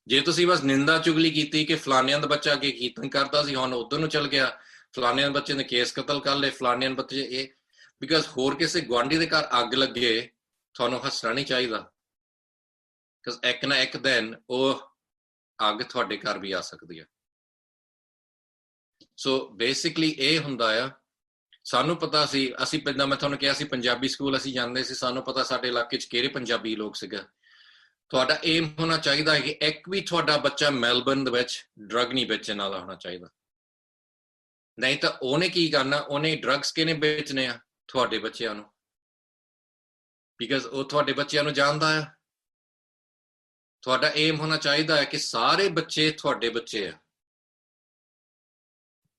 ਜੇ ਤੁਸੀਂ ਬਸ ਨਿੰਦਾ ਚੁਗਲੀ ਕੀਤੀ ਕਿ ਫਲਾਨਿਆਂ ਦਾ ਬੱਚਾ ਅੱਗੇ ਕੀਰਤਨ ਕਰਦਾ ਸੀ, ਹੁਣ ਉਧਰ ਨੂੰ ਚਲ ਗਿਆ, ਫਲਾਨਿਆਂ ਦੇ ਬੱਚੇ ਨੇ ਕੇਸ ਕਤਲ ਕਰ ਲਏ, ਫਲਾਨਿਆਂ ਦੇ ਬੱਚੇ ਇਹ, ਬਿਕਾਜ਼ ਹੋਰ ਕਿਸੇ ਗੁਆਂਢੀ ਦੇ ਘਰ ਅੱਗ ਲੱਗੇ ਤੁਹਾਨੂੰ ਹੱਸਣਾ ਨਹੀਂ ਚਾਹੀਦਾ, ਬਿਕਾਜ਼ ਇੱਕ ਨਾ ਇੱਕ ਦਿਨ ਉਹ ਅੱਗ ਤੁਹਾਡੇ ਘਰ ਵੀ ਆ ਸਕਦੀ ਹੈ। ਸੋ ਬੇਸਿਕਲੀ ਇਹ ਹੁੰਦਾ ਆ, ਸਾਨੂੰ ਪਤਾ ਸੀ, ਅਸੀਂ ਪਹਿਲਾਂ ਮੈਂ ਤੁਹਾਨੂੰ ਕਿਹਾ ਸੀ ਪੰਜਾਬੀ ਸਕੂਲ ਅਸੀਂ ਜਾਂਦੇ ਸੀ, ਸਾਨੂੰ ਪਤਾ ਸਾਡੇ ਇਲਾਕੇ 'ਚ ਕਿਹੜੇ ਪੰਜਾਬੀ ਲੋਕ ਸੀਗੇ। ਤੁਹਾਡਾ ਏਮ ਹੋਣਾ ਚਾਹੀਦਾ ਹੈ ਕਿ ਇੱਕ ਵੀ ਤੁਹਾਡਾ ਬੱਚਾ ਮੈਲਬਰਨ ਦੇ ਵਿੱਚ ਡਰੱਗ ਨਹੀਂ ਵੇਚਣ ਵਾਲਾ ਹੋਣਾ ਚਾਹੀਦਾ, ਨਹੀਂ ਤਾਂ ਉਹਨੇ ਕੀ ਕਰਨਾ, ਉਹਨੇ ਡਰੱਗਸ ਕਿਹਨੇ ਵੇਚਣੇ ਆ, ਤੁਹਾਡੇ ਬੱਚਿਆਂ ਨੂੰ, ਬਿਕਾਜ਼ ਉਹ ਤੁਹਾਡੇ ਬੱਚਿਆਂ ਨੂੰ ਜਾਣਦਾ ਆ। ਤੁਹਾਡਾ ਏਮ ਹੋਣਾ ਚਾਹੀਦਾ ਹੈ ਕਿ ਸਾਰੇ ਬੱਚੇ ਤੁਹਾਡੇ ਬੱਚੇ ਆ,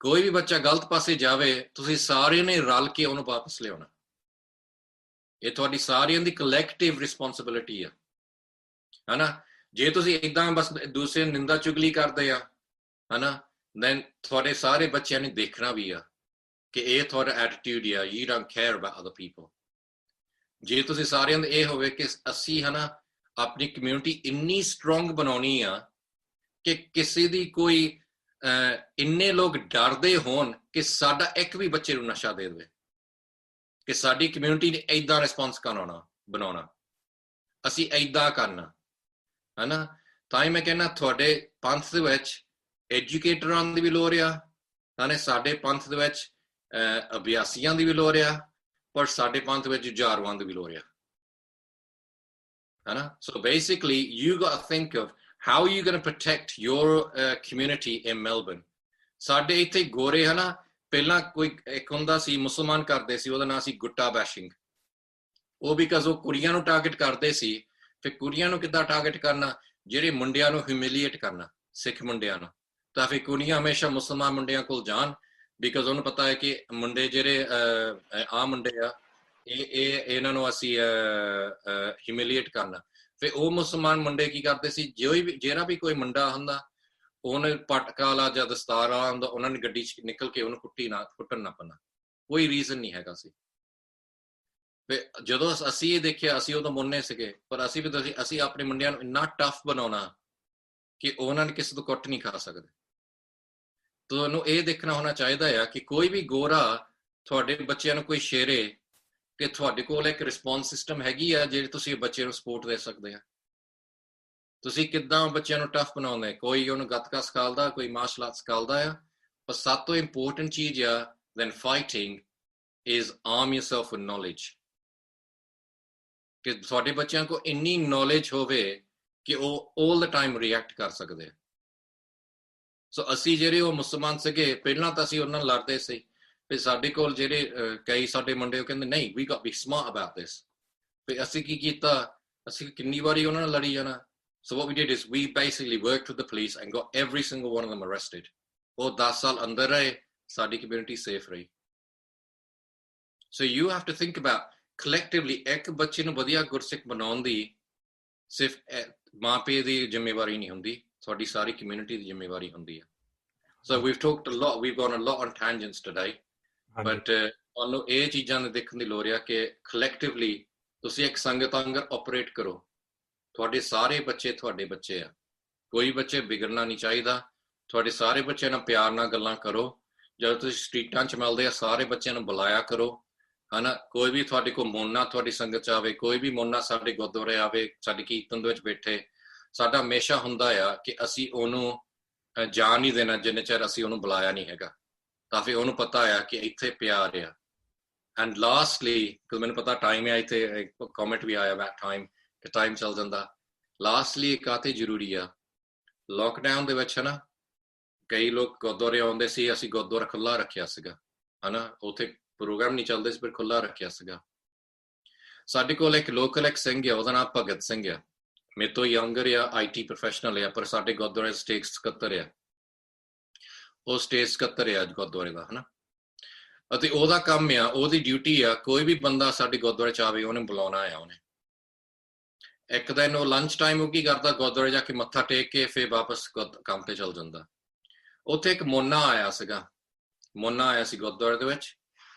ਕੋਈ ਵੀ ਬੱਚਾ ਗਲਤ ਪਾਸੇ ਜਾਵੇ ਤੁਸੀਂ ਸਾਰਿਆਂ ਨੇ ਰਲ ਕੇ ਉਹਨੂੰ ਵਾਪਸ ਲਿਆਉਣਾ। ਇਹ ਤੁਹਾਡੀ ਸਾਰਿਆਂ ਦੀ ਕਲੈਕਟਿਵ ਰਿਸਪੌਂਸਿਬਿਲਿਟੀ ਆ, ਹਨਾ। ਜੇ ਤੁਸੀਂ ਏਦਾਂ ਬਸ ਦੂਸਰੇ ਨਿੰਦਾ ਚੁਗਲੀ ਕਰਦੇ ਆ, ਹਨਾ, then ਤੁਹਾਡੇ ਸਾਰੇ ਬੱਚਿਆਂ ਨੇ ਦੇਖਣਾ ਵੀ ਆ ਕਿ ਇਹ ਤੁਹਾਡਾ ਐਟੀਟਿਊਡ ਆ, you don't care about other people। ਜੇ ਤੁਸੀਂ ਸਾਰਿਆਂ ਦੇ ਇਹ ਹੋਵੇ ਕਿ ਅਸੀਂ, ਹਨਾ, ਆਪਣੀ ਕਮਿਊਨਿਟੀ ਇੰਨੀ ਸਟਰੋਂਗ ਬਣਾਉਣੀ ਆ ਕਿ ਕਿਸੇ ਦੀ ਕੋਈ ਇੰਨੇ ਲੋਕ ਡਰਦੇ ਹੋਣ ਕਿ ਸਾਡਾ ਇੱਕ ਵੀ ਬੱਚੇ ਨੂੰ ਨਸ਼ਾ ਦੇ ਦੇਵੇ, ਕਿ ਸਾਡੀ ਕਮਿਊਨਿਟੀ ਨੇ ਏਦਾਂ ਰਿਸਪੌਂਸ ਬਣਾਉਣਾ, ਅਸੀਂ ਏਦਾਂ ਕਰਨਾ, ਹਨਾ। ਤਾਂ ਹੀ ਮੈਂ ਕਹਿੰਦਾ ਤੁਹਾਡੇ ਪੰਥ ਦੇ ਵਿੱਚ ਐਜੂਕੇਟਰਾਂ ਦੀ ਵੀ ਲੋੜ ਆ, ਹਨਾ, ਸਾਡੇ ਪੰਥ ਦੇ ਵਿੱਚ ਅਭਿਆਸੀਆਂ ਦੀ ਵੀ ਲੋੜ ਆ, ਪਰ ਸਾਡੇ ਪੰਥ ਵਿੱਚ ਜੁਝਾਰੂਆਂ ਦੀ ਵੀ ਲੋੜ ਆ, ਹਨਾ। So basically you got to think of how are you going to protect your community in Melbourne। ਸਾਡੇ ਇੱਥੇ ਗੋਰੇ, ਹਨਾ, ਪਹਿਲਾਂ ਕੋਈ ਇੱਕ ਹੁੰਦਾ ਸੀ ਮੁਸਲਮਾਨ ਕਰਦੇ ਸੀ, ਉਹਦਾ ਨਾਂ ਸੀ ਗੁੱਟਾ ਬੈਸ਼ਿੰਗ। ਉਹ ਬਿਕਾਜ਼ ਉਹ ਕੁੜੀਆਂ ਨੂੰ ਟਾਰਗੇਟ ਕਰਦੇ ਸੀ। ਫਿਰ ਕੁੜੀਆਂ ਨੂੰ ਕਿੱਦਾਂ ਟਾਰਗੇਟ ਕਰਨਾ, ਜਿਹੜੇ ਮੁੰਡਿਆਂ ਨੂੰ ਹਿਊਮਿਲੀਏਟ ਕਰਨਾ, ਸਿੱਖ ਮੁੰਡਿਆਂ ਨੂੰ। ਤਾਂ ਫਿਰ ਕੁੜੀਆਂ ਹਮੇਸ਼ਾ ਮੁਸਲਮਾਨ ਮੁੰਡਿਆਂ ਕੋਲ ਜਾਣ, ਬਿਕਾਜ਼ ਉਹਨੂੰ ਪਤਾ ਹੈ ਕਿ ਮੁੰਡੇ ਜਿਹੜੇ ਆਹ ਮੁੰਡੇ ਆ, ਇਹ ਇਹਨਾਂ ਨੂੰ ਅਸੀਂ ਹਿਊਮਿਲੀਏਟ ਕਰਨਾ। ਫਿਰ ਉਹ ਮੁਸਲਮਾਨ ਮੁੰਡੇ ਕੀ ਕਰਦੇ ਸੀ, ਜਿਹੜਾ ਵੀ ਕੋਈ ਮੁੰਡਾ ਹੁੰਦਾ ਉਹਨੇ ਪਟਕਾ ਵਾਲਾ ਜਾਂ ਦਸਤਾਰ ਵਾਲਾ ਹੁੰਦਾ, ਉਹਨਾਂ ਨੇ ਗੱਡੀ 'ਚ ਨਿਕਲ ਕੇ ਉਹਨੂੰ ਕੁੱਟਣ ਨਾ ਪੈਣਾ, ਕੋਈ ਰੀਜ਼ਨ ਨਹੀਂ ਹੈਗਾ ਸੀ। ਫਿਰ ਜਦੋਂ ਅਸੀਂ ਇਹ ਦੇਖਿਆ, ਅਸੀਂ ਉਦੋਂ ਮੁੰਨੇ ਸੀਗੇ, ਪਰ ਅਸੀਂ ਆਪਣੇ ਮੁੰਡਿਆਂ ਨੂੰ ਇੰਨਾ ਟਫ ਬਣਾਉਣਾ ਕਿ ਉਹਨਾਂ ਨੇ ਕਿਸੇ ਤੋਂ ਕੁੱਟ ਨਹੀਂ ਖਾ ਸਕਦੇ। ਤੁਹਾਨੂੰ ਇਹ ਦੇਖਣਾ ਹੋਣਾ ਚਾਹੀਦਾ ਆ ਕਿ ਕੋਈ ਵੀ ਗੋਰਾ ਤੁਹਾਡੇ ਬੱਚਿਆਂ ਨੂੰ ਕੋਈ ਛੇੜੇ ਕਿ ਤੁਹਾਡੇ ਕੋਲ ਇੱਕ ਰਿਸਪੌਂਸ ਸਿਸਟਮ ਹੈਗੀ ਆ ਜਿਹੜੀ ਤੁਸੀਂ ਬੱਚੇ ਨੂੰ ਸਪੋਰਟ ਦੇ ਸਕਦੇ ਆ। ਤੁਸੀਂ ਕਿੱਦਾਂ ਬੱਚਿਆਂ ਨੂੰ ਟਫ ਬਣਾਉਂਦੇ, ਕੋਈ ਉਹਨੂੰ ਗੱਤਕਾ ਸਿਖਾਉਂਦਾ, ਕੋਈ ਮਾਰਸ਼ਲ ਆਰਟ ਸਿਖਾਉਂਦਾ ਆ, ਪਰ ਸਭ ਤੋਂ ਇੰਪੋਰਟੈਂਟ ਚੀਜ਼ ਆ than fighting is arm yourself with knowledge. ਕਿ ਤੁਹਾਡੇ ਬੱਚਿਆਂ ਕੋਲ ਇੰਨੀ ਨੌਲੇਜ ਹੋਵੇ ਕਿ ਉਹ all the time ਰਿਐਕਟ ਕਰ ਸਕਦੇ। ਸੋ ਅਸੀਂ ਜਿਹੜੇ ਉਹ ਮੁਸਲਮਾਨ ਸੀਗੇ, ਪਹਿਲਾਂ ਤਾਂ ਅਸੀਂ ਉਹਨਾਂ ਨਾਲ ਲੜਦੇ ਸੀ, ਫਿਰ ਸਾਡੇ ਕੋਲ ਜਿਹੜੇ ਕਈ ਸਾਡੇ ਮੁੰਡੇ ਉਹ ਕਹਿੰਦੇ ਨਹੀਂ we got to be smart about this। ਫਿਰ ਅਸੀਂ ਕੀ ਕੀਤਾ, ਅਸੀਂ ਕਿੰਨੀ ਵਾਰੀ ਉਹਨਾਂ ਨਾਲ ਲੜੀ ਜਾਣਾ। So what we did is we basically worked with the police and got every single one of them arrested। ਉਹ 10 ਸਾਲ ਅੰਦਰ ਰਹੇ, ਸਾਡੀ ਕਮਿਊਨਿਟੀ ਸੇਫ ਰਹੀ। So you have to think about collectively ਇੱਕ ਬੱਚੇ ਨੂੰ ਵਧੀਆ ਗੁਰਸਿੱਖ ਬਣਾਉਣ ਦੀ ਸਿਰਫ ਮਾਂ ਪਿਓ ਦੀ ਜ਼ਿੰਮੇਵਾਰੀ ਨਹੀਂ ਹੁੰਦੀ, ਤੁਹਾਡੀ ਸਾਰੀ ਕਮਿਊਨਿਟੀ ਦੀ ਜ਼ਿੰਮੇਵਾਰੀ ਹੁੰਦੀ ਹੈ। So we've talked a lot, we've gone a lot on tangents today, but ਤੁਹਾਨੂੰ ਇਹ ਚੀਜ਼ਾਂ ਨੂੰ ਦੇਖਣ ਦੀ ਲੋੜ ਆ ਕਿ collectively ਤੁਸੀਂ ਇੱਕ ਸੰਗਤ ਵਾਂਗਰ ਆਪਰੇਟ ਕਰੋ। ਤੁਹਾਡੇ ਸਾਰੇ ਬੱਚੇ ਤੁਹਾਡੇ ਬੱਚੇ ਆ, ਕੋਈ ਬੱਚੇ ਵਿਗੜਨਾ ਨਹੀਂ ਚਾਹੀਦਾ। ਤੁਹਾਡੇ ਸਾਰੇ ਬੱਚਿਆਂ ਨਾਲ ਪਿਆਰ ਨਾਲ ਗੱਲਾਂ ਕਰੋ। ਜਦੋਂ ਤੁਸੀਂ ਸਟਰੀਟਾਂ 'ਚ ਮਿਲਦੇ ਆ ਸਾਰੇ ਬੱਚਿਆਂ ਨੂੰ ਬੁਲਾਇਆ ਕਰੋ, ਹਨਾ। ਕੋਈ ਵੀ ਤੁਹਾਡੇ ਕੋਲ ਮੋਨਾ ਤੁਹਾਡੀ ਸੰਗਤ 'ਚ ਆਵੇ, ਕੋਈ ਵੀ ਮੋਨਾ ਸਾਡੇ ਗੁਰਦੁਆਰੇ ਆਵੇ, ਸਾਡੀ ਕੀਰਤਨ ਦੇ ਵਿੱਚ ਬੈਠੇ, ਸਾਡਾ ਹਮੇਸ਼ਾ ਹੁੰਦਾ ਆ ਕਿ ਅਸੀਂ ਉਹਨੂੰ ਜਾਣ ਨਹੀਂ ਦੇਣਾ ਜਿੰਨੇ ਚਿਰ ਅਸੀਂ ਉਹਨੂੰ ਬੁਲਾਇਆ ਨਹੀਂ ਹੈਗਾ। ਤਾਂ ਫਿਰ ਉਹਨੂੰ ਪਤਾ ਆ ਕਿ ਇੱਥੇ ਪਿਆਰ ਆ। ਐਂਡ ਲਾਸਟਲੀ, ਕਿਉਂਕਿ ਮੈਨੂੰ ਪਤਾ ਟਾਈਮ ਆ, ਇੱਥੇ ਕਮੈਂਟ ਵੀ ਆਇਆ ਬੈਕ ਕਿ ਟਾਈਮ ਚੱਲ ਜਾਂਦਾ। ਲਾਸਟਲੀ ਇੱਕ ਆਤੇ ਜ਼ਰੂਰੀ ਆ, ਲੋਕਡਾਊਨ ਦੇ ਵਿੱਚ, ਹਨਾ, ਕਈ ਲੋਕ ਗੁਰਦੁਆਰੇ ਆਉਂਦੇ ਸੀ, ਅਸੀਂ ਗੁਰਦੁਆਰਾ ਖੁੱਲ੍ਹਾ ਰੱਖਿਆ ਸੀਗਾ, ਹਨਾ, ਉੱਥੇ ਪ੍ਰੋਗਰਾਮ ਨਹੀਂ ਚੱਲਦੇ ਸੀ, ਪਰ ਖੁੱਲ੍ਹਾ ਰੱਖਿਆ ਸੀਗਾ। ਸਾਡੇ ਕੋਲ ਇੱਕ ਲੋਕਲ ਇੱਕ ਸਿੰਘ ਆ, ਉਹਦਾ ਨਾਮ ਭਗਤ ਸਿੰਘ ਆ, ਮੇਰੇ ਤੋਂ ਯੰਗਰ ਆ, IT ਪ੍ਰੋਫੈਸ਼ਨਲ ਆ, ਪਰ ਸਾਡੇ ਗੁਰਦੁਆਰੇ ਸਟੇਟ ਸਕੱਤਰ ਆ, ਉਹ ਸਟੇਟ ਸਕੱਤਰ ਆ ਗੁਰਦੁਆਰੇ ਦਾ, ਹਨਾ। ਅਤੇ ਉਹਦਾ ਕੰਮ ਆ, ਉਹਦੀ ਡਿਊਟੀ ਆ, ਕੋਈ ਵੀ ਬੰਦਾ ਸਾਡੇ ਗੁਰਦੁਆਰੇ 'ਚ ਆਵੇ ਉਹਨੇ ਬੁਲਾਉਣਾ ਆ। ਉਹਨੇ ਇੱਕ ਦਿਨ ਉਹ ਲੰਚ ਟਾਈਮ ਉਹ ਕੀ ਕਰਦਾ, ਗੁਰਦੁਆਰੇ ਜਾ ਕੇ ਮੱਥਾ ਟੇਕ ਕੇ ਫਿਰ ਵਾਪਸ ਕੰਮ ਤੇ ਚੱਲ ਜਾਂਦਾ। ਉੱਥੇ ਇੱਕ ਮੋਨਾ ਆਇਆ ਸੀਗਾ, ਮੋਨਾ ਆਇਆ ਸੀ ਗੁਰਦੁਆਰੇ ਦੇ ਵਿੱਚ।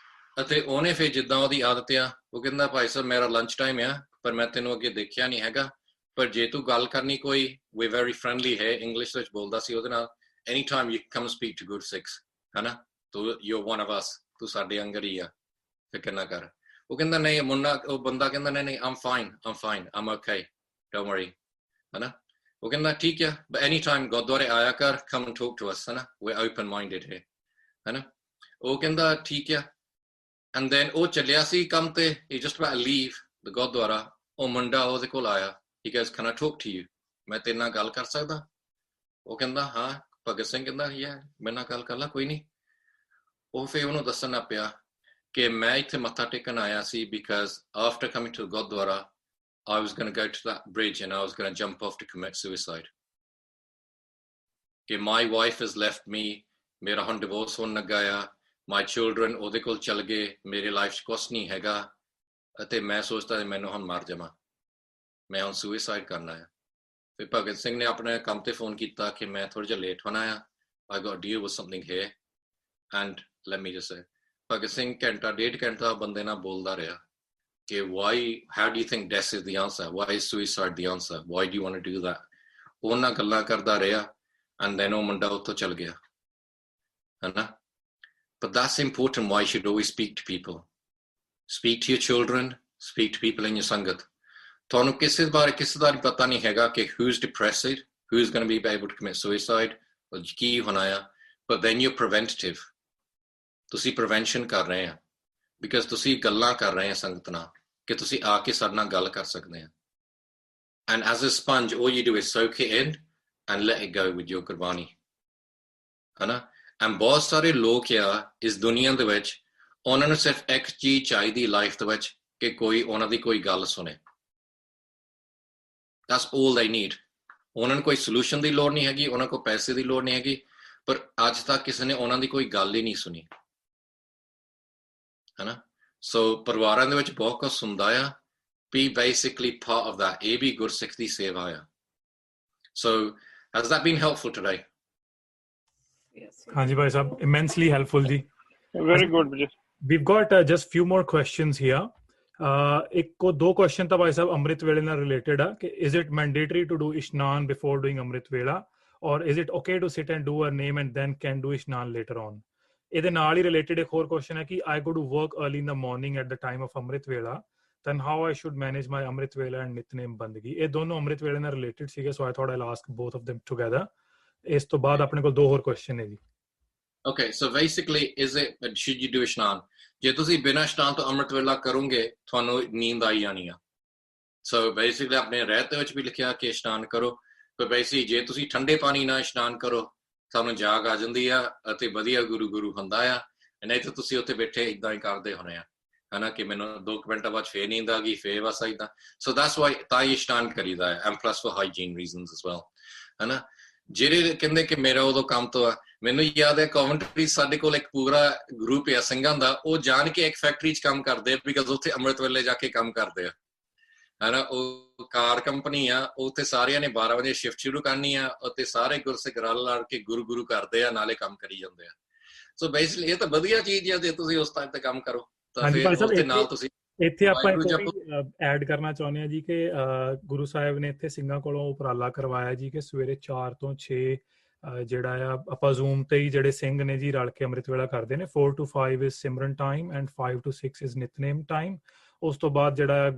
ਅਤੇ ਉਹਨੇ ਫਿਰ ਜਿੱਦਾਂ ਉਹਦੀ ਆਦਤ ਆ ਉਹ ਕਹਿੰਦਾ ਭਾਈ ਸਾਹਿਬ ਮੇਰਾ ਲੰਚ ਟਾਈਮ ਆ ਪਰ ਮੈਂ ਤੈਨੂੰ ਅੱਗੇ ਦੇਖਿਆ ਨਹੀਂ ਹੈਗਾ ਪਰ ਜੇ ਤੂੰ ਗੱਲ ਕਰਨੀ ਕੋਈ ਵੀ ਵੈਰੀ ਫ੍ਰੈਂਡਲੀ ਹੈ ਇੰਗਲਿਸ਼ ਵਿੱਚ ਬੋਲਦਾ ਸੀ ਉਹਦੇ ਨਾਲ any time you come speak to Gursikhs ਹਨਾ ਤੂੰ ਯੂ ਵਨ ਆਫ ਅਸ ਤੂੰ ਸਾਡੇ ਅੰਗਰ ਹੀ ਆ ਫਿਕਰ ਨਾ ਕਰ ਉਹ ਕਹਿੰਦਾ ਨਹੀਂ ਮੁੰਡਾ ਉਹ ਬੰਦਾ ਕਹਿੰਦਾ ਨਹੀਂ I'm fine I'm okay don't worry ਹਨਾ ਉਹ ਕਹਿੰਦਾ ਠੀਕ ਆ but anytime ਗੁਰਦੁਆਰੇ ਆਇਆ ਕਰ come and talk to us ਹਨਾ we're open minded here ਹਨਾ ਉਹ ਕਹਿੰਦਾ ਠੀਕ ਆ and then ਉਹ ਚੱਲਿਆ ਸੀ ਕੰਮ ਤੇ he just about to leave the Gurdwara ਉਹ ਮੁੰਡਾ ਉਹਦੇ ਕੋਲ ਆਇਆ he goes can I talk to you ਮੈਂ ਤੇਰੇ ਨਾਲ ਗੱਲ ਕਰ ਸਕਦਾ ਉਹ ਕਹਿੰਦਾ ਹਾਂ ਭਗਤ ਸਿੰਘ ਕਹਿੰਦਾ ਮੇਰੇ ਨਾਲ ਗੱਲ ਕਰ ਲਾ ਕੋਈ ਨਹੀਂ ਉਹ ਫਿਰ ਉਹਨੂੰ ਦੱਸਣਾ ਪਿਆ ਕਿ ਮੈਂ ਇੱਥੇ ਮੱਥਾ ਟੇਕਣ ਆਇਆ ਸੀ because after coming to Gurdwara I was going to go to that bridge and I was going to jump off to commit suicide ਕਿ my wife has left me ਮੇਰਾ ਹੁਣ divorce ਹੋਣ ਲੱਗਾ ਆ my children ਉਹਦੇ ਕੋਲ ਚਲ ਗਏ ਮੇਰੇ ਲਾਈਫ 'ਚ ਕੁਛ ਨਹੀਂ ਹੈਗਾ ਅਤੇ ਮੈਂ ਸੋਚਦਾ ਮੈਨੂੰ ਹੁਣ ਮਾਰ ਜਾਵਾਂ ਮੈਂ ਹੁਣ suicide ਕਰਨਾ ਹੈ ਫਿਰ ਭਗਤ ਸਿੰਘ ਨੇ ਆਪਣੇ ਕੰਮ ਤੇ ਫੋਨ ਕੀਤਾ ਕਿ ਮੈਂ ਥੋੜਾ ਜਿਹਾ ਲੇਟ ਹੋਣਾ ਆ I got to deal with something here and let me just say Bhagat Singh ਘੰਟਾ ਡੇਢ ਘੰਟਾ ਬੰਦੇ ਨਾਲ ਬੋਲਦਾ ਰਿਹਾ ਕਿ how do you think death is the answer why is suicide the answer why do you want to do that ਉਹਨਾਂ ਗੱਲਾਂ ਕਰਦਾ ਰਿਹਾ and then ਉਹ ਮੁੰਡਾ ਉੱਥੋਂ ਚਲ ਗਿਆ ਹਨਾ but that's important why you should always speak to people speak to your children speak to people in your sangat ਤੁਹਾਨੂੰ ਕਿਸੇ ਦਾ ਪਤਾ ਨਹੀਂ ਹੈਗਾ ਕਿ who's depressed who's going to be able to commit suicide or ਕੀ ਹੋਣਾ ਆ but then you're preventative ਤੁਸੀਂ prevention ਕਰ ਰਹੇ ਆ ਬਿਕਾਜ਼ ਤੁਸੀਂ ਗੱਲਾਂ ਕਰ ਰਹੇ ਆ ਸੰਗਤ ਨਾਲ ਕਿ ਤੁਸੀਂ ਆ ਕੇ ਸਾਡੇ ਨਾਲ ਗੱਲ ਕਰ ਸਕਦੇ ਆ and as a sponge all you do is soak it in and let it go with your Gurbani ਹਨਾ and ਬਹੁਤ ਸਾਰੇ ਲੋਕ ਆ ਇਸ ਦੁਨੀਆ ਦੇ ਵਿੱਚ ਉਹਨਾਂ ਨੂੰ ਸਿਰਫ ਇੱਕ ਚੀਜ਼ ਚਾਹੀਦੀ ਲਾਈਫ ਦੇ ਵਿੱਚ ਕਿ ਕੋਈ ਉਹਨਾਂ ਦੀ ਕੋਈ ਗੱਲ ਸੁਣੇ that's all they need ਉਹਨਾਂ ਨੂੰ ਕੋਈ ਸੋਲੂਸ਼ਨ ਦੀ ਲੋੜ ਨਹੀਂ ਹੈਗੀ ਉਹਨਾਂ ਕੋਲ ਪੈਸੇ ਦੀ ਲੋੜ ਨਹੀਂ ਹੈਗੀ ਪਰ ਅੱਜ ਤੱਕ ਕਿਸੇ ਨੇ ਉਹਨਾਂ ਦੀ ਕੋਈ ਗੱਲ ਹੀ ਨਹੀਂ ਸੁਣੀ ਹਨਾ ਸੋ ਪਰਿਵਾਰਾਂ ਦੇ ਵਿੱਚ ਬਹੁਤ ਕੁਝ ਹੁੰਦਾ ਆ be basically part of that ਇਹ ਵੀ ਗੁਰਸਿੱਖ ਦੀ ਸੇਵਾ ਆ so has that been helpful today yes ਹਾਂਜੀ Bhai Sahib immensely helpful ji very good we've got just few more questions here ਇੱਕ ਦੋ ਕੁਐਸਚਨ ਤਾਂ ਭਾਈ ਸਾਹਿਬ ਅੰਮ੍ਰਿਤ ਵੇਲੇ ਨਾਲ ਰਿਲੇਟਡ ਆ ਕਿ is it mandatory to do ishnan before doing amrit vela or is it okay to sit and do a name and then can do ishnan later on ਇਹਦੇ ਨਾਲ ਹੀ related ਇੱਕ ਹੋਰ ਕੁਐਸਚਨ ਹੈ ਕਿ I go to work early in the morning at the time of Amrit Vela then how I should manage my Amrit Vela and Nitnem Bandagi ਇਹ ਦੋਨੋਂ Amrit Vela ਨਾਲ related ਸੀਗੇ so I thought I'll ask both of them together ਇਸ ਤੋਂ ਬਾਅਦ ਆਪਣੇ ਕੋਲ ਦੋ ਹੋਰ ਕੁਐਸਚਨ ਹੈ ਜੀ Okay so basically is it should you do ishnan ਜੇ ਤੁਸੀਂ ਬਿਨਾਂ ਇਸ਼ਨਾਨ ਤੋਂ Amrit Vela ਕਰੋਗੇ ਤੁਹਾਨੂੰ ਨੀਂਦ ਆਈ ਜਾਣੀ ਆ so basically ਆਪਣੇ ਰਹਿਤ ਵਿੱਚ ਵੀ ਲਿਖਿਆ ਕਿ ਇਸ਼ਨਾਨ ਕਰੋ ਪਰ basically ਜੇ ਤੁਸੀਂ ਠੰਡੇ ਪਾਣੀ ਨਾਲ ਇਸ਼ਨਾਨ ਕਰੋ ਤੁਹਾਨੂੰ ਜਾਗ ਆ ਜਾਂਦੀ ਆ ਅਤੇ ਵਧੀਆ ਗੁਰੂ ਹੁੰਦਾ ਆ ਨਹੀਂ ਤਾਂ ਤੁਸੀਂ ਉੱਥੇ ਬੈਠੇ ਇਦਾਂ ਹੀ ਕਰਦੇ ਹੋਣੇ ਆ ਹਨਾ ਕਿ ਮੈਨੂੰ 2 ਘੰਟਾ ਬਾਅਦ ਫੇਰ ਨੀਂਦ ਆ ਗਈ ਫੇਰ ਬਸ ਇਦਾਂ ਸੋ ਦੈਟਸ ਵਾਈ ਤਾਂ ਇਸ਼ਨਾਨ ਕਰੀਦਾ ਹੈ and plus for hygiene reasons as well ਹਨਾ ਜਿਹੜੇ ਕਹਿੰਦੇ ਕਿ ਮੇਰਾ ਉਦੋਂ ਕੰਮ ਤੋਂ ਆ ਮੈਨੂੰ ਯਾਦ ਹੈ ਕਮੈਂਟਰੀ ਸਾਡੇ ਕੋਲ ਇੱਕ ਪੂਰਾ ਗਰੁੱਪ ਹੈ ਸਿੰਘਾਂ ਦਾ ਉਹ ਜਾਣ ਕੇ ਇੱਕ ਫੈਕਟਰੀ 'ਚ ਕੰਮ ਕਰਦੇ ਆ ਬਿਕਾਜ਼ ਉੱਥੇ ਅੰਮ੍ਰਿਤ ਵੇਲੇ ਜਾ ਕੇ ਕੰਮ ਕਰਦੇ ਆ ਹਨਾ ਉਹ ਕਾਰ ਕੰਪਨੀ ਆ ਉੱਥੇ ਸਾਰਿਆਂ ਨੇ 12 ਵਜੇ ਸ਼ਿਫਟ ਸ਼ੁਰੂ ਕਰਨੀ ਆ ਅਤੇ ਸਾਰੇ ਗੁਰਸਿੱਖ ਰਲ ਲੜ ਕੇ ਗੁਰੂ ਕਰਦੇ ਆ ਨਾਲੇ ਕੰਮ ਕਰੀ ਜਾਂਦੇ ਆ ਸੋ ਬੇਸਿਕਲੀ ਇਹ ਤਾਂ ਵਧੀਆ ਚੀਜ਼ ਆ ਜੇ ਤੁਸੀਂ ਉਸ ਟਾਈਮ ਤੇ ਕੰਮ ਕਰੋ ਤਾਂ ਫਿਰ ਉਹਦੇ ਨਾਲ ਤੁਸੀਂ ਇੱਥੇ ਆਪਾਂ ਐਡ ਕਰਨਾ ਚਾਹੁੰਦੇ ਆ ਜੀ ਕਿ ਗੁਰੂ ਸਾਹਿਬ ਨੇ ਇੱਥੇ ਸਿੰਘਾਂ ਕੋਲੋਂ ਉਪਰਾਲਾ ਕਰਵਾਇਆ ਜੀ ਕਿ ਸਵੇਰੇ 4 ਤੋਂ 6 ਜਿਹੜਾ ਆ ਆਪਾਂ ਜ਼ੂਮ ਤੇ ਹੀ ਜਿਹੜੇ ਸਿੰਘ ਨੇ ਜੀ ਰਲ ਕੇ ਅੰਮ੍ਰਿਤ ਵੇਲਾ ਕਰਦੇ ਨੇ 4 to 5 is Simran time and 5 to 6 is ਨਿਤਨੇਮ ਟਾਈਮ ਉਸ ਤੋਂ ਬਾਅਦ ਜਿਹੜਾ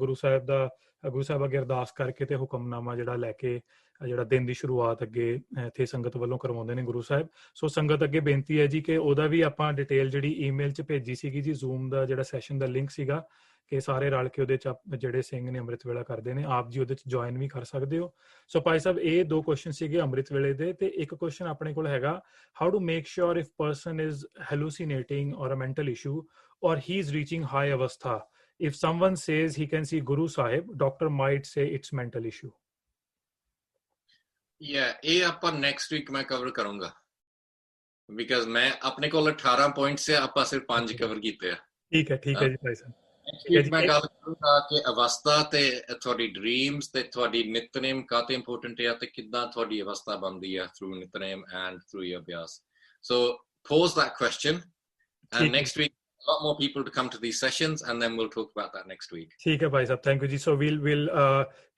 ਗੁਰੂ ਸਾਹਿਬ ਅੱਗੇ ਅਰਦਾਸ ਕਰਕੇ ਤੇ ਹੁਕਮਨਾਮਾ ਜਿਹੜਾ ਲੈ ਕੇ ਜਿਹੜਾ ਦਿਨ ਦੀ ਸ਼ੁਰੂਆਤ ਅੱਗੇ ਇੱਥੇ ਸੰਗਤ ਵੱਲੋਂ ਕਰਵਾਉਂਦੇ ਨੇ ਗੁਰੂ ਸਾਹਿਬ ਸੋ ਸੰਗਤ ਅੱਗੇ ਬੇਨਤੀ ਹੈ ਜੀ ਕਿ ਉਹਦਾ ਵੀ ਆਪਾਂ ਡਿਟੇਲ ਜਿਹੜੀ ਈਮੇਲ 'ਚ ਭੇਜੀ ਸੀਗੀ ਜੀ ਜ਼ੂਮ ਦਾ ਜਿਹੜਾ ਸੈਸ਼ਨ ਦਾ ਲਿੰਕ ਸੀਗਾ ਕਿ ਸਾਰੇ ਰਲ ਕੇ ਉਹਦੇ 'ਚ ਜਿਹੜੇ ਸਿੰਘ ਨੇ ਅੰਮ੍ਰਿਤ ਵੇਲਾ ਕਰਦੇ ਨੇ ਆਪ ਜੀ ਉਹਦੇ 'ਚ ਜੁਆਇਨ ਵੀ ਕਰ ਸਕਦੇ ਹੋ ਸੋ ਭਾਈ ਸਾਹਿਬ ਇਹ ਦੋ ਕੁਐਸਚਨ ਸੀਗੇ ਅੰਮ੍ਰਿਤ ਵੇਲੇ ਦੇ ਤੇ ਇੱਕ ਕੁਐਸਚਨ ਆਪਣੇ ਕੋਲ ਹੈਗਾ how to make sure if person is hallucinating or a mental issue or he is reaching high ਅਵਸਥਾ if someone says he can see Guru Sahib, doctor might say it's mental issue. Yeah, ਇਹ ਆਪਾਂ next week ਮੈਂ cover ਕਰੂੰਗਾ because ਮੈਂ ਆਪਣੇ ਕੋਲ 18 points ਹੈ ਆਪਾਂ ਸਿਰਫ 5 cover ਕੀਤੇ ਆ ਠੀਕ ਹੈ ਜੀ ਭਾਈ ਸਾਹਿਬ next week ਮੈਂ ਗੱਲ ਕਰੂੰਗਾ ਕਿ ਅਵਸਥਾ ਤੇ ਤੁਹਾਡੀ dreams ਤੇ ਤੁਹਾਡੀ ਨਿਤਨੇਮ ਕਾਤੇ important ਹੈ ਤੇ ਕਿੱਦਾਂ ਤੁਹਾਡੀ ਅਵਸਥਾ ਬਣਦੀ ਹੈ through ਨਿਤਨੇਮ and through your ਅਭਿਆਸ so pose that question and next week a lot more people to come to these sessions, and then we'll talk about that next week. ਠੀਕ ਹੈ ਭਾਈ ਸਾਹਿਬ, ਥੈਂਕ ਯੂ ਜੀ। ਸੋ we'll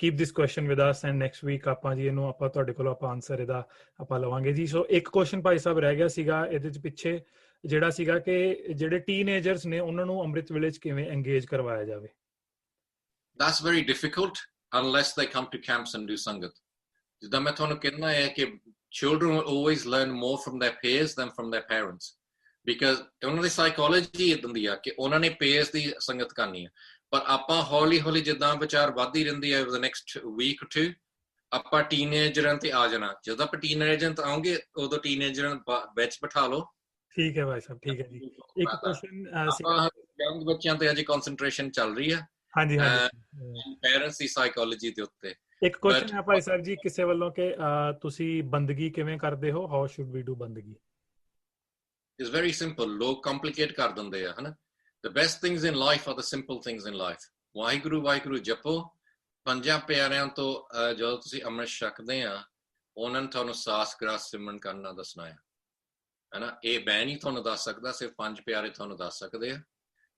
keep this question with us, and next week ਆਪਾਂ ਜੀ ਇਹਨੂੰ ਆਪਾਂ ਤੁਹਾਡੇ ਕੋਲੋਂ ਆਪਾਂ ਆਨਸਰ ਇਹਦਾ ਆਪਾਂ ਲਵਾਂਗੇ ਜੀ। ਸੋ ਇੱਕ ਕੁਐਸਚਨ ਭਾਈ ਸਾਹਿਬ ਰਹਿ ਗਿਆ ਸੀਗਾ ਇਹਦੇ ਚ ਪਿੱਛੇ, ਜਿਹੜਾ ਸੀਗਾ ਕਿ ਜਿਹੜੇ ਟੀਨੇਜਰਸ ਨੇ ਉਹਨਾਂ ਨੂੰ ਅੰਮ੍ਰਿਤ ਵੇਲੇ ਚ ਕਿਵੇਂ engage ਕਰਵਾਇਆ ਜਾਵੇ। That's very difficult unless they come to camps and do sangat. ਜਿੱਦਾਂ ਮੈਂ ਤੁਹਾਨੂੰ ਕਹਿੰਦਾ ਹੈ ਕਿ children will always learn more from their peers than from their parents, because ਉਹਨਾਂ ਦੀ ਸਾਈਕੋਲੋਜੀ ਇਦਾਂ ਦੀ ਆ ਕਿ ਉਹਨਾਂ ਨੇ peers ਦੀ ਸੰਗਤ ਕਰਨੀ ਹੈ, ਪਰ ਆਪਾਂ ਹੌਲੀ ਹੌਲੀ ਜਿੱਦਾਂ ਵਿਚਾਰ ਵੱਧਦੀ ਰਹਿੰਦੀ ਹੈ over the next week or two, ਆਪਾਂ ਟੀਨੇਜਰਾਂ ਤੇ ਆ ਜਾਣਾ। ਜਦੋਂ ਆਪਾਂ ਟੀਨੇਜਰਾਂ ਤੇ ਆਉਂਗੇ ਉਦੋਂ ਟੀਨੇਜਰਾਂ ਵਿੱਚ ਬਿਠਾ ਲਓ। ਠੀਕ ਹੈ ਭਾਈ ਸਾਹਿਬ, ਠੀਕ ਹੈ ਜੀ। ਇੱਕ ਕੁਐਸਚਨ ਸੀਗਾ, ਯੰਗ ਬੱਚਿਆਂ ਤੇ ਅਜੇ ਕਨਸੈਂਟਰੇਸ਼ਨ ਚੱਲ ਰਹੀ ਹੈ। ਹਾਂਜੀ ਹਾਂਜੀ, ਪੈਰੈਂਟਸ ਦੀ ਸਾਈਕੋਲੋਜੀ ਦੇ ਉੱਤੇ। ਇੱਕ ਕੁਐਸਚਨ ਹੈ ਭਾਈ ਸਾਹਿਬ ਜੀ ਕਿਸੇ ਵੱਲੋਂ ਕਿ ਤੁਸੀਂ ਬੰਦਗੀ ਕਿਵੇਂ ਕਰਦੇ ਹੋ, ਹਾਊ ਸ਼ੁਡ ਵੀ ਡੂ ਬੰਦਗੀ? It's very simple. ਲੋਕ ਕੰਪਲਿਕੇਟ ਕਰ ਦਿੰਦੇ ਆ, ਹਨਾ। The best things in life are the simple things in life. Waheguru Waheguru ਜਪੋ। ਪੰਜਾਂ ਪਿਆਰਿਆਂ ਤੋਂ ਜਦੋਂ ਤੁਸੀਂ ਅੰਮ੍ਰਿਤ ਛਕਦੇ ਆ, ਉਹਨਾਂ ਨੇ ਤੁਹਾਨੂੰ ਸਾਸ ਗ੍ਰਾਸ ਸਿਮਰਨ ਕਰਨਾ ਦੱਸਣਾ ਹੈ, ਹਨਾ। ਇਹ ਮੈਂ ਨਹੀਂ ਤੁਹਾਨੂੰ ਦੱਸ ਸਕਦਾ, ਸਿਰਫ ਪੰਜ ਪਿਆਰੇ ਤੁਹਾਨੂੰ ਦੱਸ ਸਕਦੇ ਆ।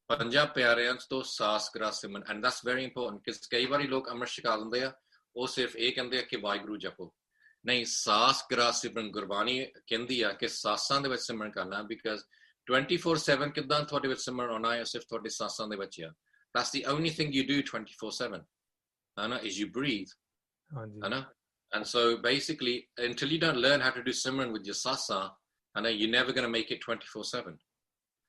ਪੰਜਾਂ ਪਿਆਰਿਆਂ ਤੋਂ ਸਾਸ ਗ੍ਰਾਸ ਸਿਮਰਨ, ਐਂਡ ਦੈਟਸ ਵੈਰੀ ਇੰਪੋਰਟੈਂਟ, ਕਿ ਕਈ ਵਾਰੀ ਲੋਕ ਅੰਮ੍ਰਿਤ ਛਕਾ ਦਿੰਦੇ ਆ, ਉਹ ਸਿਰਫ ਇਹ ਕਹਿੰਦੇ ਆ ਕਿ ਵਾਹਿਗੁਰੂ ਜਪੋ। ਨਹੀਂ, ਸਾਸ ਗ੍ਰਾਸ ਸਿਮਰਨ ਗੁਰਬਾਣੀ ਕਹਿੰਦੀ ਆ ਕਿ ਸਾਸਾਂ ਦੇ ਵਿੱਚ ਸਿਮਰਨ ਕਰਨਾ, ਬਿਕਾਜ਼ 24/7 ਕਿੱਦਾਂ ਤੁਹਾਡੇ ਵਿੱਚ ਸਿਮਰਨ ਆਉਣਾ ਹੈ, ਸਿਰਫ ਤੁਹਾਡੇ ਸਾਸਾਂ ਦੇ ਵਿੱਚ ਆ। That's the only thing you do 24/7, hana, is you breathe, hana. And so basically, until you don't learn how to do simran with your sasa, hana, you're never going to make it 24/7,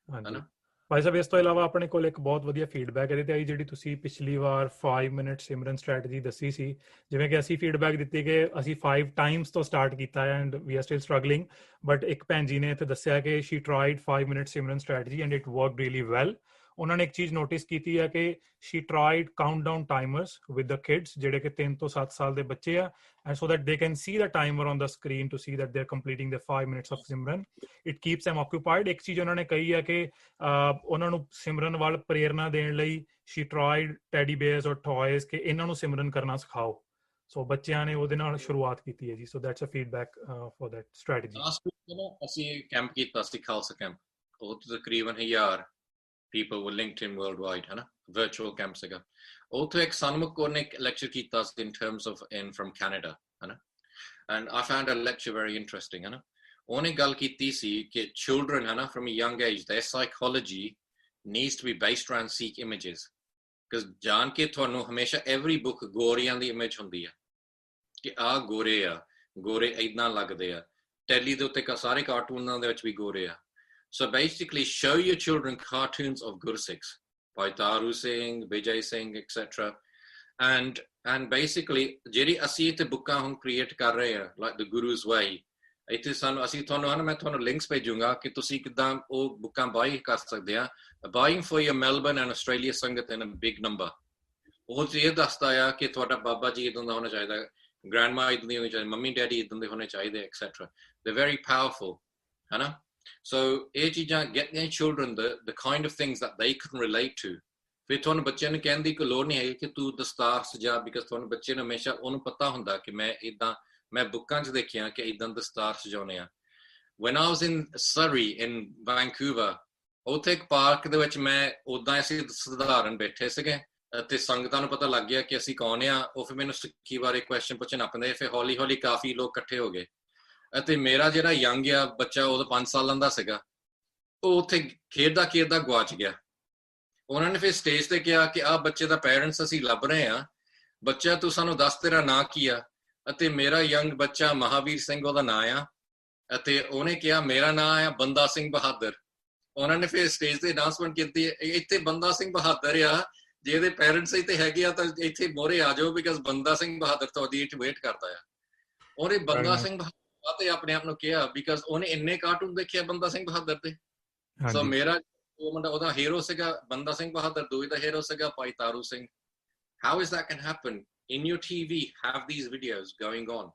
hana. Bhai Sahib, ਇਸ ਤੋਂ ਇਲਾਵਾ ਆਪਣੇ ਕੋਲ ਇੱਕ ਬਹੁਤ ਵਧੀਆ feedback ਇਹਦੇ ਤੇ ਆਈ, ਜਿਹੜੀ ਤੁਸੀਂ ਪਿਛਲੀ ਵਾਰ 5 ਮਿੰਟ ਸਿਮਰਨ ਸਟ੍ਰੈਟਜੀ ਦੱਸੀ ਸੀ। ਜਿਵੇਂ ਕਿ ਅਸੀਂ ਫੀਡਬੈਕ ਦਿੱਤੀ ਕਿ ਅਸੀਂ 5 ਟਾਈਮਸ ਤੋਂ ਸਟਾਰਟ ਕੀਤਾ ਹੈ and we are still struggling, but ਇੱਕ ਭੈਣ ਜੀ ਨੇ ਇੱਥੇ ਦੱਸਿਆ ਕਿ she tried 5 minute simran strategy and it worked really well. ਉਹਨਾਂ ਨੇ ਇੱਕ ਚੀਜ਼ ਨੋਟਿਸ ਕੀਤੀ ਹੈ ਕਿ she tried countdown timers with the kids, ਜਿਹੜੇ ਕਿ 3 ਤੋਂ 7 ਸਾਲ ਦੇ ਬੱਚੇ ਆ, and so that they can see the timer on the screen to see that they are completing the 5 minutes of Simran. It keeps them occupied। ਇੱਕ ਚੀਜ਼ ਉਹਨਾਂ ਨੇ ਕਹੀ ਹੈ ਕਿ ਉਹਨਾਂ ਨੂੰ ਸਿਮਰਨ ਵੱਲ ਪ੍ਰੇਰਨਾ ਦੇਣ ਲਈ ਸ਼ੀ ਟਰਾਈਡ ਟੈਡੀ ਬੇਅਰਸ ਔਰ ਟॉयਜ਼, ਕਿ ਇਹਨਾਂ ਨੂੰ ਸਿਮਰਨ ਕਰਨਾ ਸਿਖਾਓ। ਸੋ ਬੱਚਿਆਂ ਨੇ ਉਹਦੇ ਨਾਲ ਸ਼ੁਰੂਆਤ ਕੀਤੀ ਹੈ ਜੀ। So that's a feedback for that strategy. Last week ਅਸੀਂ ਕੈਂਪ ਕੀਤਾ ਸੀ, ਖਾਲਸਾ ਕੈਂਪ, ਉਹ ਤਕਰੀਬਨ 1000 people were linked in worldwide, है ना, virtual camp ਸੀਗਾ। ਉੱਥੇ ਇੱਕ ਸਨਮੁਖ ਕੌਰ ਨੇ lecture ਕੀਤਾ ਸੀ in terms of from Canada, है ना, and I found a lecture very interesting, है ना। ਉਹਨੇ ਗੱਲ ਕੀਤੀ ਸੀ ਕਿ children, है ना, from a young age, their psychology needs to be based around Sikh images, because ਜਾਣ ਕੇ ਤੁਹਾਨੂੰ ਹਮੇਸ਼ਾ every book ਗੋਰਿਆਂ ਦੀ image ਹੁੰਦੀ ਹੈ ਕਿ ਆਹ ਗੋਰੇ ਆ, ਗੋਰੇ ਏਦਾਂ ਲੱਗਦੇ ਆ। ਟੈਲੀ ਦੇ ਉੱਤੇ ਸਾਰੇ ਕਾਰਟੂਨਾਂ ਦੇ ਵਿੱਚ ਵੀ ਗੋਰੇ ਆ। So basically, show your children cartoons of Gursikhs, by Taru Singh, Vijay Singh, etc. And basically, ਜਿਹੜੀ ਅਸੀਂ ਇੱਥੇ ਬੁੱਕਾਂ ਹੁਣ ਕ੍ਰੀਏਟ ਕਰ ਰਹੇ ਆ, like the Guru's Way, ਇੱਥੇ ਸਾਨੂੰ ਅਸੀਂ ਤੁਹਾਨੂੰ ਮੈਂ ਤੁਹਾਨੂੰ ਲਿੰਕਸ ਭੇਜੂੰਗਾ ਕਿ ਤੁਸੀਂ ਕਿੱਦਾਂ ਉਹ ਬੁੱਕਾਂ ਬਾਈ ਕਰ ਸਕਦੇ ਆ। Buying for your Melbourne and Australia ਸੰਗਤ in a big number, ਉਹ ਇਹ ਦੱਸਦਾ ਆ ਕਿ ਤੁਹਾਡਾ ਬਾਬਾ ਜੀ ਇਦਾਂ ਦਾ ਹੋਣਾ ਚਾਹੀਦਾ, grandma ਇਦਾਂ ਦੀ ਹੋਣੀ ਚਾਹੀਦੀ, ਮੰਮੀ ਡੈਡੀ ਇਦਾਂ ਦੇ ਹੋਣੇ ਚਾਹੀਦੇ, etc. They're very powerful, ਹੈ ਨਾ। So ਇਹ ਚੀਜ਼ਾਂ get their children the kind of things that they can relate to। ਫਿਰ ਤੁਹਾਨੂੰ ਬੱਚਿਆਂ ਨੂੰ ਕਹਿਣ ਦੀ ਕੋਈ ਲੋੜ ਨਹੀਂ ਹੈ ਕਿ ਤੂੰ ਦਸਤਾਰ ਸਜਾ, ਬਿਕਾਜ਼ ਤੁਹਾਨੂੰ ਬੱਚੇ ਨੂੰ ਹਮੇਸ਼ਾ ਉਹਨੂੰ ਪਤਾ ਹੁੰਦਾ ਕਿ ਮੈਂ ਬੁੱਕਾਂ 'ਚ ਦੇਖਿਆ ਕਿ ਇਦਾਂ ਦਸਤਾਰ ਸਜਾਉਣੇ ਆ। When I was in Surrey in Vancouver, ਉੱਥੇ ਇੱਕ ਪਾਰਕ ਦੇ ਵਿੱਚ ਮੈਂ ਉਦਾਂ ਅਸੀਂ ਸਧਾਰਨ ਬੈਠੇ ਸੀਗੇ ਅਤੇ ਸੰਗਤਾਂ ਨੂੰ ਪਤਾ ਲੱਗ ਗਿਆ ਕਿ ਅਸੀਂ ਕੌਣ ਆ। ਉਹ ਫਿਰ ਮੈਨੂੰ ਸਿੱਖੀ ਬਾਰੇ ਕੁਐਸਚਨ ਪੁੱਛਣ ਆਪਣੇ, ਫਿਰ ਹੌਲੀ ਹੌਲੀ ਕਾਫੀ ਲੋਕ ਇਕੱਠੇ ਹੋ ਗਏ ਅਤੇ ਮੇਰਾ ਜਿਹੜਾ ਯੰਗ ਆ ਬੱਚਾ, ਉਹਦਾ 5 ਸਾਲਾਂ ਦਾ ਸੀਗਾ, ਉਹ ਉੱਥੇ ਖੇਡਦਾ ਗਵਾਚ ਗਿਆ। ਉਹਨਾਂ ਨੇ ਫਿਰ ਸਟੇਜ ਤੇ ਕਿਹਾ ਕਿ ਆਹ ਬੱਚੇ ਦਾ ਪੈਰੈਂਟਸ ਅਸੀਂ ਲੱਭ ਰਹੇ ਆ, ਬੱਚਾ ਤੂੰ ਸਾਨੂੰ ਦੱਸ ਤੇਰਾ ਨਾਂ ਕੀ ਆ। ਅਤੇ ਮੇਰਾ ਯੰਗ ਬੱਚਾ ਮਹਾਵੀਰ ਸਿੰਘ ਉਹਦਾ ਨਾਂ ਆ, ਅਤੇ ਉਹਨੇ ਕਿਹਾ ਮੇਰਾ ਨਾਂ ਆ ਬੰਦਾ ਸਿੰਘ ਬਹਾਦਰ। ਉਹਨਾਂ ਨੇ ਫਿਰ ਸਟੇਜ ਤੇ ਅਨਾਉਂਸਮੈਂਟ ਕੀਤੀ, ਇੱਥੇ ਬੰਦਾ ਸਿੰਘ ਬਹਾਦਰ ਆ, ਜੇ ਇਹਦੇ ਪੈਰੈਂਟਸ ਇੱਥੇ ਹੈਗੇ ਆ ਤਾਂ ਇੱਥੇ ਮੋਹਰੇ ਆ ਜਾਓ, ਬਿਕਾਜ਼ ਬੰਦਾ ਸਿੰਘ ਬਹਾਦਰ ਤੁਹਾਡੀ ਇੱਥੇ ਵੇਟ ਕਰਦਾ ਆ। ਉਹਨੇ ਬੰਦਾ ਸਿੰਘ ਤੇ ਆਪਣੇ ਆਪ ਨੂੰ ਕਿਹਾ, ਬਿਕਾਜ਼ ਉਹਨੇ ਇੰਨੇ ਕਾਰਟੂਨ ਦੇਖਿਆ ਬੰਦਾ ਸਿੰਘ ਬਹਾਦਰ ਤੇ। ਸੋ ਮੇਰਾ ਉਹ ਮੁੰਡਾ, ਉਹਦਾ ਹੀਰੋ ਸੀਗਾ ਬੰਦਾ ਸਿੰਘ ਬਹਾਦਰ, ਦੂਜੇ ਦਾ ਹੀਰੋ ਸੀਗਾ ਭਾਈ Taru Singh. How is that can happen in your TV? Have these videos going on,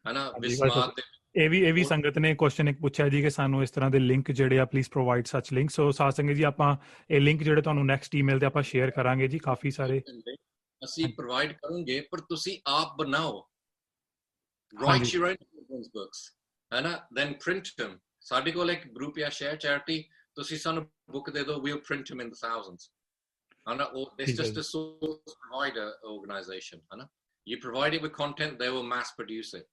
ਹਨਾ। ਬਿਸਮਾਤ ਇਹ ਵੀ ਸੰਗਤ ਨੇ ਕੁਐਸਚਨ ਇੱਕ ਪੁੱਛਿਆ ਜੀ ਕਿ ਸਾਨੂੰ ਇਸ ਤਰ੍ਹਾਂ ਦੇ ਲਿੰਕ ਜਿਹੜੇ ਆ ਪਲੀਜ਼ ਪ੍ਰੋਵਾਈਡ ਸੱਚ ਲਿੰਕ। ਸੋ ਸਾਧ ਸੰਗਤ ਜੀ, ਆਪਾਂ ਇਹ ਲਿੰਕ ਜਿਹੜੇ ਤੁਹਾਨੂੰ ਨੈਕਸਟ ਈਮੇਲ ਤੇ ਆਪਾਂ ਸ਼ੇਅਰ ਕਰਾਂਗੇ ਜੀ। ਕਾਫੀ ਸਾਰੇ ਅਸੀਂ ਪ੍ਰੋਵਾਈਡ ਕਰਾਂਗੇ, ਪਰ ਤੁਸੀਂ ਆਪ ਬਣਾਓ। Write your own children's books, है ना, then print them। ਸਾਡੇ ਕੋਲ ਇੱਕ ਗਰੁੱਪ ਆ ਸ਼ੇਅਰ ਚੈਰਿਟੀ, ਤੁਸੀਂ ਸਾਨੂੰ book ਦੇ ਦਿਓ, we'll print them in the thousands. It's just a source provider organization. You provide it with content, they will mass produce it.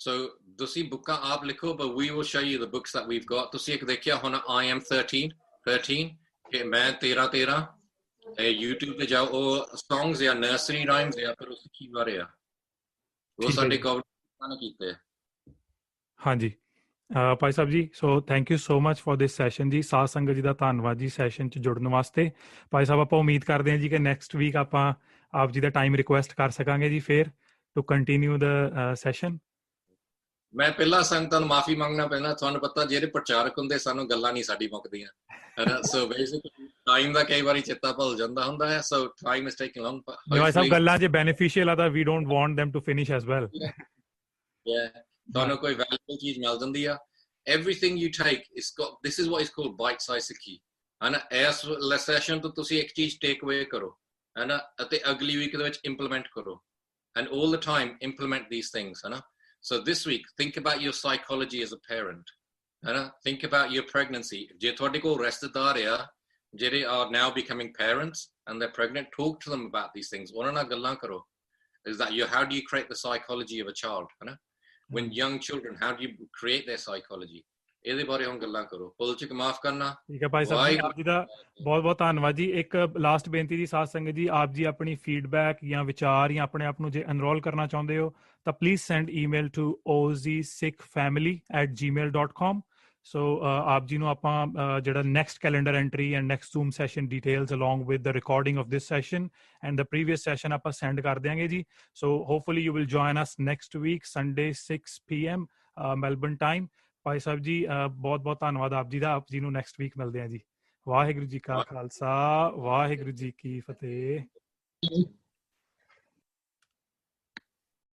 So ਤੁਸੀਂ ਬੁੱਕਾਂ ਆਪ ਲਿਖੋ, but we will show you the books that we've got. ਤੁਸੀਂ ਇੱਕ ਦੇਖਿਆ ਹੋਣਾ I am 13 ਕਿ ਮੈਂ 13 YouTube ਤੇ ਜਾਓ, ਉਹ songs ਜਾਂ nursery rhymes ਜਾਂ ਫਿਰ ਉਹ ਸਿੱਖੀ ਬਾਰੇ ਆ, ਉਹ ਸਾਡੇ ਗਵਰਨਮੈਂਟ ਨੇ ਕੀਤੇ। ਹਾਂਜੀ ਭਾਈ ਸਾਹਿਬ ਜੀ, so thank you so much for this session ਜੀ। ਸਾਧ ਸੰਗਤ ਜੀ ਦਾ ਧੰਨਵਾਦ ਜੀ ਸੈਸ਼ਨ 'ਚ ਜੁੜਨ ਵਾਸਤੇ। ਭਾਈ ਸਾਹਿਬ ਆਪਾਂ ਉਮੀਦ ਕਰਦੇ ਹਾਂ ਜੀ ਕਿ ਨੈਕਸਟ ਵੀਕ ਆਪਾਂ ਆਪ ਜੀ ਦਾ ਟਾਈਮ ਰਿਕੁਐਸਟ ਕਰ ਸਕਾਂਗੇ ਜੀ ਫੇਰ ਟੂ ਕੰਟੀਨਿਊ ਦ ਸੈਸ਼ਨ। ਮੈਂ ਪਹਿਲਾਂ ਸੰਗਤਾਂ ਨੂੰ ਮਾਫੀ ਮੰਗਣਾ ਪੈਂਦਾ, ਤੁਹਾਨੂੰ ਪਤਾ ਜਿਹੜੇ ਪ੍ਰਚਾਰਕ ਹੁੰਦੇ ਸਾਨੂੰ ਗੱਲਾਂ ਨਹੀਂ ਸਾਡੀ ਮੁੱਕਦੀਆਂ, ਸੋ ਬੇਸਿਕਲੀ ਟਾਈਮ ਦਾ ਕਈ ਵਾਰੀ ਚੇਤਾ ਭੁੱਲ ਜਾਂਦਾ ਹੁੰਦਾ ਹੈ, so time is taking long. Bhai Sahib ਗੱਲਾਂ ਜੇ ਬੈਨੀਫੀਸ਼ੀਅਲ ਆ ਤਾਂ we don't want them to finish as well। ਤੁਹਾਨੂੰ ਕੋਈ ਵੈਲਿਊਬਲ ਚੀਜ਼ ਮਿਲ ਜਾਂਦੀ ਆ, everything you take is got, this is what is called bite size ਸਿੱਖੀ, ਇਸ ਸੈਸ਼ਨ ਤੋਂ ਤੁਸੀਂ ਇੱਕ ਚੀਜ਼ ਟੇਕ ਅਵੇ ਕਰੋ, ਅਤੇ ਅਗਲੀ ਵੀਕ ਦੇ ਵਿੱਚ ਇੰਪਲੀਮੈਂਟ ਕਰੋ, and all the time implement these things. So this week think about your psychology as a parent, think about your pregnancy. ਜੇ ਤੁਹਾਡੇ ਕੋਲ ਰਿਸ਼ਤੇਦਾਰ ਆ ਜਿਹੜੇ are now becoming parents and they're pregnant, talk to them about these things, ਉਹਨਾਂ ਨਾਲ ਗੱਲਾਂ ਕਰੋ। Is that how do you create the psychology of a child? When young children, how do you create their psychology? ਇਹਦੇ ਬਾਰੇ ਹੁਣ ਗੱਲਾਂ ਕਰੋ। ਪੁਲਚਿਕ ਮਾਫ ਕਰਨਾ। ਠੀਕ ਹੈ ਭਾਈ ਸਾਹਿਬ, ਆਪ ਜੀ ਦਾ ਬਹੁਤ ਬਹੁਤ ਧੰਨਵਾਦ ਜੀ। ਇੱਕ ਲਾਸਟ ਬੇਨਤੀ ਜੀ ਸਾਧ ਸੰਗਤ ਜੀ, ਆਪ ਜੀ ਆਪਣੀ ਫੀਡਬੈਕ ਜਾਂ ਵਿਚਾਰ ਜਾਂ ਆਪਣੇ ਆਪ ਨੂੰ ਜੇ ਐਨਰੋਲ ਕਰਨਾ ਚਾਹੁੰਦੇ ਹੋ ਤਾਂ please send email to ozsikhfamily@gmail.com। So ਆਪ ਜੀ ਨੂੰ ਆਪਾਂ ਜਿਹੜਾ next calendar entry and next Zoom session details along with the recording of this session and the previous session ਆਪਾਂ ਸੈਂਡ ਕਰ ਦਿਆਂਗੇ ਜੀ। So hopefully you will join us next week Sunday 6 PM Melbourne time. Bhai Sahib ਜੀ ਬਹੁਤ ਬਹੁਤ ਧੰਨਵਾਦ ਆਪ ਜੀ ਦਾ। ਆਪ ਜੀ ਨੂੰ ਨੈਕਸਟ ਵੀਕ ਮਿਲਦੇ ਹਾਂ ਜੀ। ਵਾਹਿਗੁਰੂ ਜੀ ਕਾ ਖਾਲਸਾ, ਵਾਹਿਗੁਰੂ ਜੀ ਕੀ ਫਤਿਹ।